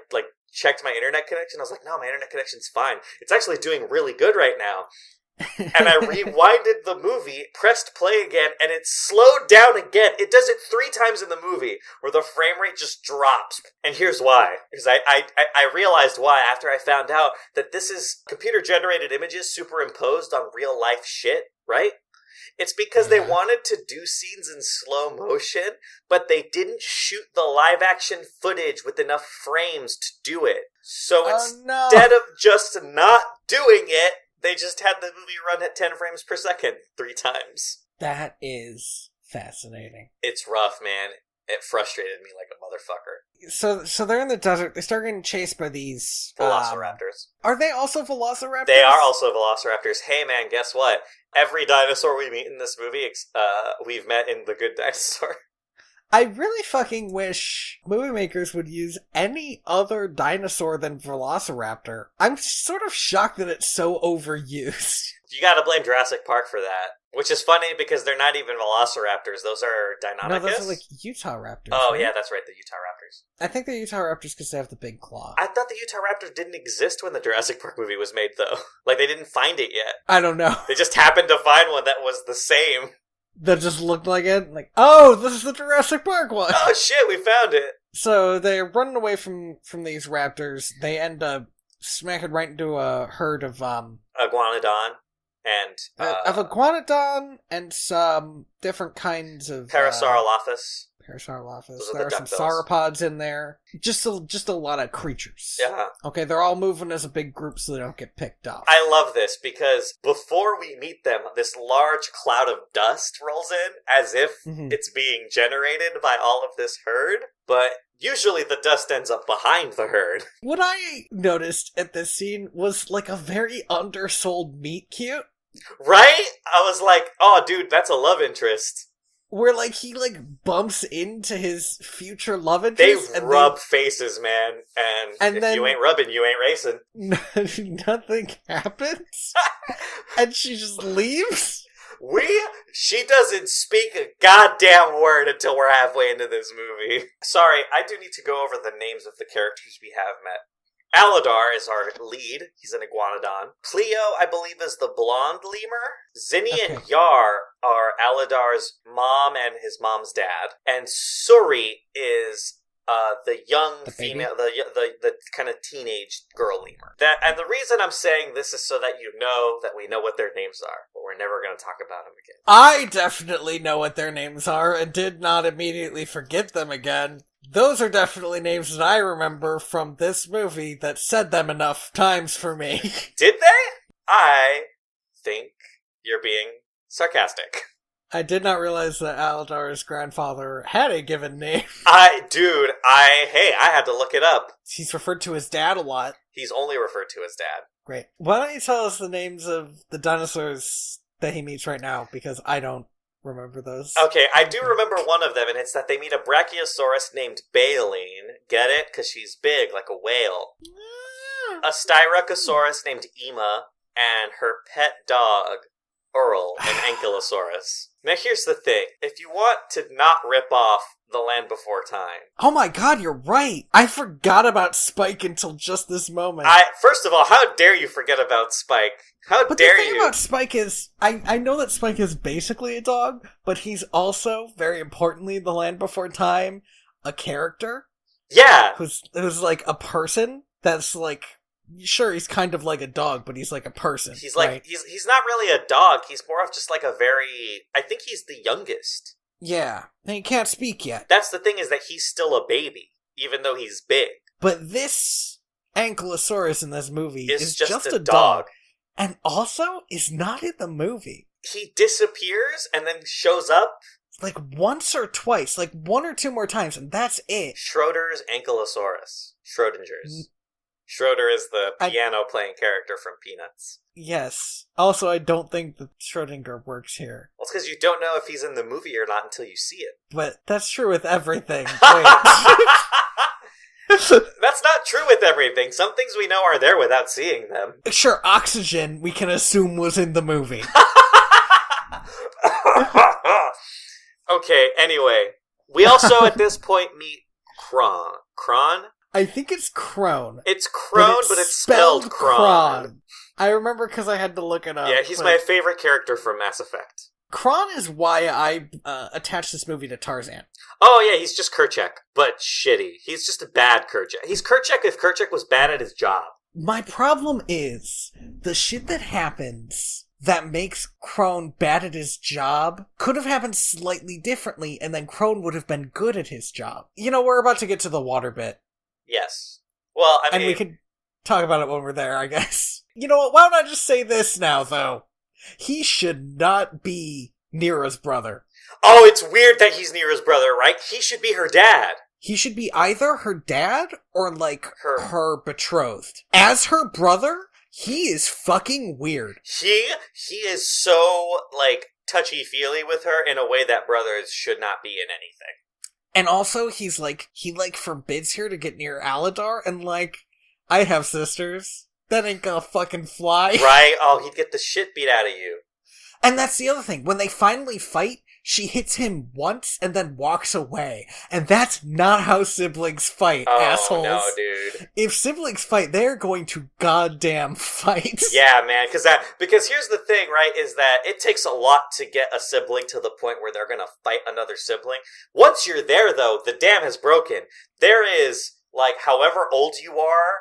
Speaker 2: checked my internet connection. I was like, no, my internet connection's fine. It's actually doing really good right now. And I rewinded the movie, pressed play again, and it slowed down again. It does it 3 times in the movie, where the frame rate just drops. And here's why. Because I realized why after I found out that this is computer-generated images superimposed on real-life shit, right? It's because they wanted to do scenes in slow motion, but they didn't shoot the live-action footage with enough frames to do it. So instead of just not doing it, they just had the movie run at 10 frames per second 3 times.
Speaker 1: That is fascinating.
Speaker 2: It's rough, man. It frustrated me like a motherfucker.
Speaker 1: So they're in the desert. They start getting chased by these
Speaker 2: Velociraptors.
Speaker 1: Are they also velociraptors?
Speaker 2: They are also velociraptors. Hey, man, guess what? Every dinosaur we meet in this movie, we've met in The Good Dinosaur.
Speaker 1: I really fucking wish movie makers would use any other dinosaur than Velociraptor. I'm sort of shocked that it's so overused.
Speaker 2: You gotta blame Jurassic Park for that. Which is funny because they're not even velociraptors. Those are Deinonychus.
Speaker 1: No, those are like Utah raptors.
Speaker 2: Oh,
Speaker 1: right?
Speaker 2: yeah, that's right, the Utah raptors.
Speaker 1: I think they're Utah raptors because they have the big claw.
Speaker 2: I thought the Utah raptor didn't exist when the Jurassic Park movie was made, though. Like, they didn't find it yet.
Speaker 1: I don't know.
Speaker 2: They just happened to find one that was the same.
Speaker 1: That just looked like it. Like, oh, this is the Jurassic Park one.
Speaker 2: Oh, shit, we found it.
Speaker 1: So they're running away from these raptors. They end up smacking right into a herd of
Speaker 2: Iguanodon and
Speaker 1: of iguanodon and some different kinds of
Speaker 2: Parasaurolophus.
Speaker 1: Parasaurolophus. There are some sauropods in there. Just a lot of creatures.
Speaker 2: Yeah.
Speaker 1: Okay, they're all moving as a big group so they don't get picked off.
Speaker 2: I love this because before we meet them, this large cloud of dust rolls in as if it's being generated by all of this herd, but usually the dust ends up behind the herd.
Speaker 1: What I noticed at this scene was like a very undersold meet cute.
Speaker 2: Right? I was like, oh dude, that's a love interest.
Speaker 1: Where, like, he, like, bumps into his future love interest.
Speaker 2: They rub faces, man. And if
Speaker 1: then,
Speaker 2: you ain't rubbing, you ain't racing.
Speaker 1: Nothing happens. And she just leaves.
Speaker 2: She doesn't speak a goddamn word until we're halfway into this movie. Sorry, I do need to go over the names of the characters we have met. Aladar is our lead. He's an iguanodon. Pleo, I believe, is the blonde lemur. Zinni and Yar are Aladar's mom and his mom's dad. And Suri is the young female, the kind of teenage girl lemur. And the reason I'm saying this is so that you know that we know what their names are, but we're never going to talk about them again.
Speaker 1: I definitely know what their names are and did not immediately forget them again. Those are definitely names that I remember from this movie that said them enough times for me.
Speaker 2: Did they? I think you're being sarcastic.
Speaker 1: I did not realize that Aladar's grandfather had a given name.
Speaker 2: I had to look it up.
Speaker 1: He's referred to as Dad a lot.
Speaker 2: He's only referred to as Dad.
Speaker 1: Great. Why don't you tell us the names of the dinosaurs that he meets right now, because I don't remember those.
Speaker 2: Okay, I do remember one of them, and it's that they meet a brachiosaurus named Baleen. Get it? Because she's big, like a whale. A styracosaurus named Ema, and her pet dog, Earl, an ankylosaurus. Now here's the thing. If you want to not rip off The Land Before Time...
Speaker 1: Oh my god, you're right! I forgot about Spike until just this moment.
Speaker 2: First of all, how dare you forget about Spike? But the thing
Speaker 1: about Spike is, I know that Spike is basically a dog, but he's also, very importantly, in The Land Before Time, a character.
Speaker 2: Yeah!
Speaker 1: Who's like a person that's like, sure, he's kind of like a dog, but he's like a person.
Speaker 2: He's like, right? He's not really a dog, he's more of just like I think he's the youngest.
Speaker 1: Yeah, and he can't speak yet.
Speaker 2: That's the thing, is that he's still a baby, even though he's big.
Speaker 1: But this Ankylosaurus in this movie is just a
Speaker 2: dog.
Speaker 1: And also is not in the movie.
Speaker 2: He disappears and then shows up
Speaker 1: like once or twice, like one or two more times, and that's it.
Speaker 2: Schroeder's Ankylosaurus. Schrodinger's. Schroeder is the piano-playing character from Peanuts.
Speaker 1: Yes. Also, I don't think that Schrodinger works here.
Speaker 2: Well, it's because you don't know if he's in the movie or not until you see it.
Speaker 1: But that's true with everything.
Speaker 2: That's not true with everything. Some things we know are there without seeing them.
Speaker 1: Sure, Oxygen, we can assume, was in the movie.
Speaker 2: Okay, anyway. We also, at this point, meet Kron. Kron?
Speaker 1: I think it's Crone.
Speaker 2: It's Crone, but it's spelled Kron.
Speaker 1: I remember because I had to look it up.
Speaker 2: Yeah, he's my favorite character from Mass Effect.
Speaker 1: Kron is why I attached this movie to Tarzan.
Speaker 2: Oh yeah, he's just Kerchak, but shitty. He's just a bad Kerchak. He's Kerchak if Kerchak was bad at his job.
Speaker 1: My problem is, the shit that happens that makes Crone bad at his job could have happened slightly differently, and then Crone would have been good at his job. You know, we're about to get to the water bit.
Speaker 2: Yes. Well, I mean...
Speaker 1: And we could talk about it when we're there, I guess. You know what, why don't I just say this now, though? He should not be Neera's brother.
Speaker 2: Oh, it's weird that he's Neera's brother, right? He should be her dad.
Speaker 1: He should be either her dad or, like, her betrothed. As her brother, he is fucking weird.
Speaker 2: He is so, like, touchy-feely with her in a way that brothers should not be in anything.
Speaker 1: And also, he forbids her to get near Aladar, and like, I have sisters. That ain't gonna fucking fly.
Speaker 2: Right? Oh, he'd get the shit beat out of you.
Speaker 1: And that's the other thing. When they finally fight, she hits him once and then walks away. And that's not how siblings fight, assholes.
Speaker 2: No, dude.
Speaker 1: If siblings fight, they're going to goddamn fight.
Speaker 2: Yeah, man, because here's the thing, right, is that it takes a lot to get a sibling to the point where they're gonna fight another sibling. Once you're there, though, the dam has broken. There is, like, however old you are,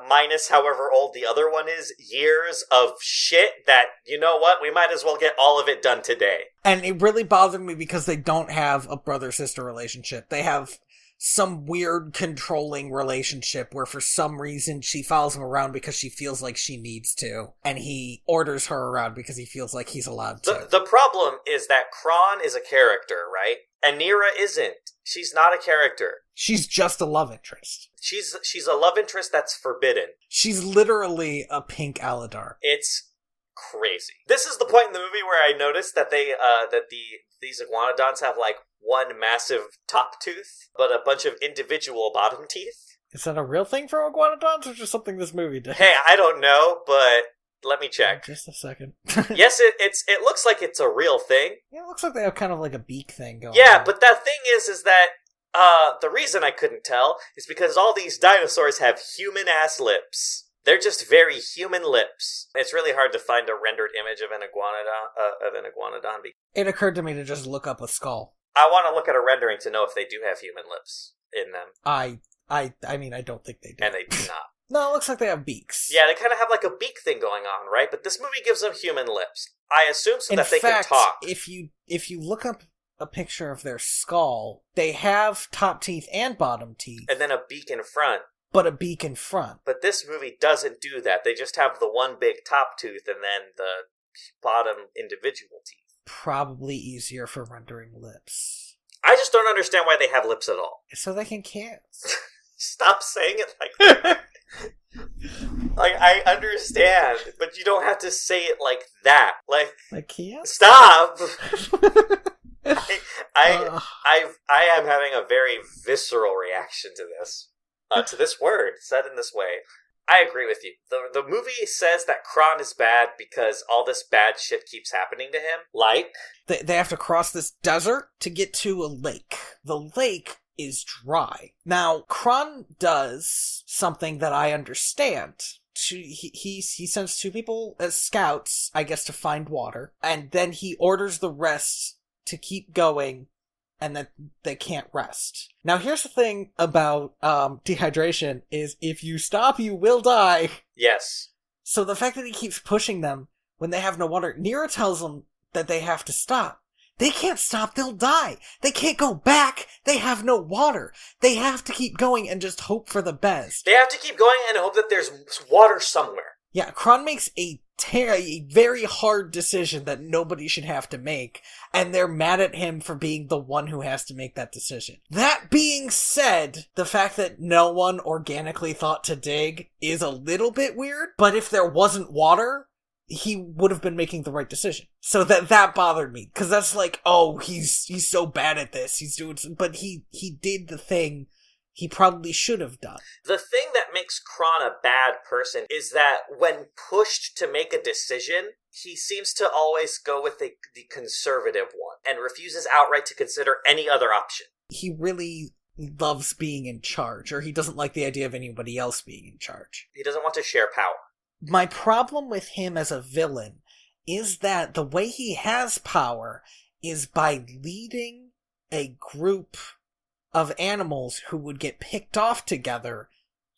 Speaker 2: minus however old the other one is, years of shit that, you know what, we might as well get all of it done today.
Speaker 1: And it really bothered me because they don't have a brother-sister relationship. They have some weird controlling relationship where for some reason she follows him around because she feels like she needs to, and he orders her around because he feels like he's allowed to.
Speaker 2: The problem is that Kron is a character, right? And Nira isn't. She's not a character.
Speaker 1: She's just a love interest.
Speaker 2: She's a love interest that's forbidden.
Speaker 1: She's literally a pink Aladar.
Speaker 2: It's crazy. This is the point in the movie where I noticed that these iguanodons have like one massive top tooth, but a bunch of individual bottom teeth.
Speaker 1: Is that a real thing for iguanodons, or just something this movie did?
Speaker 2: Hey, I don't know, but let me check.
Speaker 1: Just a second.
Speaker 2: Yes, it looks like it's a real thing.
Speaker 1: Yeah, it looks like they have kind of like a beak thing going on.
Speaker 2: Yeah, but that thing is that the reason I couldn't tell is because all these dinosaurs have human-ass lips. They're just very human lips. It's really hard to find a rendered image of an iguanodon.
Speaker 1: It occurred to me to just look up a skull.
Speaker 2: I want to look at a rendering to know if they do have human lips in them.
Speaker 1: I mean, I don't think they do.
Speaker 2: And they do not.
Speaker 1: No, it looks like they have beaks.
Speaker 2: Yeah, they kind of have like a beak thing going on, right? But this movie gives them human lips. I assume so that they can talk.
Speaker 1: If you look up a picture of their skull, they have top teeth and bottom teeth.
Speaker 2: And then a beak in front.
Speaker 1: But a beak in front.
Speaker 2: But this movie doesn't do that. They just have the one big top tooth and then the bottom individual teeth.
Speaker 1: Probably easier for rendering lips.
Speaker 2: I just don't understand why they have lips at all.
Speaker 1: So they can kiss.
Speaker 2: Stop saying it like that. Like, I understand, but you don't have to say it like that. Like
Speaker 1: kiss?
Speaker 2: Stop! I am having a very visceral reaction to this. To this word, said in this way. I agree with you. The movie says that Kron is bad because all this bad shit keeps happening to him. Like?
Speaker 1: They have to cross this desert to get to a lake. The lake is dry. Now, Kron does something that I understand. He sends two people as scouts, I guess, to find water, and then he orders the rest to keep going, and then they can't rest. Now, here's the thing about dehydration, is if you stop, you will die.
Speaker 2: Yes.
Speaker 1: So the fact that he keeps pushing them when they have no water, Nira tells them that they have to stop. They can't stop, they'll die. They can't go back, they have no water. They have to keep going and just hope for the best.
Speaker 2: They have to keep going and hope that there's water somewhere.
Speaker 1: Yeah, Kron makes a very hard decision that nobody should have to make, and they're mad at him for being the one who has to make that decision. That being said, the fact that no one organically thought to dig is a little bit weird, but if there wasn't water, he would have been making the right decision. So that bothered me, because that's like, oh, he's so bad at this, he's doing, but he did the thing he probably should have done.
Speaker 2: The thing that makes Kron a bad person is that when pushed to make a decision, he seems to always go with the conservative one, and refuses outright to consider any other option.
Speaker 1: He really loves being in charge, or he doesn't like the idea of anybody else being in charge.
Speaker 2: He doesn't want to share power.
Speaker 1: My problem with him as a villain is that the way he has power is by leading a group of animals who would get picked off together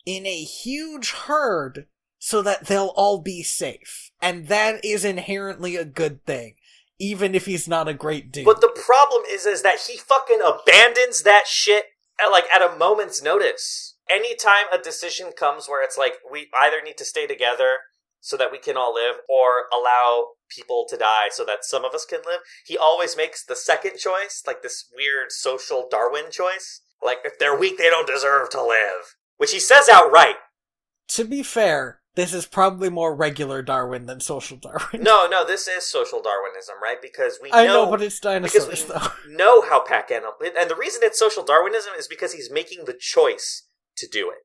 Speaker 1: in a huge herd so that they'll all be safe. And that is inherently a good thing, even if he's not a great dude.
Speaker 2: But the problem is that he fucking abandons that shit at a moment's notice. Anytime a decision comes where it's like, we either need to stay together so that we can all live, or allow people to die so that some of us can live, he always makes the second choice, like this weird social Darwin choice. Like, if they're weak, they don't deserve to live. Which he says outright.
Speaker 1: To be fair, this is probably more regular Darwin than social Darwin.
Speaker 2: No, this is social Darwinism, right? Because we know...
Speaker 1: I know, but it's dinosaurs, though.
Speaker 2: Know how pack animals... And the reason it's social Darwinism is because he's making the choice to do it.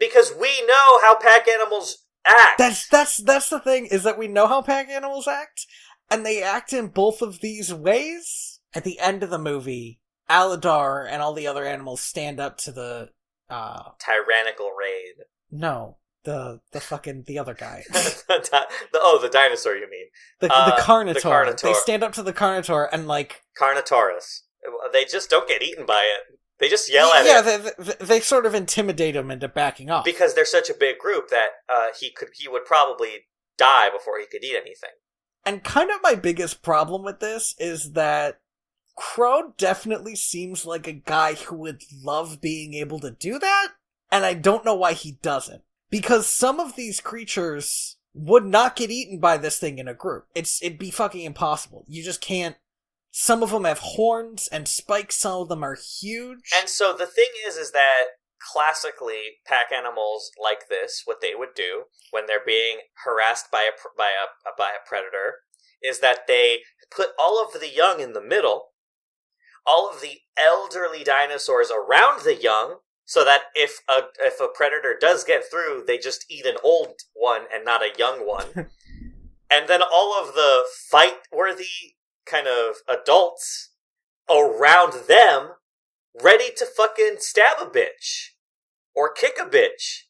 Speaker 2: Because we know how pack animals Act!
Speaker 1: That's the thing, is that we know how pack animals act, and they act in both of these ways. At the end of the movie, Aladar and all the other animals stand up to the,
Speaker 2: Tyrannical raid.
Speaker 1: No, the other guy.
Speaker 2: The dinosaur, you mean.
Speaker 1: The Carnotaur.
Speaker 2: The Carnotaur.
Speaker 1: They stand up to the Carnotaur and, like...
Speaker 2: Carnotaurus. They just don't get eaten by it. They just yell at it.
Speaker 1: Yeah, they sort of intimidate him into backing off.
Speaker 2: Because they're such a big group that he would probably die before he could eat anything.
Speaker 1: And kind of my biggest problem with this is that Crow definitely seems like a guy who would love being able to do that, and I don't know why he doesn't. Because some of these creatures would not get eaten by this thing in a group. It'd be fucking impossible. You just can't. Some of them have horns and spikes, some of them are huge.
Speaker 2: And so the thing is that classically, pack animals like this, what they would do when they're being harassed by a predator, is that they put all of the young in the middle, all of the elderly dinosaurs around the young, so that if a predator does get through, they just eat an old one and not a young one. And then all of the fight-worthy kind of adults around them, ready to fucking stab a bitch, or kick a bitch,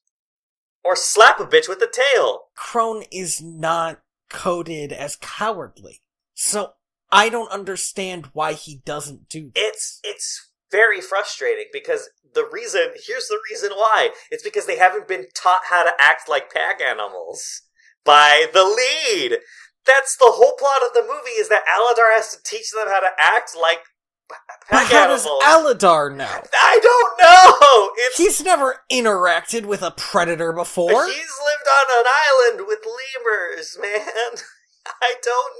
Speaker 2: or slap a bitch with a tail.
Speaker 1: Crone is not coded as cowardly, so I don't understand why he doesn't do this.
Speaker 2: It's very frustrating, because here's the reason why. It's because they haven't been taught how to act like pack animals by the lead. That's the whole plot of the movie, is that Aladar has to teach them how to act like pack animals.
Speaker 1: But how does Aladar know?
Speaker 2: I don't know!
Speaker 1: He's never interacted with a predator before.
Speaker 2: He's lived on an island with lemurs, man. I don't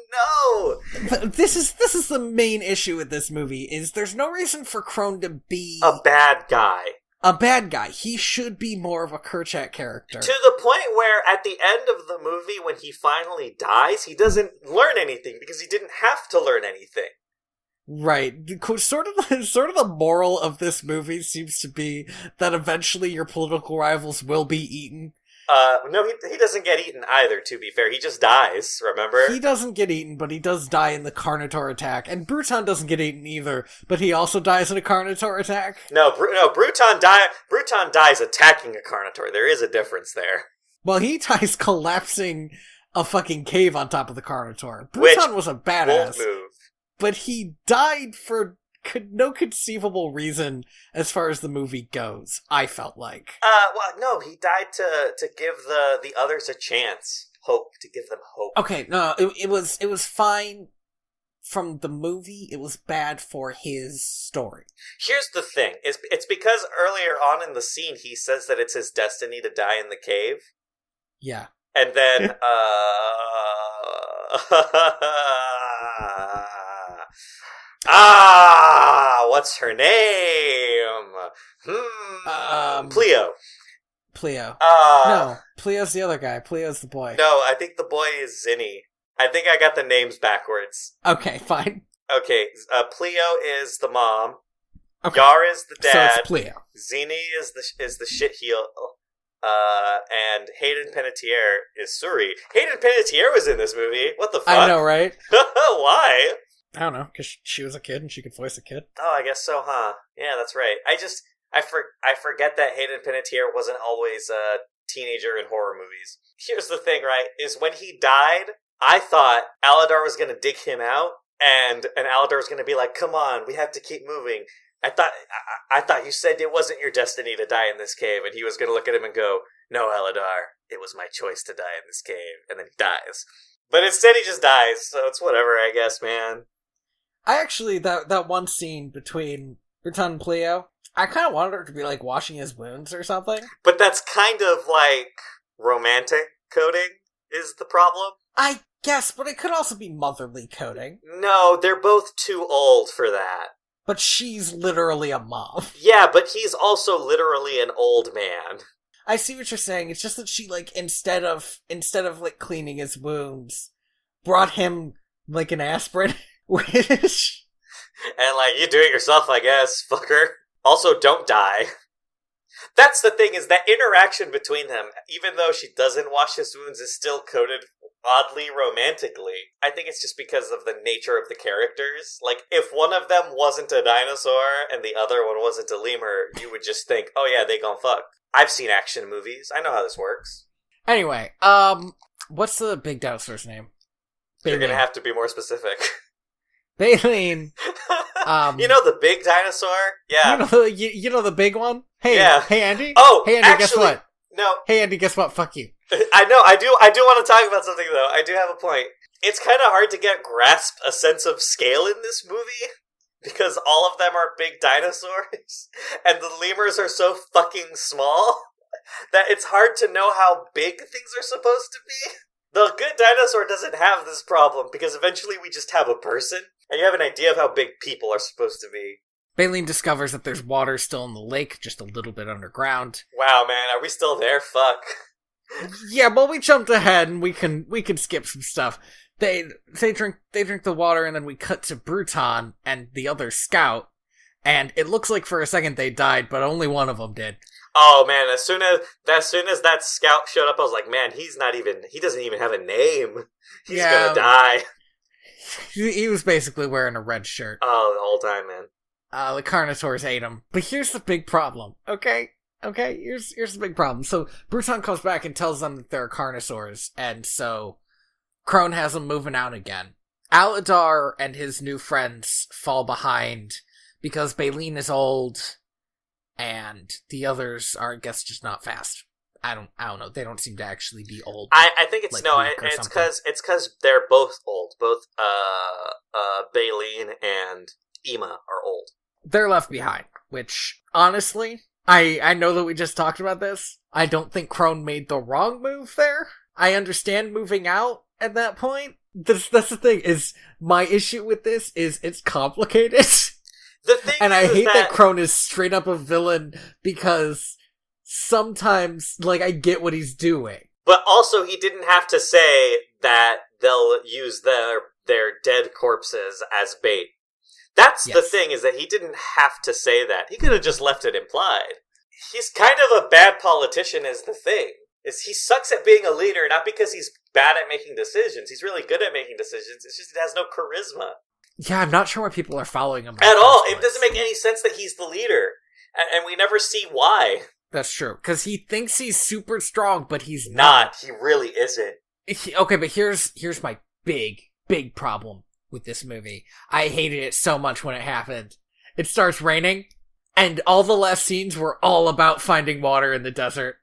Speaker 2: know.
Speaker 1: This is the main issue with this movie, is there's no reason for Crone to be...
Speaker 2: a bad guy.
Speaker 1: A bad guy. He should be more of a Kerchak character. To
Speaker 2: the point where, at the end of the movie, when he finally dies, he doesn't learn anything, because he didn't have to learn anything.
Speaker 1: Right. Sort of the moral of this movie seems to be that eventually your political rivals will be eaten.
Speaker 2: No, he doesn't get eaten either, to be fair. He just dies, remember?
Speaker 1: He doesn't get eaten, but he does die in the Carnotaur attack. And Bruton doesn't get eaten either, but he also dies in a Carnotaur attack.
Speaker 2: No, Bruton dies attacking a Carnotaur. There is a difference there.
Speaker 1: Well, he dies collapsing a fucking cave on top of the Carnotaur. Bruton was a badass.
Speaker 2: Move.
Speaker 1: But he died for no conceivable reason as far as the movie goes, I felt like.
Speaker 2: Well, no, he died to give the others a chance. To give them hope.
Speaker 1: Okay, no, it was fine from the movie. It was bad for his story. Here's
Speaker 2: the thing. It's because earlier on in the scene, he says that it's his destiny to die in the cave.
Speaker 1: Yeah.
Speaker 2: And then, what's her name? Pleo.
Speaker 1: No, Pleo's the other guy. Pleo's the boy.
Speaker 2: No, I think the boy is Zinni. I think I got the names backwards.
Speaker 1: Okay, fine.
Speaker 2: Okay, Pleo is the mom. Okay. Yar is the dad.
Speaker 1: So it's Pleo.
Speaker 2: Zinni is the shit heel. And Hayden Panettiere is Suri. Hayden Panettiere was in this movie. What the fuck?
Speaker 1: I know, right?
Speaker 2: Why?
Speaker 1: I don't know, because she was a kid and she could voice a kid.
Speaker 2: Oh, I guess so, huh? Yeah, that's right. I forget that Hayden Panettiere wasn't always a teenager in horror movies. Here's the thing, right? Is when he died, I thought Aladar was going to dig him out, and Aladar was going to be like, "Come on, we have to keep moving." I thought you said it wasn't your destiny to die in this cave, and he was going to look at him and go, "No, Aladar, it was my choice to die in this cave," and then he dies. But instead, he just dies, so it's whatever, I guess, man.
Speaker 1: I actually, that one scene between Bruton and Pleo, I kind of wanted her to be, like, washing his wounds or something.
Speaker 2: But that's kind of, like, romantic coding is the problem.
Speaker 1: I guess, but it could also be motherly coding.
Speaker 2: No, they're both too old for that.
Speaker 1: But she's literally a mom.
Speaker 2: Yeah, but he's also literally an old man.
Speaker 1: I see what you're saying. It's just that she, like, instead of like, cleaning his wounds, brought him, like, an aspirin.
Speaker 2: And, like, you do it yourself, I guess, fucker. Also, don't die. That's the thing, is that interaction between them, even though she doesn't wash his wounds, is still coded oddly romantically. I think it's just because of the nature of the characters. Like, if one of them wasn't a dinosaur and the other one wasn't a lemur, you would just think, oh yeah, they gon' fuck. I've seen action movies. I know how this works.
Speaker 1: Anyway, what's the big dinosaur's name?
Speaker 2: You're gonna have to be more specific.
Speaker 1: Baleen.
Speaker 2: You know the big dinosaur? Yeah.
Speaker 1: You know the big one? Hey,
Speaker 2: yeah.
Speaker 1: Hey, Andy?
Speaker 2: Oh,
Speaker 1: hey, Andy,
Speaker 2: actually,
Speaker 1: guess what?
Speaker 2: No.
Speaker 1: Hey, Andy, guess what? Fuck you.
Speaker 2: I know, I do want to talk about something, though. I do have a point. It's kind of hard to grasp a sense of scale in this movie, because all of them are big dinosaurs, and the lemurs are so fucking small that it's hard to know how big things are supposed to be. The good dinosaur doesn't have this problem, because eventually we just have a person, and you have an idea of how big people are supposed to be.
Speaker 1: Baleen discovers that there's water still in the lake, just a little bit underground.
Speaker 2: Wow, man, are we still there? Fuck.
Speaker 1: Yeah, well, we jumped ahead, and we can skip some stuff. They drink the water, and then we cut to Bruton and the other scout, and it looks like for a second they died, but only one of them did.
Speaker 2: Oh man, as soon as that scout showed up, I was like, man, he doesn't even have a name. He's gonna die.
Speaker 1: He was basically wearing a red shirt.
Speaker 2: Oh, the whole time, man.
Speaker 1: The Carnosaurs ate him. But here's the big problem, okay? Here's the big problem. So, Bruton comes back and tells them that there are Carnosaurs, and so Crone has them moving out again. Aladar and his new friends fall behind because Baleen is old, and the others are, I guess, just not fast. I don't know. They don't seem to actually be old.
Speaker 2: I think it's because they're both old. Both Baleen and Ema are old.
Speaker 1: They're left behind, which, honestly, I know that we just talked about this. I don't think Crone made the wrong move there. I understand moving out at that point. That's the thing, is my issue with this is it's complicated.
Speaker 2: The thing
Speaker 1: and I hate that Crone is straight up a villain, because sometimes, like, I get what he's doing.
Speaker 2: But also, he didn't have to say that they'll use their dead corpses as bait. That's the thing, is that he didn't have to say that. He could have just left it implied. He's kind of a bad politician, is the thing. He sucks at being a leader, not because he's bad at making decisions. He's really good at making decisions. It's just he has no charisma.
Speaker 1: Yeah, I'm not sure why people are following him.
Speaker 2: At all. It doesn't make any sense that he's the leader. And we never see why.
Speaker 1: That's true. Because he thinks he's super strong, but he's
Speaker 2: not. He really isn't.
Speaker 1: Okay, but here's my big problem with this movie. I hated it so much when it happened. It starts raining, and all the last scenes were all about finding water in the desert.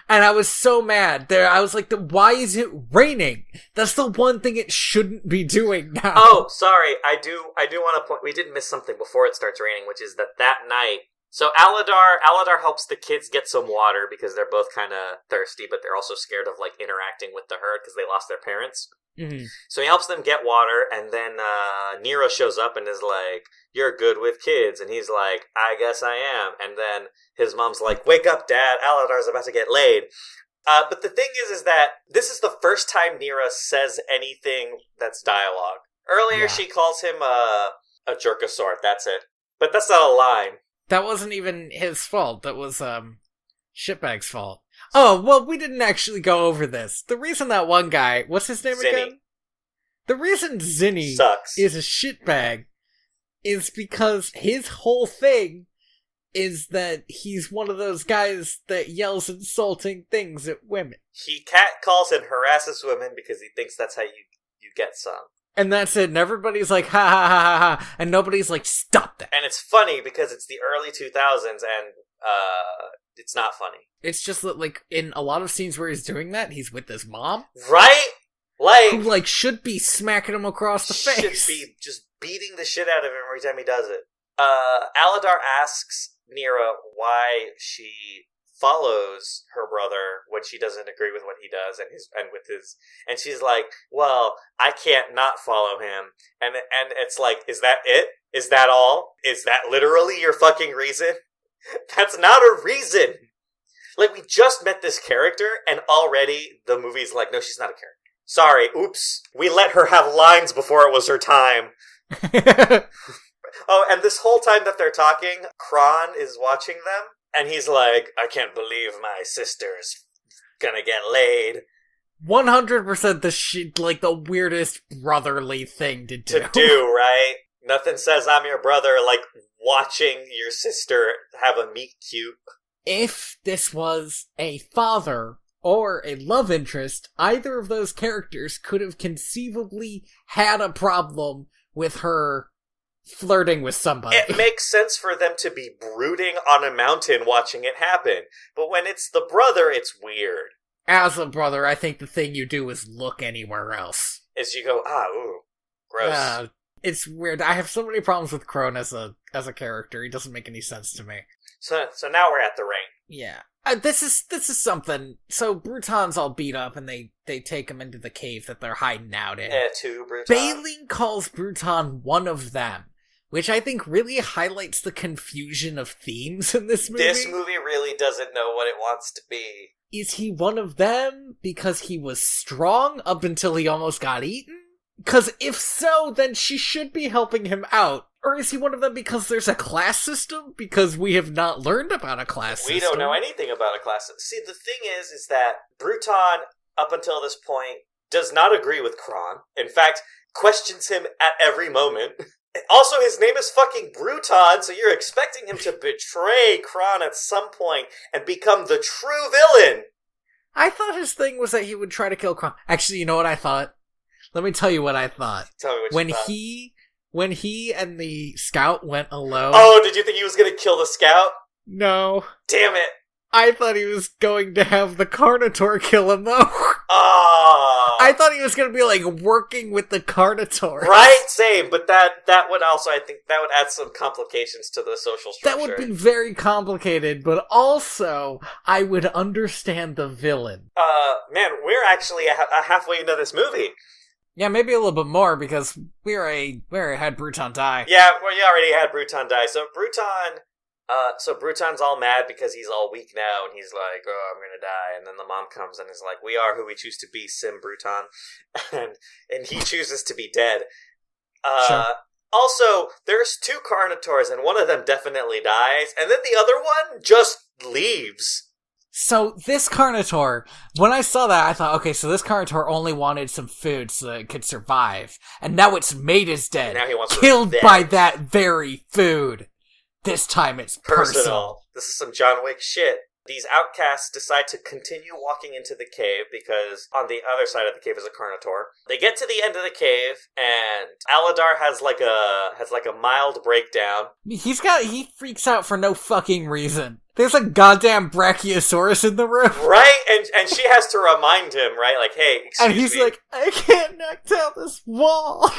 Speaker 1: And I was so mad. I was like, why is it raining? That's the one thing it shouldn't be doing now.
Speaker 2: Oh, sorry. I do want to point, we did miss something before it starts raining, which is that night, so Aladar helps the kids get some water because they're both kind of thirsty, but they're also scared of, like, interacting with the herd because they lost their parents.
Speaker 1: Mm-hmm.
Speaker 2: So he helps them get water, and then Nero shows up and is like, "You're good with kids," and he's like, "I guess I am." And then his mom's like, "Wake up, Dad! Aladar's about to get laid." But the thing is that this is the first time Nero says anything that's dialogue. Earlier, she calls him a jerkosaur. That's it. But that's not a line.
Speaker 1: That wasn't even his fault. That was Shitbag's fault. Oh, well, we didn't actually go over this. The reason that one guy, what's his name again? The reason Zinni
Speaker 2: sucks
Speaker 1: is a shitbag is because his whole thing is that he's one of those guys that yells insulting things at women.
Speaker 2: He catcalls and harasses women because he thinks that's how you get some.
Speaker 1: And that's it, and everybody's like, ha ha ha ha ha, and nobody's like, stop that.
Speaker 2: And it's funny because it's the early 2000s, and it's not funny.
Speaker 1: It's just that, like, in a lot of scenes where he's doing that, he's with his mom.
Speaker 2: Right? Like,
Speaker 1: who, like, should be smacking him across the face.
Speaker 2: Should be just beating the shit out of him every time he does it. Aladar asks Nero why she follows her brother when she doesn't agree with what he does and she's like, well, I can't not follow him, and it's like, is that it? Is that all? Is that literally your fucking reason? That's not a reason. Like, we just met this character and already the movie's like, no, she's not a character. Sorry, oops. We let her have lines before it was her time. Oh, and this whole time that they're talking, Kron is watching them. And he's like, I can't believe my sister's gonna get laid.
Speaker 1: 100% the weirdest brotherly thing to do.
Speaker 2: Right? Nothing says I'm your brother like watching your sister have a meet cute.
Speaker 1: If this was a father or a love interest, either of those characters could have conceivably had a problem with her flirting with somebody.
Speaker 2: It makes sense for them to be brooding on a mountain watching it happen. But when it's the brother, it's weird.
Speaker 1: As a brother, I think the thing you do is look anywhere else.
Speaker 2: Is you go, ooh, gross.
Speaker 1: It's weird. I have so many problems with Crone as a character. He doesn't make any sense to me.
Speaker 2: So now we're at the ring.
Speaker 1: Yeah. This is something. So Bruton's all beat up, and they take him into the cave that they're hiding out in.
Speaker 2: Yeah, to Bruton.
Speaker 1: Baleen calls Bruton one of them, which I think really highlights the confusion of themes in this movie.
Speaker 2: This movie really doesn't know what it wants to be.
Speaker 1: Is he one of them because he was strong up until he almost got eaten? Because if so, then she should be helping him out. Or is he one of them because there's a class system? Because we have not learned about a class system.
Speaker 2: We don't know anything about a class system. See, the thing is that Bruton, up until this point, does not agree with Kron. In fact, questions him at every moment. Also, his name is fucking Bruton, so you're expecting him to betray Kron at some point and become the true villain.
Speaker 1: I thought his thing was that he would try to kill Kron. Actually, you know what I thought? Let me tell you what I thought.
Speaker 2: Tell me what you thought.
Speaker 1: When he and the scout went alone...
Speaker 2: Oh, did you think he was going to kill the scout?
Speaker 1: No.
Speaker 2: Damn it.
Speaker 1: I thought he was going to have the Carnotaur kill him, though.
Speaker 2: Oh.
Speaker 1: I thought he was going to be, working with the Carnotaur.
Speaker 2: Right, same, but that would also, I think, that would add some complications to the social structure.
Speaker 1: That would be very complicated, but also, I would understand the villain.
Speaker 2: Man, we're actually halfway into this movie.
Speaker 1: Yeah, maybe a little bit more, because we already had Bruton die.
Speaker 2: Yeah, well, you already had Bruton die. So Bruton's all mad because he's all weak now, and he's like, oh, I'm gonna die. And then the mom comes and is like, we are who we choose to be, Sim Bruton. And he chooses to be dead.
Speaker 1: Sure.
Speaker 2: Also, there's 2 Carnotaurs, and one of them definitely dies, and then the other one just leaves.
Speaker 1: So, this Carnotaur, when I saw that, I thought, okay, so this Carnotaur only wanted some food so that it could survive. And now its mate is dead.
Speaker 2: Now he wants
Speaker 1: killed by that very food. This time it's personal.
Speaker 2: This is some John Wick shit. These outcasts decide to continue walking into the cave because on the other side of the cave is a Carnotaur. They get to the end of the cave and Aladar has like a mild breakdown.
Speaker 1: He freaks out for no fucking reason. There's a goddamn Brachiosaurus in the room.
Speaker 2: Right? And she has to remind him, right? Like, hey, excuse me.
Speaker 1: And he's like, I can't knock down this wall.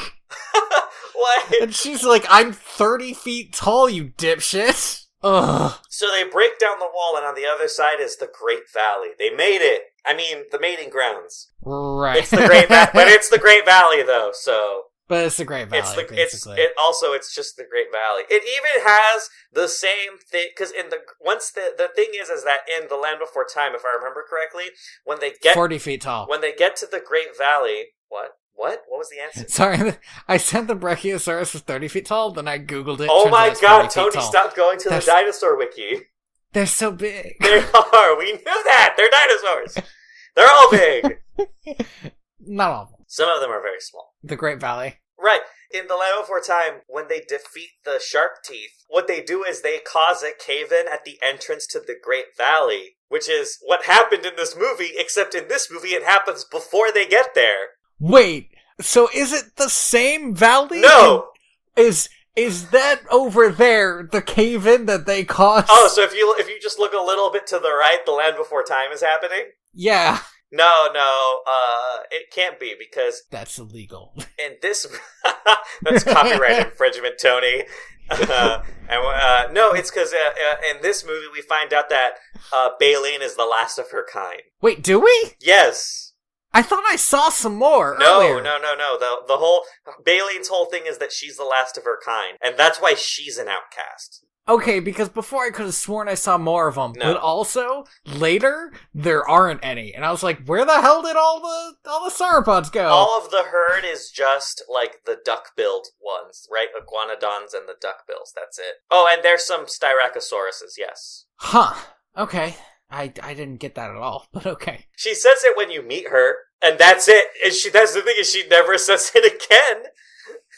Speaker 2: What?
Speaker 1: And she's like, I'm 30 feet tall, you dipshit. Ugh.
Speaker 2: So they break down the wall, and on the other side is the Great Valley. They made it. I mean, the mating grounds.
Speaker 1: Right.
Speaker 2: It's the Great Valley, but it's the Great Valley, though, so...
Speaker 1: But it's the Great Valley, basically.
Speaker 2: It's just the Great Valley. It even has the same thing, because the thing is that in The Land Before Time, if I remember correctly, when they get...
Speaker 1: 40 feet tall.
Speaker 2: When they get to the Great Valley... What? What was the answer?
Speaker 1: Sorry, I said the Brachiosaurus was 30 feet tall, then I googled it.
Speaker 2: Oh my god, Tony, stop going to the dinosaur wiki.
Speaker 1: They're so big.
Speaker 2: They are, we knew that! They're dinosaurs! They're all big!
Speaker 1: Not all of them.
Speaker 2: Some of them are very small.
Speaker 1: The Great Valley.
Speaker 2: Right. In The Land Before Time, when they defeat the shark teeth, what they do is they cause a cave-in at the entrance to the Great Valley, which is what happened in this movie, except in this movie it happens before they get there.
Speaker 1: Wait, so is it the same valley?
Speaker 2: No!
Speaker 1: Is that over there the cave-in that they caused?
Speaker 2: Oh, so if you just look a little bit to the right, The Land Before Time is happening?
Speaker 1: Yeah.
Speaker 2: No, it can't be because...
Speaker 1: That's illegal.
Speaker 2: In this... That's copyright infringement, Tony. No, it's because in this movie we find out that Baleen is the last of her kind.
Speaker 1: Wait, do we?
Speaker 2: Yes.
Speaker 1: I thought I saw some more
Speaker 2: earlier.
Speaker 1: No.
Speaker 2: The whole... Baleen's whole thing is that she's the last of her kind, and that's why she's an outcast.
Speaker 1: Okay, because before I could have sworn I saw more of them,
Speaker 2: No.
Speaker 1: but also later there aren't any, and I was like, where the hell did all the sauropods go?
Speaker 2: All of the herd is just like the duck-billed ones, right? Iguanodons and the duck-bills. That's it. Oh, and there's some styracosauruses. Yes.
Speaker 1: Huh. Okay. I didn't get that at all, but okay.
Speaker 2: She says it when you meet her, and that's it. And that's the thing, is she never says it again.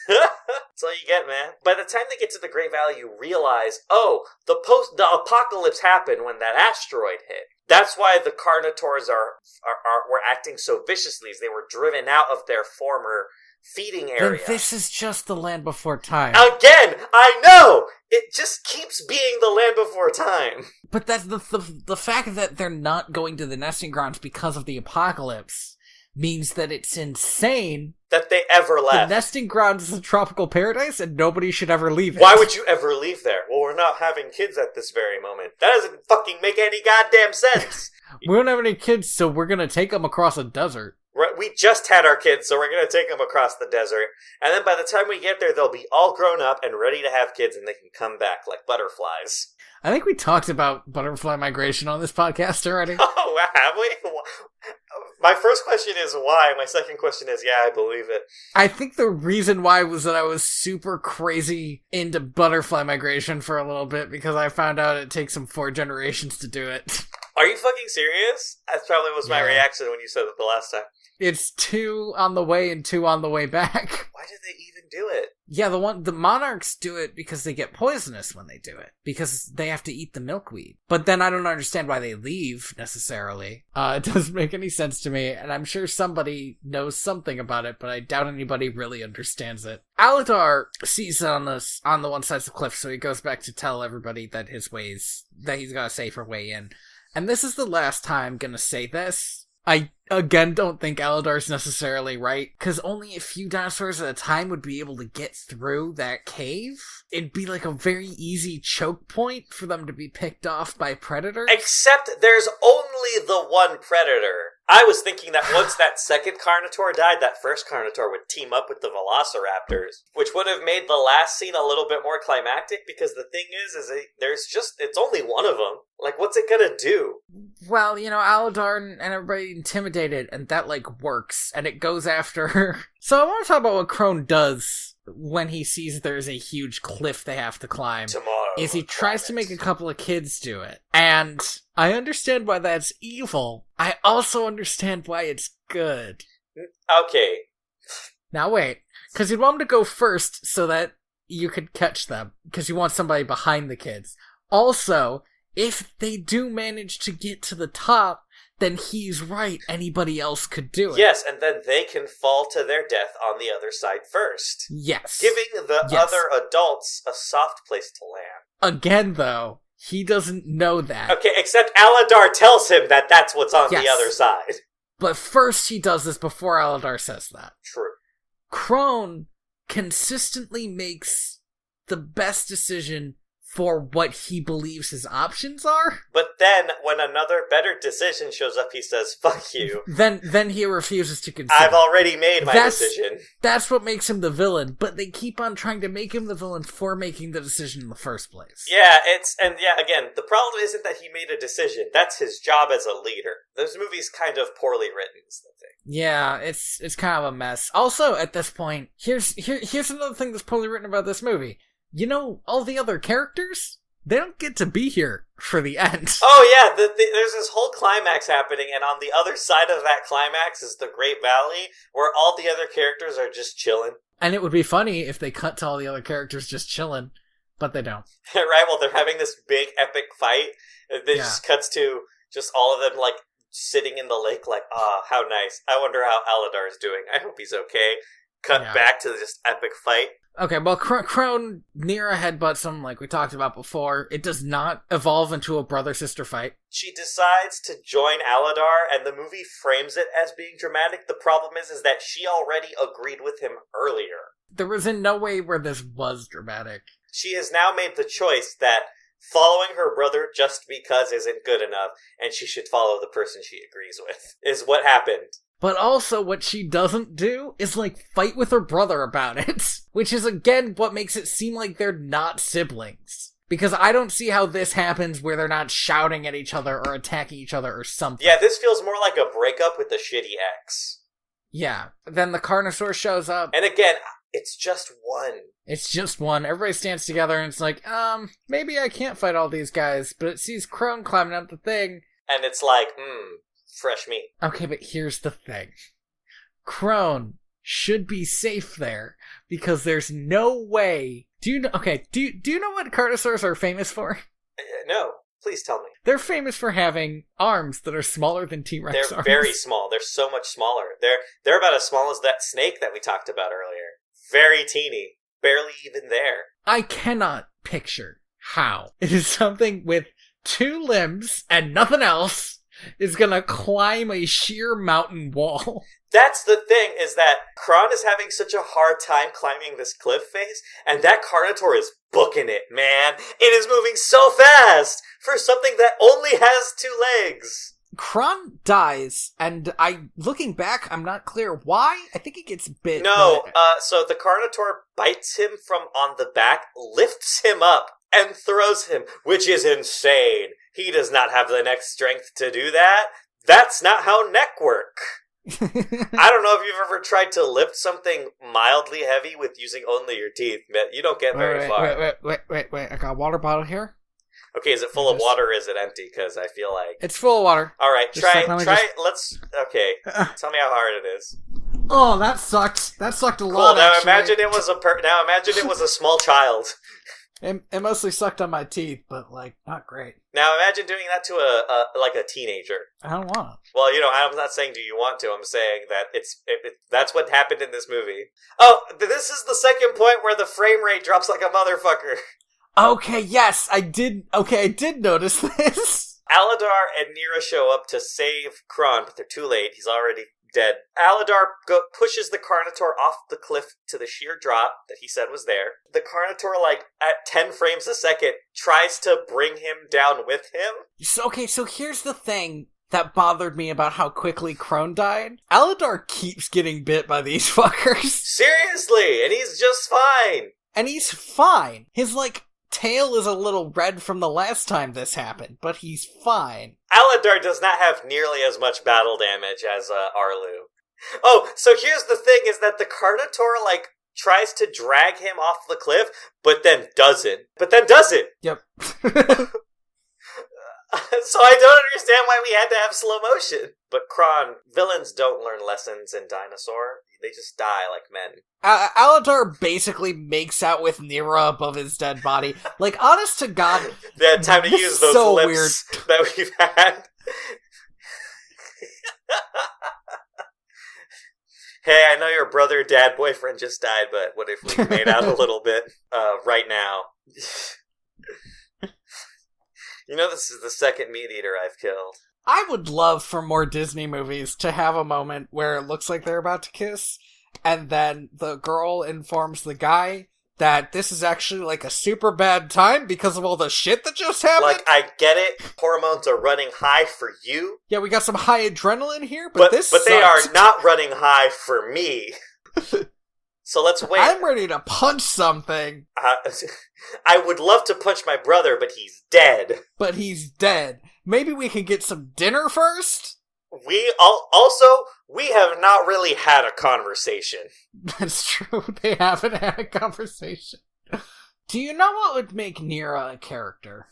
Speaker 2: That's all you get, man. By the time they get to the Great Valley, you realize, oh, the apocalypse happened when that asteroid hit. That's why the Carnotaurs were acting so viciously, as they were driven out of their former feeding area.
Speaker 1: Then this is just the Land Before Time.
Speaker 2: Again, I know! It just keeps being the Land Before Time.
Speaker 1: But that's the fact that they're not going to the nesting grounds because of the apocalypse means that it's insane
Speaker 2: that they ever left.
Speaker 1: The nesting grounds is a tropical paradise and nobody should ever leave it.
Speaker 2: Why would you ever leave there? Well, we're not having kids at this very moment. That doesn't fucking make any goddamn sense.
Speaker 1: We don't have any kids, so we're gonna take them across a desert.
Speaker 2: Right, we just had our kids, so we're gonna take them across the desert. And then by the time we get there, they'll be all grown up and ready to have kids, and they can come back like butterflies.
Speaker 1: I think we talked about butterfly migration on this podcast already.
Speaker 2: Oh, have we? My first question is why. My second question is, yeah, I believe it.
Speaker 1: I think the reason why was that I was super crazy into butterfly migration for a little bit because I found out it takes them 4 generations to do it.
Speaker 2: Are you fucking serious? That probably was my reaction when you said it the last time.
Speaker 1: It's 2 on the way and 2 on the way back.
Speaker 2: Why did they even do it?
Speaker 1: Yeah, the monarchs do it because they get poisonous when they do it. Because they have to eat the milkweed. But then I don't understand why they leave, necessarily. It doesn't make any sense to me, and I'm sure somebody knows something about it, but I doubt anybody really understands it. Aladar sees it on the one side of the cliff, so he goes back to tell everybody that he's got a safer way in. And this is the last time I'm gonna say this. I, again, don't think Aladar's necessarily right, because only a few dinosaurs at a time would be able to get through that cave. It'd be like a very easy choke point for them to be picked off by predators.
Speaker 2: Except there's only the one predator. I was thinking that once that second Carnotaur died, that first Carnotaur would team up with the Velociraptors, which would have made the last scene a little bit more climactic, because the thing is it's only one of them. Like, what's it gonna do?
Speaker 1: Well, Aladar and everybody intimidated, and that, works, and it goes after her. So I want to talk about what Crone does when he sees there's a huge cliff they have to climb.
Speaker 2: Tomorrow.
Speaker 1: Is he tries to make a couple of kids do it. And I understand why that's evil. I also understand why it's good.
Speaker 2: Okay.
Speaker 1: Now wait, because you'd want them to go first so that you could catch them, because you want somebody behind the kids. Also, if they do manage to get to the top, then he's right, anybody else could do it.
Speaker 2: Yes, and then they can fall to their death on the other side first.
Speaker 1: Yes.
Speaker 2: Giving the other adults a soft place to land.
Speaker 1: Again, though, he doesn't know that.
Speaker 2: Okay, except Aladar tells him that that's what's on the other side.
Speaker 1: But first he does this before Aladar says that.
Speaker 2: True.
Speaker 1: Crone consistently makes the best decision for what he believes his options are.
Speaker 2: But then, when another better decision shows up, he says, fuck you.
Speaker 1: Then he refuses to consider.
Speaker 2: I've already made my decision.
Speaker 1: That's what makes him the villain, but they keep on trying to make him the villain for making the decision in the first place.
Speaker 2: Yeah, again, the problem isn't that he made a decision. That's his job as a leader. This movie's kind of poorly written, is the thing.
Speaker 1: Yeah, it's kind of a mess. Also, at this point, here's another thing that's poorly written about this movie. All the other characters, they don't get to be here for the end.
Speaker 2: Oh yeah, there's this whole climax happening, and on the other side of that climax is the Great Valley, where all the other characters are just chilling.
Speaker 1: And it would be funny if they cut to all the other characters just chilling, but they don't.
Speaker 2: Right, well, they're having this big epic fight, and then just cuts to just all of them, sitting in the lake, how nice. I wonder how Aladar is doing. I hope he's okay. Cut back to this epic fight.
Speaker 1: Okay, well, Crone near a headbutt something like we talked about before. It does not evolve into a brother-sister fight.
Speaker 2: She decides to join Aladar, and the movie frames it as being dramatic. The problem is that she already agreed with him earlier.
Speaker 1: There was in no way where this was dramatic.
Speaker 2: She has now made the choice that following her brother just because isn't good enough, and she should follow the person she agrees with, is what happened.
Speaker 1: But also, what she doesn't do is, fight with her brother about it. Which is, again, what makes it seem like they're not siblings. Because I don't see how this happens where they're not shouting at each other or attacking each other or something.
Speaker 2: Yeah, this feels more like a breakup with the shitty ex.
Speaker 1: Yeah. Then the Carnosaur shows up.
Speaker 2: And again, it's just one.
Speaker 1: It's just one. Everybody stands together and it's like, maybe I can't fight all these guys. But it sees Crone climbing up the thing.
Speaker 2: And it's like, fresh meat.
Speaker 1: Okay, but here's the thing. Crone should be safe there because there's no way. Do you know what Carnosaurs are famous for?
Speaker 2: No, please tell me.
Speaker 1: They're famous for having arms that are smaller than T-Rex
Speaker 2: They're
Speaker 1: arms.
Speaker 2: very small. They're so much smaller. They're about as small as that snake that we talked about earlier. Very teeny. Barely even there.
Speaker 1: I cannot picture how it is something with 2 limbs and nothing else is gonna climb a sheer mountain wall.
Speaker 2: That's the thing, is that Kron is having such a hard time climbing this cliff face, and that Carnotaur is booking it, man. It is moving so fast for something that only has 2 legs.
Speaker 1: Kron dies, and looking back, I'm not clear why. I think he gets bit.
Speaker 2: No, so the Carnotaur bites him from on the back, lifts him up, and throws him, which is insane. He does not have the neck strength to do that. That's not how neck work. I don't know if you've ever tried to lift something mildly heavy with using only your teeth, but you don't get very far.
Speaker 1: Wait. I got a water bottle here.
Speaker 2: Okay, is it full of water or is it empty? Because I feel like...
Speaker 1: It's full of water.
Speaker 2: Alright, okay. Tell me how hard it is.
Speaker 1: Oh, that sucked. That sucked a lot,
Speaker 2: Cool, now
Speaker 1: actually.
Speaker 2: imagine it was a small child.
Speaker 1: It mostly sucked on my teeth, but, not great.
Speaker 2: Now imagine doing that to a teenager.
Speaker 1: I don't want to.
Speaker 2: Well, I'm not saying do you want to. I'm saying that that's what happened in this movie. Oh, this is the second point where the frame rate drops like a motherfucker.
Speaker 1: Okay, yes, I did notice this.
Speaker 2: Aladar and Nira show up to save Kron, but they're too late. He's already dead. Aladar pushes the Carnotaur off the cliff to the sheer drop that he said was there. The Carnotaur, at 10 frames a second, tries to bring him down with him.
Speaker 1: So here's the thing that bothered me about how quickly Crone died. Aladar keeps getting bit by these fuckers.
Speaker 2: Seriously, and he's just fine.
Speaker 1: And he's fine. His, tail is a little red from the last time this happened, but he's fine.
Speaker 2: Aladar does not have nearly as much battle damage as Arlu. Oh, so here's the thing, is that the Carnotaur, tries to drag him off the cliff, but then doesn't.
Speaker 1: Yep.
Speaker 2: So I don't understand why we had to have slow motion. But Kron, villains don't learn lessons in Dinosaur. They just die like men.
Speaker 1: Aladar basically makes out with Nira above his dead body. Honest to God.
Speaker 2: Yeah, time to use those
Speaker 1: so
Speaker 2: lips
Speaker 1: weird.
Speaker 2: that we've had. Hey, I know your brother, dad, boyfriend just died, but what if we made out a little bit right now? This is the second meat eater I've killed.
Speaker 1: I would love for more Disney movies to have a moment where it looks like they're about to kiss, and then the girl informs the guy that this is actually a super bad time because of all the shit that just happened.
Speaker 2: I get it. Hormones are running high for you.
Speaker 1: Yeah, we got some high adrenaline here, but this
Speaker 2: But they are not running high for me. So let's wait.
Speaker 1: I'm ready to punch something.
Speaker 2: I would love to punch my brother, but he's dead.
Speaker 1: Maybe we can get some dinner first?
Speaker 2: We have not really had a conversation.
Speaker 1: That's true. They haven't had a conversation. Do you know what would make Nira a character?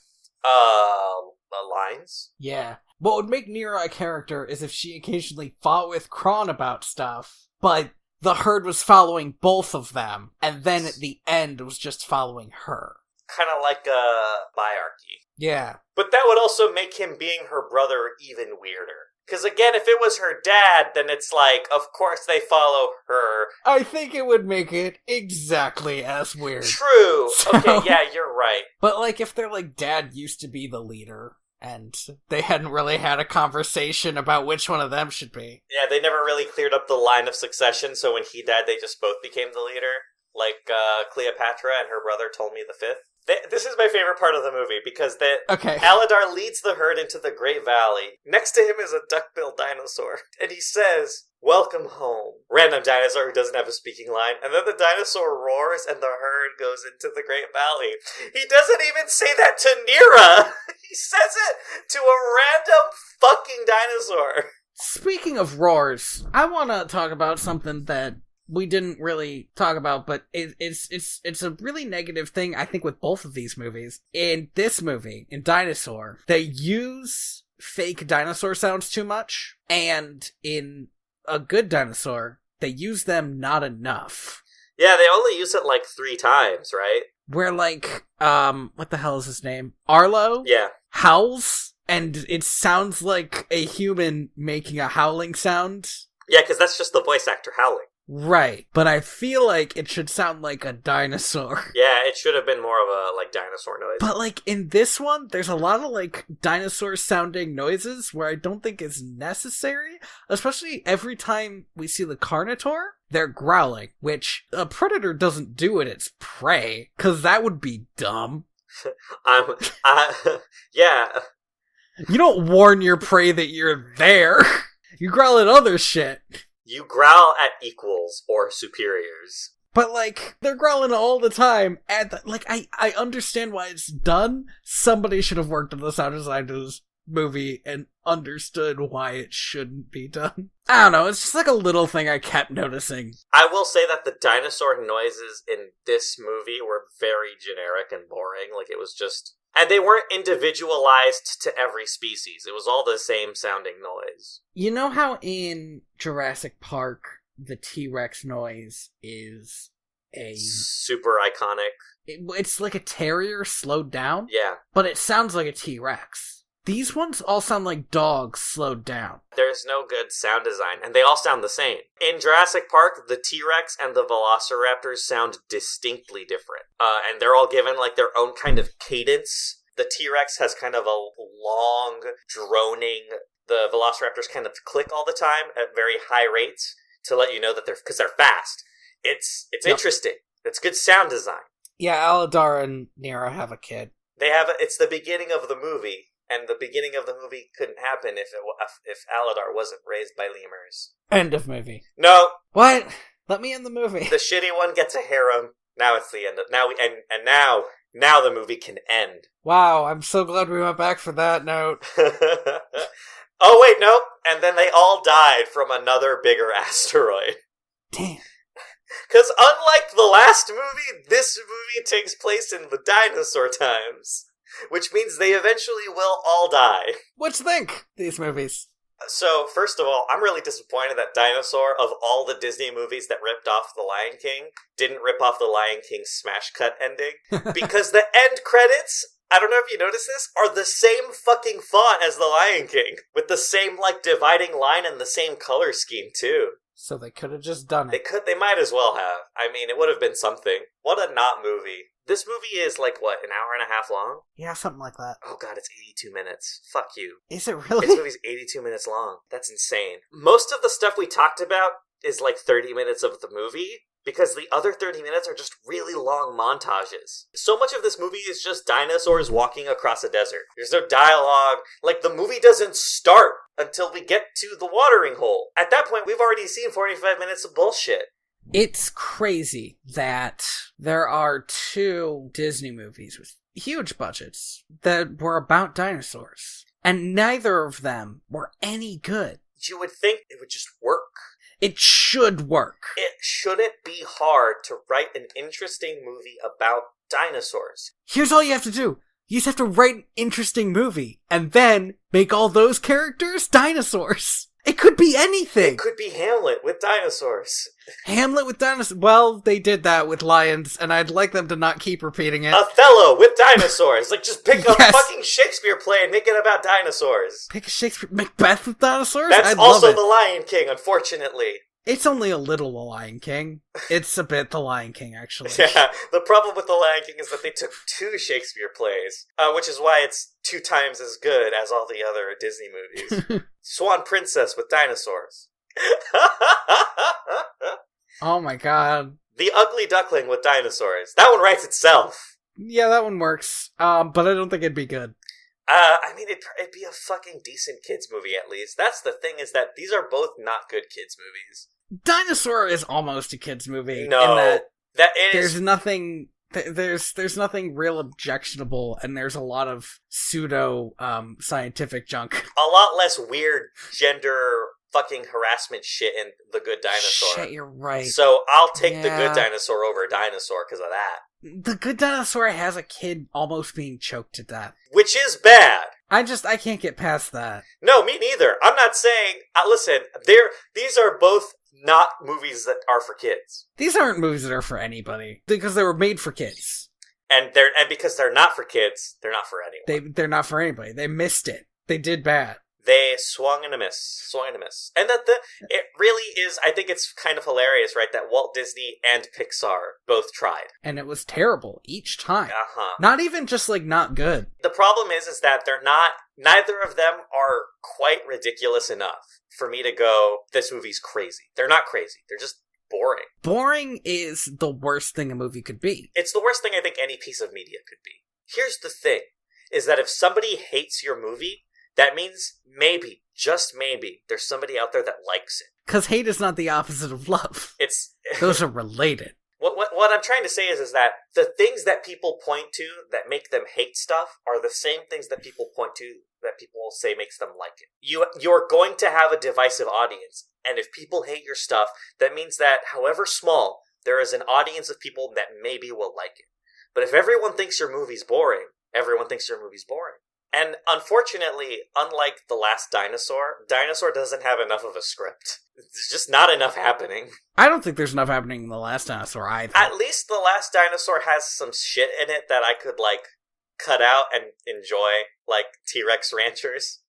Speaker 2: Lines?
Speaker 1: Yeah. What would make Nira a character is if she occasionally fought with Kron about stuff, but the herd was following both of them, and then at the end was just following her.
Speaker 2: Kind of like a biarchy.
Speaker 1: Yeah.
Speaker 2: But that would also make him being her brother even weirder. Because again, if it was her dad, then it's of course they follow her.
Speaker 1: I think it would make it exactly as weird.
Speaker 2: True. Okay, yeah, you're right.
Speaker 1: But if their dad used to be the leader, and they hadn't really had a conversation about which one of them should be.
Speaker 2: Yeah, they never really cleared up the line of succession, so when he died, they just both became the leader. Cleopatra and her brother Ptolemy V. This is my favorite part of the movie, because Aladar leads the herd into the Great Valley. Next to him is a duck-billed dinosaur, and he says, "Welcome home." random dinosaur who doesn't have a speaking line, and then the dinosaur roars and the herd goes into the Great Valley. He doesn't even say that to Nira! He says it to a random fucking dinosaur!
Speaker 1: Speaking of roars, I want to talk about something that we didn't really talk about, but it's a really negative thing, I think, with both of these movies. In this movie, in Dinosaur, they use fake dinosaur sounds too much, and in A Good Dinosaur, they use them not enough.
Speaker 2: Yeah, they only use it like 3 times, right?
Speaker 1: Where, like, what the hell is his name? Arlo?
Speaker 2: Yeah.
Speaker 1: Howls, and it sounds like a human making a howling sound.
Speaker 2: Yeah, because that's just the voice actor howling.
Speaker 1: Right, but I feel like it should sound like a dinosaur.
Speaker 2: Yeah, it should have been more of a, like, dinosaur noise.
Speaker 1: But, like, in this one, there's a lot of, like, dinosaur-sounding noises where I don't think is necessary, especially every time we see the Carnotaur, they're growling, which a predator doesn't do at its prey, because that would be dumb.
Speaker 2: Yeah.
Speaker 1: You don't warn your prey that you're there. You growl at other shit.
Speaker 2: You growl at equals or superiors.
Speaker 1: But, like, they're growling all the time, and, I understand why it's done. Somebody should have worked on the sound design of this movie and understood why it shouldn't be done. I don't know, it's just like a little thing I kept noticing.
Speaker 2: I will say that the dinosaur noises in this movie were very generic and boring. Like, it was just... And they weren't individualized to every species. It was all the same sounding noise.
Speaker 1: You know how in Jurassic Park, the T-Rex noise is
Speaker 2: super iconic?
Speaker 1: It's like a terrier slowed down?
Speaker 2: Yeah.
Speaker 1: But it sounds like a T-Rex. These ones all sound like dogs slowed down.
Speaker 2: There's no good sound design, and they all sound the same. In Jurassic Park, the T-Rex and the Velociraptors sound distinctly different. And they're all given, like, their own kind of cadence. The T-Rex has kind of a long, droning... The Velociraptors kind of click all the time at very high rates to let you know that because they're fast. It's interesting. It's good sound design.
Speaker 1: Yeah, Aladar and Nira have a kid.
Speaker 2: It's the beginning of the movie. And the beginning of the movie couldn't happen if Aladar wasn't raised by lemurs.
Speaker 1: End of movie.
Speaker 2: No.
Speaker 1: What? Let me end the movie.
Speaker 2: The shitty one gets a harem. Now it's the end of now the movie can end.
Speaker 1: Wow, I'm so glad we went back for that note.
Speaker 2: Oh wait, nope. And then they all died from another bigger asteroid.
Speaker 1: Damn.
Speaker 2: Because unlike the last movie, this movie takes place in the dinosaur times. Which means they eventually will all die.
Speaker 1: What you think, these movies?
Speaker 2: So, first of all, I'm really disappointed that Dinosaur, of all the Disney movies that ripped off The Lion King, didn't rip off The Lion King's smash cut ending. Because the end credits, I don't know if you noticed this, are the same fucking font as The Lion King. With the same, like, dividing line and the same color scheme, too.
Speaker 1: So they could have just done it.
Speaker 2: They might as well have. I mean, it would have been something. What a not movie. This movie is, like, what, an hour and a half long?
Speaker 1: Yeah, something like that.
Speaker 2: Oh god, it's 82 minutes. Fuck you.
Speaker 1: Is it really?
Speaker 2: This movie's 82 minutes long. That's insane. Most of the stuff we talked about is, like, 30 minutes of the movie, because the other 30 minutes are just really long montages. So much of this movie is just dinosaurs walking across a desert. There's no dialogue. Like, the movie doesn't start until we get to the watering hole. At that point, we've already seen 45 minutes of bullshit.
Speaker 1: It's crazy that there are 2 Disney movies with huge budgets that were about dinosaurs, and neither of them were any good.
Speaker 2: You would think it would just work.
Speaker 1: It should work.
Speaker 2: It shouldn't be hard to write an interesting movie about dinosaurs.
Speaker 1: Here's all you have to do. You just have to write an interesting movie, and then make all those characters dinosaurs. It could be anything.
Speaker 2: It could be Hamlet with dinosaurs.
Speaker 1: Hamlet with dinosaurs. Well, they did that with lions, and I'd like them to not keep repeating it.
Speaker 2: Othello with dinosaurs. Like, just pick a fucking Shakespeare play and make it about dinosaurs.
Speaker 1: Pick a Shakespeare... Macbeth with dinosaurs?
Speaker 2: That's
Speaker 1: I'd
Speaker 2: also
Speaker 1: love it.
Speaker 2: The Lion King, unfortunately.
Speaker 1: It's only a little The Lion King. It's a bit The Lion King, actually.
Speaker 2: Yeah, the problem with The Lion King is that they took 2 Shakespeare plays, which is why it's 2 times as good as all the other Disney movies. Swan Princess with dinosaurs.
Speaker 1: Oh my god.
Speaker 2: The Ugly Duckling with dinosaurs. That one writes itself.
Speaker 1: Yeah, that one works. But I don't think it'd be good.
Speaker 2: I mean, it'd be a fucking decent kids movie at least. That's the thing, is that these are both not good kids movies.
Speaker 1: Dinosaur is almost a kid's movie.
Speaker 2: No,
Speaker 1: in that
Speaker 2: is...
Speaker 1: there's nothing real objectionable, and there's a lot of pseudo scientific junk.
Speaker 2: A lot less weird gender fucking harassment shit in The Good Dinosaur.
Speaker 1: Shit, you're right.
Speaker 2: So I'll take The Good Dinosaur over Dinosaur because of that.
Speaker 1: The Good Dinosaur has a kid almost being choked to death.
Speaker 2: Which is bad.
Speaker 1: I can't get past that.
Speaker 2: No, me neither. I'm not saying... listen, these are both not movies that are for kids.
Speaker 1: These aren't movies that are for anybody. Because they were made for kids.
Speaker 2: And because they're not for kids, they're not for anyone.
Speaker 1: They're not for anybody. They missed it. They did bad.
Speaker 2: They swung and a miss. And it really is, I think it's kind of hilarious, right, that Walt Disney and Pixar both tried.
Speaker 1: And it was terrible each time.
Speaker 2: Uh-huh.
Speaker 1: Not even just, not good.
Speaker 2: The problem is that neither of them are quite ridiculous enough for me to go, this movie's crazy. They're not crazy. They're just boring.
Speaker 1: Boring is the worst thing a movie could be.
Speaker 2: It's the worst thing I think any piece of media could be. Here's the thing, is that if somebody hates your movie, that means maybe, just maybe, there's somebody out there that likes it.
Speaker 1: Because hate is not the opposite of love. Those are related.
Speaker 2: What I'm trying to say is that the things that people point to that make them hate stuff are the same things that people point to that people say makes them like it. You're going to have a divisive audience, and if people hate your stuff, that means that, however small, there is an audience of people that maybe will like it. But if everyone thinks your movie's boring, everyone thinks your movie's boring. And unfortunately, unlike The Last Dinosaur doesn't have enough of a script. There's just not enough happening.
Speaker 1: I don't think there's enough happening in The Last Dinosaur either.
Speaker 2: At least The Last Dinosaur has some shit in it that I could, cut out and enjoy, like T-Rex ranchers.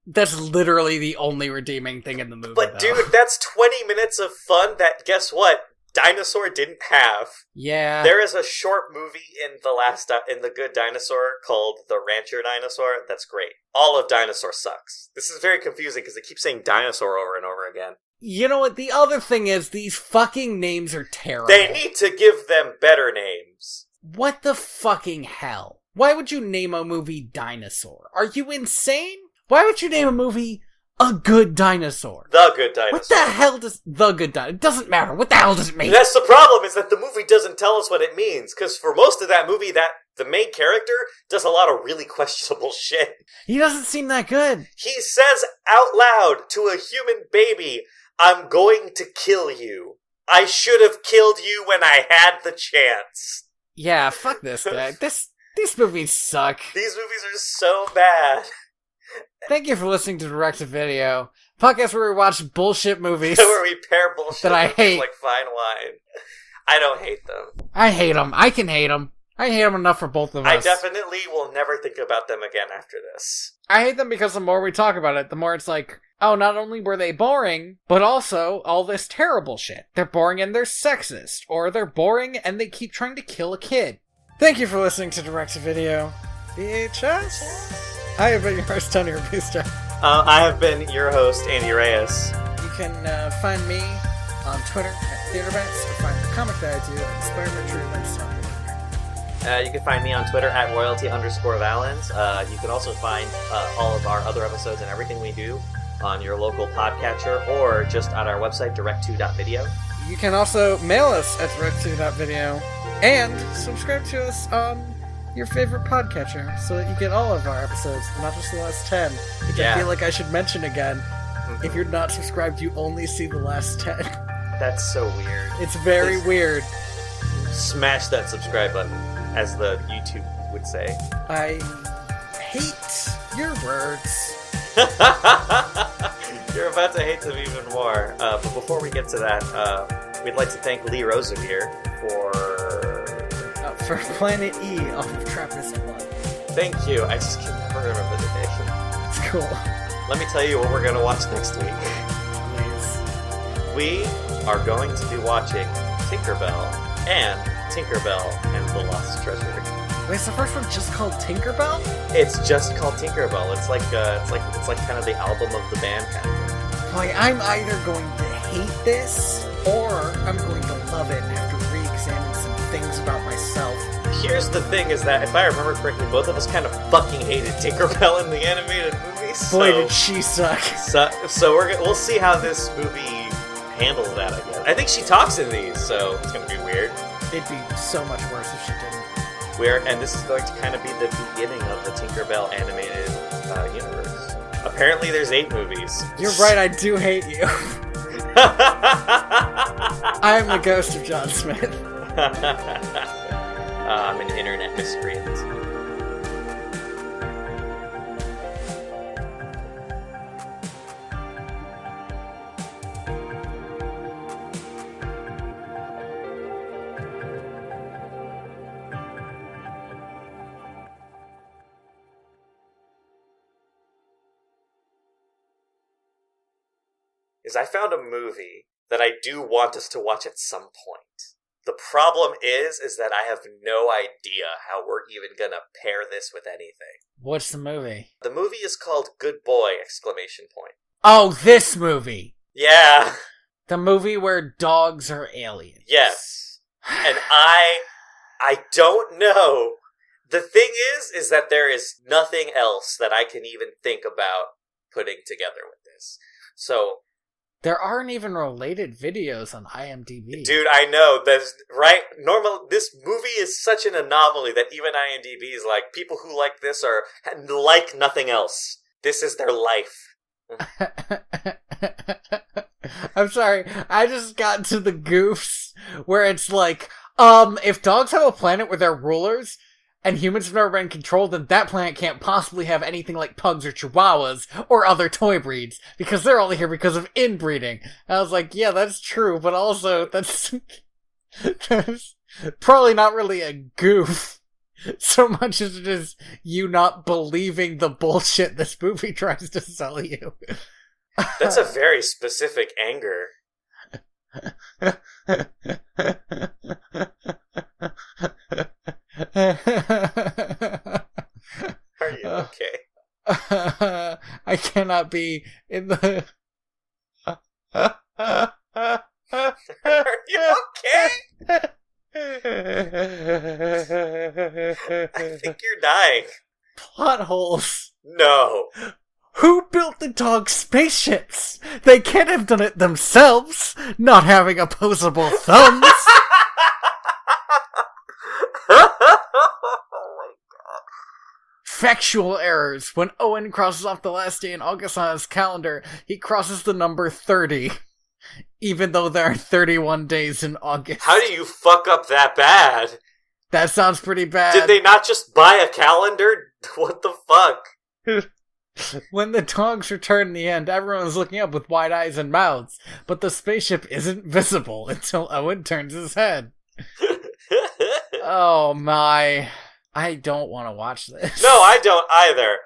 Speaker 1: That's literally the only redeeming thing in the movie,
Speaker 2: But dude, that's 20 minutes of fun that, guess what? Dinosaur didn't have.
Speaker 1: Yeah.
Speaker 2: There is a short movie in The Good Dinosaur called The Rancher Dinosaur. That's great. All of Dinosaur sucks. This is very confusing because they keep saying dinosaur over and over again.
Speaker 1: You know what? The other thing is these fucking names are terrible.
Speaker 2: They need to give them better names.
Speaker 1: What the fucking hell? Why would you name a movie Dinosaur? Are you insane? Why would you name a movie A Good Dinosaur?
Speaker 2: The Good Dinosaur.
Speaker 1: What the hell does The Good Dinosaur... It doesn't matter. What the hell does it mean?
Speaker 2: That's the problem, is that the movie doesn't tell us what it means. Because for most of that movie, the main character does a lot of really questionable shit.
Speaker 1: He doesn't seem that good.
Speaker 2: He says out loud to a human baby, "I'm going to kill you. I should have killed you when I had the chance."
Speaker 1: Yeah, fuck this guy. These movies suck.
Speaker 2: These movies are so bad.
Speaker 1: Thank you for listening to Direct to Video, podcast where we watch bullshit movies.
Speaker 2: Where we pair bullshit
Speaker 1: that I hate
Speaker 2: like fine wine. I don't hate them.
Speaker 1: I hate them. I can hate them. I hate them enough for both of us.
Speaker 2: I definitely will never think about them again after this.
Speaker 1: I hate them because the more we talk about it, the more it's like, oh, not only were they boring, but also all this terrible shit. They're boring and they're sexist, or they're boring and they keep trying to kill a kid. Thank you for listening to Direct to Video VHS. I have been your host, Tony Robusto.
Speaker 2: I have been your host, Andy Reyes.
Speaker 1: You can find me on Twitter at TheaterBats, or find the comic that I do at Spider-Man.
Speaker 2: You can find me on Twitter at royalty_valens. You can also find all of our other episodes and everything we do on your local podcatcher or just on our website, direct2.video.
Speaker 1: You can also mail us at direct2.video and subscribe to us on your favorite podcatcher so that you get all of our episodes, not just the last 10, which I feel like I should mention again. Mm-hmm. If you're not subscribed, you only see the last 10.
Speaker 2: That's so weird.
Speaker 1: It's very weird.
Speaker 2: Smash that subscribe button, as the YouTube would say.
Speaker 1: I hate your words.
Speaker 2: You're about to hate them even more. But before we get to that, we'd like to thank Lee Rosevere for
Speaker 1: Planet E off of Trappist Blood.
Speaker 2: Thank you. I just can never remember the name.
Speaker 1: It's cool.
Speaker 2: Let me tell you what we're going to watch next week.
Speaker 1: Nice.
Speaker 2: We are going to be watching Tinkerbell and Tinkerbell and the Lost Treasure.
Speaker 1: Wait, is the first one just called Tinkerbell?
Speaker 2: It's just called Tinkerbell. It's like kind of the album of the band kind of thing.
Speaker 1: Boy, I'm either going to hate this or I'm going to love it after re-examining some things about myself.
Speaker 2: Here's the thing, is that if I remember correctly, both of us kind of fucking hated Tinkerbell in the animated movie.
Speaker 1: Boy, did she suck.
Speaker 2: So we'll see how this movie handle that, I guess. I think she talks in these, so it's going to be weird.
Speaker 1: It'd be so much worse if she didn't.
Speaker 2: And this is going to kind of be the beginning of the Tinkerbell animated universe. Apparently there's 8 movies.
Speaker 1: You're right, I do hate you. I am the ghost of John Smith.
Speaker 2: I'm an internet miscreant. I found a movie that I do want us to watch at some point. The problem is that I have no idea how we're even gonna pair this with anything.
Speaker 1: What's the movie?
Speaker 2: The movie is called Good Boy! !
Speaker 1: Oh, this movie!
Speaker 2: Yeah!
Speaker 1: The movie where dogs are aliens.
Speaker 2: Yes. And I don't know. The thing is that there is nothing else that I can even think about putting together with this. So...
Speaker 1: there aren't even related videos on IMDb.
Speaker 2: Dude, I know. That's right. This movie is such an anomaly that even IMDb is like, people who like this are like nothing else. This is their life.
Speaker 1: I'm sorry. I just got to the goofs where it's like, if dogs have a planet where they're rulers, and humans have never been controlled, then that planet can't possibly have anything like pugs or chihuahuas or other toy breeds, because they're only here because of inbreeding. And I was like, yeah, that's true, but also, that's probably not really a goof, so much as it is you not believing the bullshit this movie tries to sell you.
Speaker 2: That's a very specific anger. Are you okay?
Speaker 1: I cannot be in the...
Speaker 2: Are you okay? I think you're dying.
Speaker 1: Plot holes.
Speaker 2: No.
Speaker 1: Who built the dog spaceships? They can't have done it themselves, not having opposable thumbs. Factual errors. When Owen crosses off the last day in August on his calendar, he crosses the number 30. Even though there are 31 days in August.
Speaker 2: How do you fuck up that bad?
Speaker 1: That sounds pretty bad.
Speaker 2: Did they not just buy a calendar? What the fuck?
Speaker 1: When the dogs return in the end, everyone's looking up with wide eyes and mouths, but the spaceship isn't visible until Owen turns his head. Oh my... I don't want to watch this.
Speaker 2: No, I don't either.